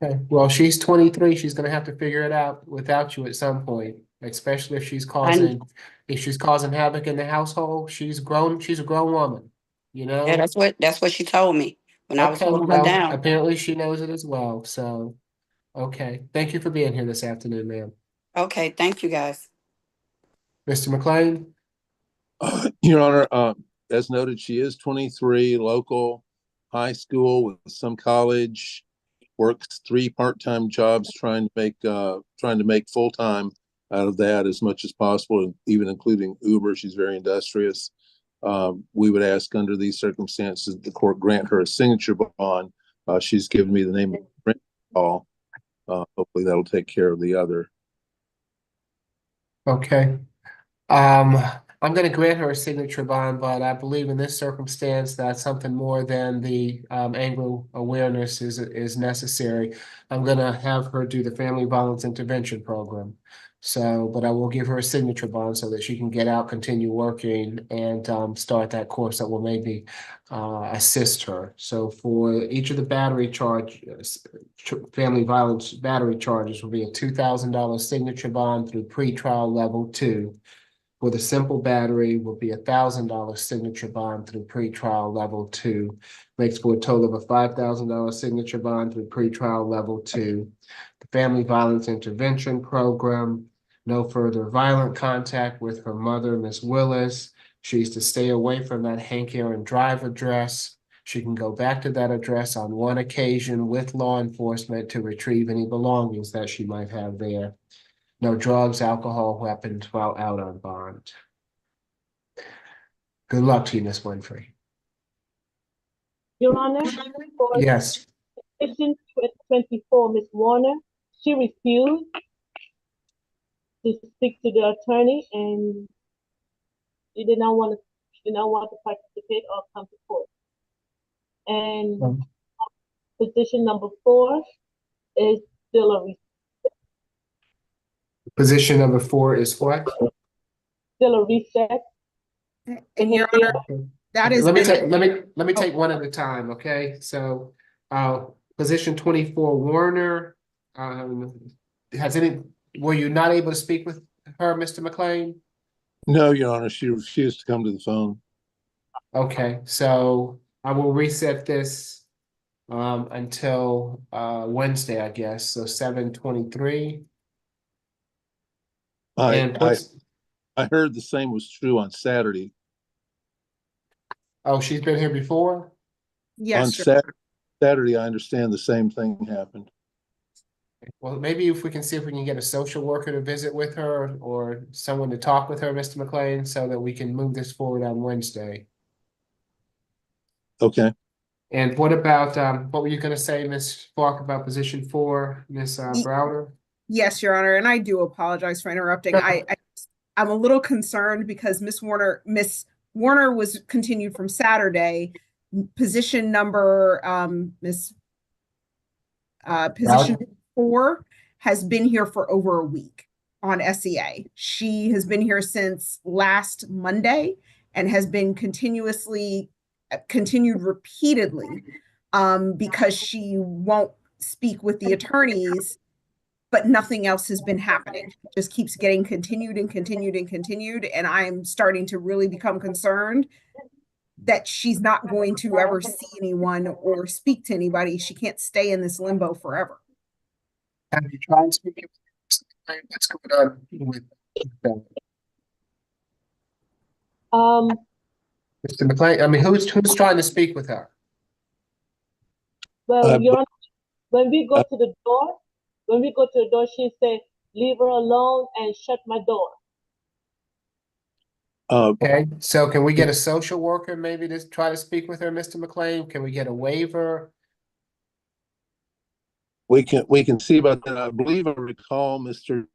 Okay, well, she's 23. She's gonna have to figure it out without you at some point, especially And if she's causing havoc in the household. She's a grown woman, you yeah, know? that's what she told me when I was Okay, holding her well, down. apparently she knows it as well. So, okay. Thank you for being here this afternoon, ma'am. Okay, thank you guys. Mr. McLean? Your Honor, as noted, she is 23, local, high school with some college, works 3 part-time jobs, trying to make full-time out of that as much as possible, even including Uber. She's very industrious. We would ask under these circumstances, the court grant her a signature bond. She's given me the name of the call. Hopefully that'll take care of the other. Okay. Um, I'm gonna grant her a signature bond, but I believe in this circumstance that something more than the anger awareness is necessary. I'm gonna have her do the Family Violence Intervention Program. So, but I will give her a signature bond so that she can get out, continue working, and start that course that will maybe assist her. So for each of the family violence battery charges will be a $2,000 signature bond through pretrial level 2. For the simple battery will be $1,000 signature bond through pretrial level 2. Makes for a total of a $5,000 signature bond through pretrial level 2. The Family Violence Intervention Program, no further violent contact with her mother, Miss Willis. She's to stay away from that Hank Aaron Drive address. She can go back to that address on one occasion with law enforcement to retrieve any belongings that she might have there. No drugs, alcohol, weapons while out on bond. Good luck to you, Miss Winfrey. Your Honor, for Yes, petition 24, Ms. Warner, she refused to speak to the attorney and she did not want to participate or come to court. And petition number 4 is still a position number 4 is what? reset. And Your Honor, that Okay, has let me been. take one at a time, okay? So position 24, Warner. Were you not able to speak with her, Mr. McLean? No, Your Honor, she refused to come to the phone. Okay, so I will reset this until Wednesday, I guess. So 7/23. And I heard the same was true on Saturday. Oh, she's been here before? On Saturday, I understand the same thing happened. Well, maybe if we can see if we can get a social worker to visit with her or someone to talk with her, Mr. McLean, so that we can move this forward on Wednesday. Okay. And what about, what were you gonna say, Ms. Falk, about position 4, Ms. Browder? Yes, Your Honor, and I do apologize for interrupting. I'm a little concerned because Miss Warner was continued from Saturday. Position number, position 4 has been here for over a week on SEA. She has been here since last Monday and has been continued repeatedly because she won't speak with the attorneys, but nothing else has been happening. It just keeps getting continued and continued and continued. And I'm starting to really become concerned that she's not going to ever see anyone or speak to anybody. She can't stay in this limbo forever. Have you tried speaking with her? What's going on with them? Mr. McLean, I mean, who's trying to speak with her? Well, Your Honor, when we go to the door, she say, "Leave her alone and shut my door." Okay, so can we get a social worker maybe to try to speak with her, Mr. McLean? Can we get a waiver? We can see about that. I believe I recall Mr.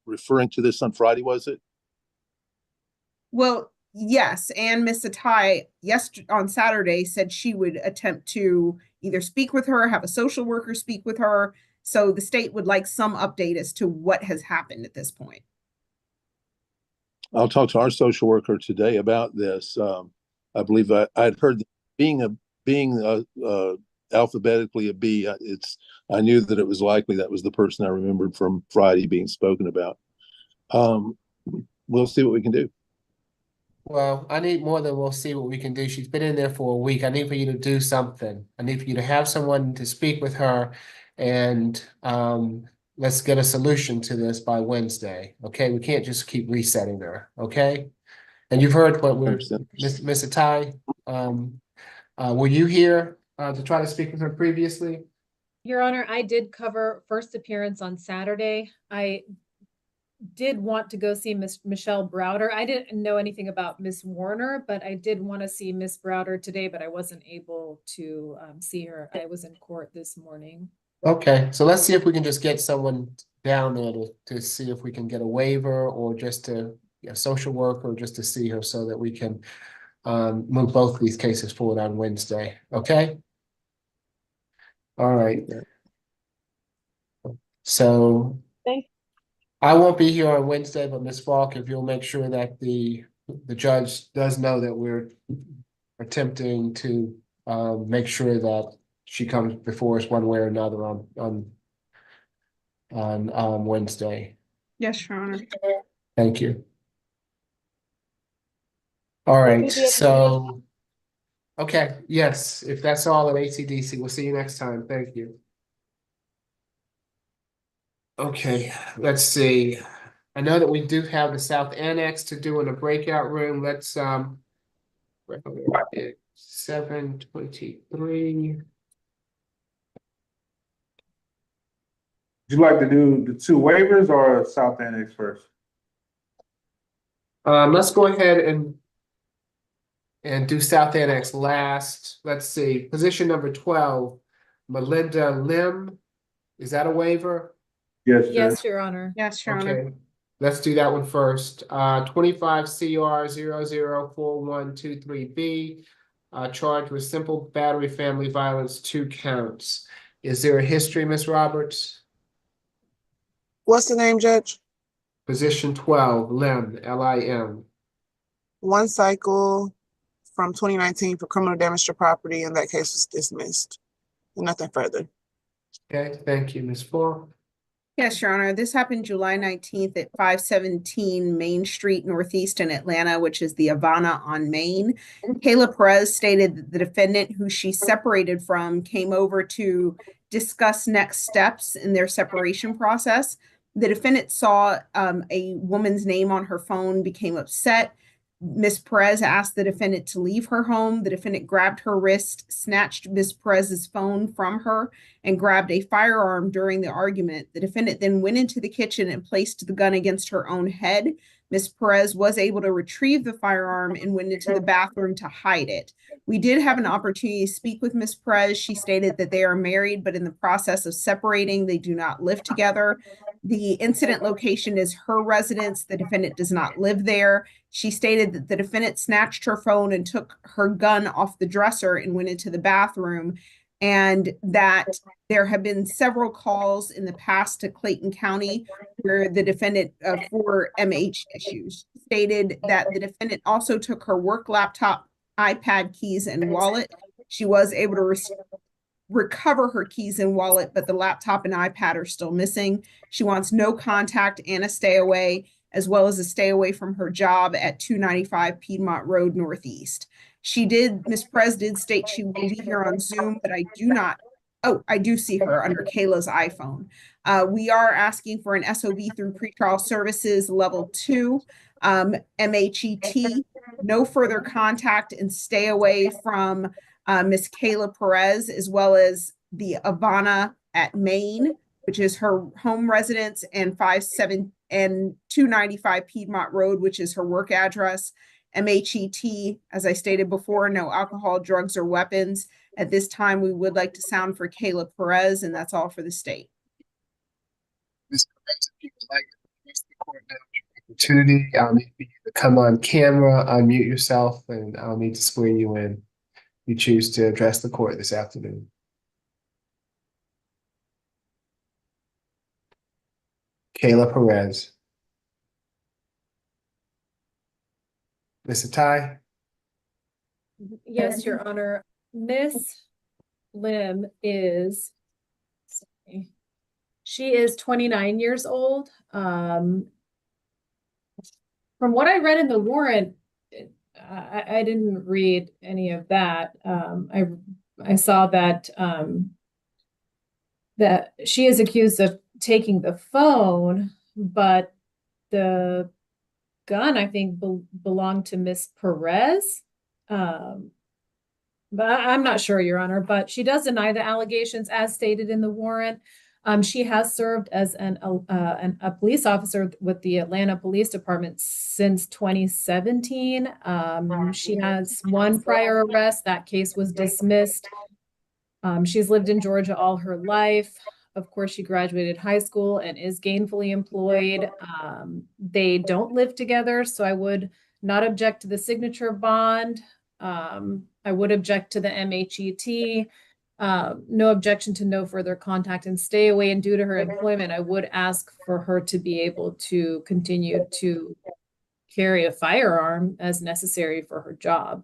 Referring to this on Friday, was it? Well, yes, and Miss Atai on Saturday said she would attempt to either speak with her, have a social worker speak with her. So the state would like some update as to what has happened at this point. I'll talk to our social worker today about this. I believe I'd heard that being alphabetically a B. I knew that it was likely that was the person I remembered from Friday being spoken about. We'll see what we can do. Well, I need more than we'll see what we can do. She's been in there for a week. I need for you to do something. I need for you to have someone to speak with her, and let's get a solution to this by Wednesday. Okay, we can't just keep resetting her. Okay, and you've heard what we're Miss Atai. Were you here to try to speak with her previously? Your Honor, I did cover first appearance on Saturday. I did want to go see Miss Michelle Browder. I didn't know anything about Miss Warner, but I did want to see Miss Browder today, but I wasn't able to see her. I was in court this morning. Okay, so let's see if we can just get someone down there to see if we can get a waiver or just to a social worker or just to see her so that we can move both these cases forward on Wednesday. Okay? All right. So I won't be here on Wednesday, but Ms. Falk, if you'll make sure that the judge does know that we're attempting to make sure that she comes before us one way or another on Wednesday. Yes, Your Honor. Thank you. All right, so okay, yes, if that's all at ACDC, we'll see you next time. Thank you. Okay, let's see. I know that we do have the South Annex to do in a breakout room. Let's 7:23. Would you like to do the 2 waivers or South Annex first? Let's go ahead and do South Annex last. Let's see, position number 12, Melinda Lim. Is that a waiver? Yes, Yes, Your Honor. Yes, Your Honor. Okay, let's do that one first. 25 CR 004123B, charged with simple battery family violence, 2 counts. Is there a history, Ms. Roberts? What's the name, Judge? Position 12, Lim, Lim. 1 cycle from 2019 for criminal damage to property, and that case was dismissed. Nothing further. Okay, thank you, Ms. Falk. Yes, Your Honor. This happened July 19th at 517 Main Street Northeast in Atlanta, which is the Havana on Main. Kayla Perez stated that the defendant, who she separated from, came over to discuss next steps in their separation process. The defendant saw a woman's name on her phone, became upset. Ms. Perez asked the defendant to leave her home. The defendant grabbed her wrist, snatched Ms. Perez's phone from her, and grabbed a firearm during the argument. The defendant then went into the kitchen and placed the gun against her own head. Ms. Perez was able to retrieve the firearm and went into the bathroom to hide it. We did have an opportunity to speak with Ms. Perez. She stated that they are married, but in the process of separating, they do not live together. The incident location is her residence. The defendant does not live there. She stated that the defendant snatched her phone and took her gun off the dresser and went into the bathroom, and that there have been several calls in the past to Clayton County where the defendant for MH issues stated that the defendant also took her work laptop, iPad, keys, and wallet. She was able to recover her keys and wallet, but the laptop and iPad are still missing. She wants no contact and a stay away, as well as a stay away from her job at 295 Piedmont Road Northeast. Ms. Perez did state she will be here on Zoom, but I do see her under Kayla's iPhone. We are asking for an SOB through pretrial services level 2, MHET, no further contact, and stay away from Miss Kayla Perez, as well as the Ivana at Maine, which is her home residence, and 295 Piedmont Road, which is her work address. MHET, as I stated before, no alcohol, drugs, or weapons. At this time, we would like to sound for Kayla Perez, and that's all for the state. Ms. Perez, if you would like to address the court now, opportunity, I'll need for you to come on camera, unmute yourself, and I'll need to swear you in. You choose to address the court this afternoon. Kayla Perez. Mr. Ty? Yes, Your Honor. Miss Lim is, she is 29 years old. From what I read in the warrant, I didn't read any of that. I saw that that she is accused of taking the phone, but the gun, I think, belonged to Miss Perez. But I'm not sure, Your Honor, but she does deny the allegations as stated in the warrant. She has served as a police officer with the Atlanta Police Department since 2017. She has one prior arrest. That case was dismissed. She's lived in Georgia all her life. Of course, she graduated high school and is gainfully employed. They don't live together, so I would not object to the signature bond. I would object to the MHET. No objection to no further contact and stay away. And due to her employment, I would ask for her to be able to continue to carry a firearm as necessary for her job.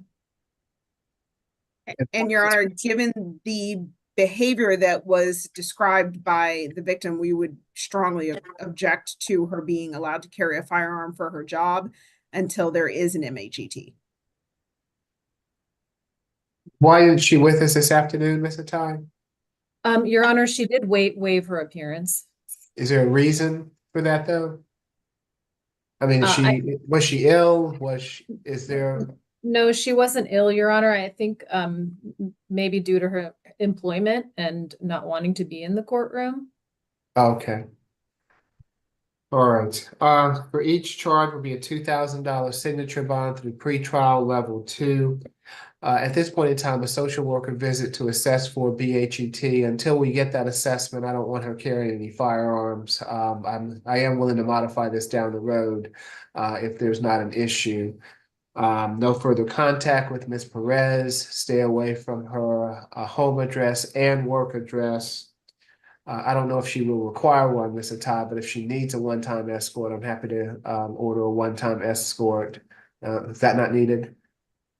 And Your Honor, given the behavior that was described by the victim, we would strongly object to her being allowed to carry a firearm for her job until there is an MHET. Why isn't she with us this afternoon, Mr. Ty? Your Honor, she did waive her appearance. Is there a reason for that, though? I mean, was she ill? Is there? No, she wasn't ill, Your Honor. I think maybe due to her employment and not wanting to be in the courtroom. Okay. All right. For each charge will be a $2,000 signature bond through pretrial level 2. At this point in time, a social worker visit to assess for BHET. Until we get that assessment, I don't want her carrying any firearms. I am willing to modify this down the road if there's not an issue. No further contact with Ms. Perez. Stay away from her home address and work address. I don't know if she will require one, Mr. Todd, but if she needs a one-time escort, I'm happy to order a one-time escort. Is that not needed?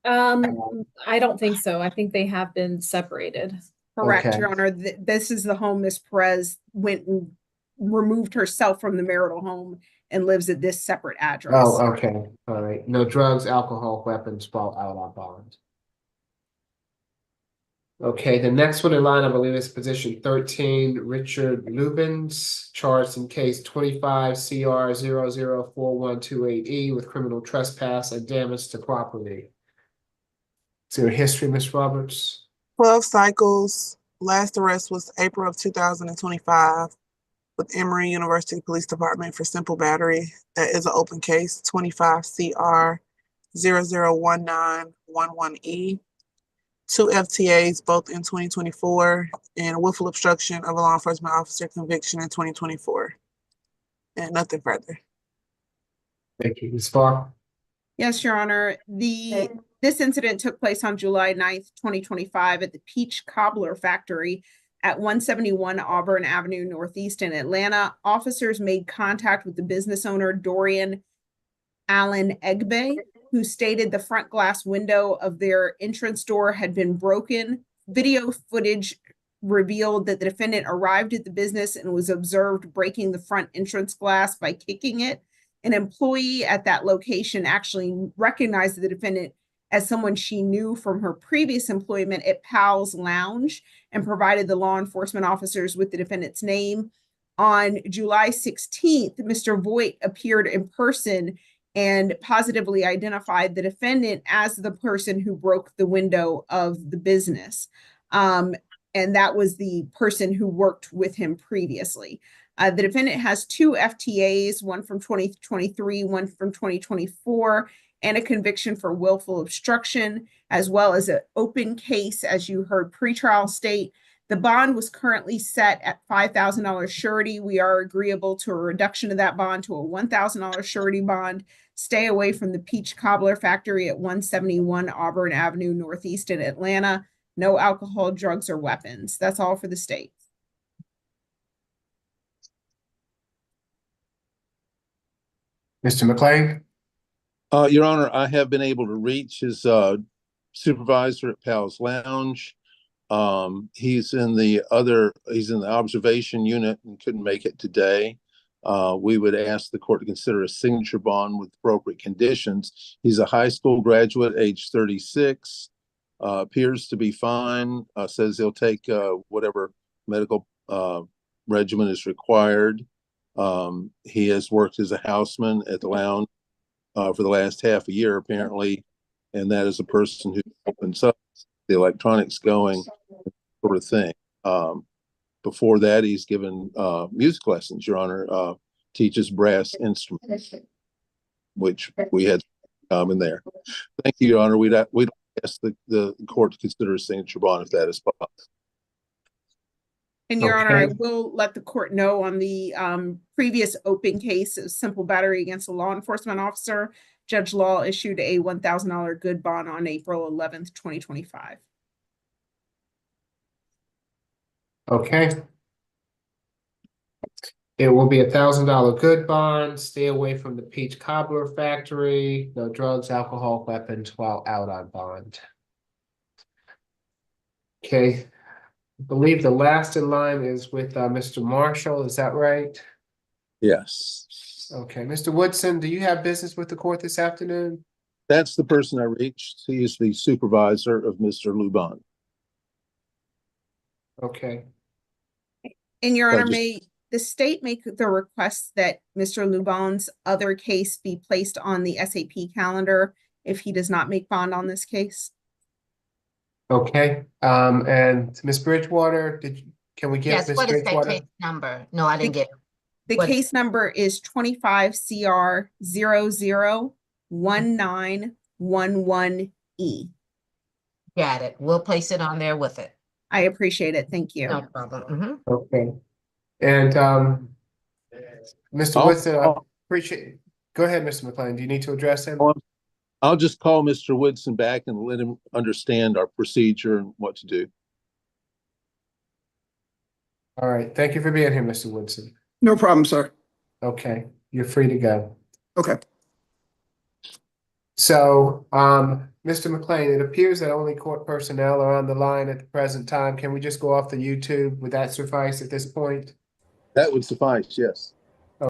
I don't think so. I think they have been separated. Correct, Okay. Your Honor. This is the home Miss Perez went and removed herself from the marital home and lives at this separate address. Oh, okay. All right. No drugs, alcohol, weapons fall out on bond. Okay, the next one in line, I believe, is position 13, Richard Lubens, charged in case 25 CR 004128E with criminal trespass and damage to property. Is there a history, Ms. Roberts? 12 cycles. Last arrest was April of 2025. with Emory University Police Department for simple battery. That is an open case, 25 CR 001911E. 2 FTAs, both in 2024, and willful obstruction of a law enforcement officer conviction in 2024. And nothing further. Thank you. Ms. Farr? Yes, Your Honor. This incident took place on July 9th, 2025 at the Peach Cobbler Factory at 171 Auburn Avenue Northeast in Atlanta. Officers made contact with the business owner, Dorian Allen Egbe, who stated the front glass window of their entrance door had been broken. Video footage revealed that the defendant arrived at the business and was observed breaking the front entrance glass by kicking it. An employee at that location actually recognized the defendant as someone she knew from her previous employment at Powell's Lounge and provided the law enforcement officers with the defendant's name. On July 16th, Mr. Voigt appeared in person and positively identified the defendant as the person who broke the window of the business. And that was the person who worked with him previously. The defendant has 2 FTAs, one from 2023, one from 2024, and a conviction for willful obstruction, as well as an open case, as you heard pretrial state. The bond was currently set at $5,000 surety. We are agreeable to a reduction of that bond to a $1,000 surety bond. Stay away from the Peach Cobbler Factory at 171 Auburn Avenue Northeast in Atlanta. No alcohol, drugs, or weapons. That's all for the state. Mr. McLean? Your Honor, I have been able to reach his supervisor at Powell's Lounge. He's in the observation unit and couldn't make it today. We would ask the court to consider a signature bond with appropriate conditions. He's a high school graduate, age 36, appears to be fine, says he'll take whatever medical regimen is required. He has worked as a houseman at the lounge for the last half a year, apparently, and that is a person who opens up the electronics going, sort of thing. Before that, he's given music lessons, Your Honor, teaches brass instruments, which we had in there. Thank you, Your Honor. We'd ask the court to consider a signature bond if that is possible. And Your Honor, I will let the court know on the previous open case of simple battery against a law enforcement officer. Judge Law issued a $1,000 good bond on April 11th, 2025. Okay. It will be $1,000 good bond. Stay away from the Peach Cobbler Factory. No drugs, alcohol, weapons while out on bond. Okay. I believe the last in line is with Mr. Marshall. Is that right? Yes. Okay. Mr. Woodson, do you have business with the court this afternoon? That's the person I reached. He is the supervisor of Mr. Luban. Okay. And Your Honor, may the state make the request that Mr. Luban's other case be placed on the SAP calendar if he does not make bond on this case? Okay. And Ms. Bridgewater, can we get Yes, Ms. what is that Bridgewater? case number? No, I didn't get it. The What- case number is 25 CR 001911E. Got it. We'll place it on there with it. I appreciate it. Thank you. No problem. Mhm. Okay. And Mr. Woodson, I appreciate. Go ahead, Mr. McLean. Do you need to address him? I'll just call Mr. Woodson back and let him understand our procedure and what to do. All right. Thank you for being here, Mr. Woodson. No problem, sir. Okay. You're free to go. Okay. So, Mr. McLean, it appears that only court personnel are on the line at the present time. Can we just go off the YouTube? Would that suffice at this point? That would suffice, yes.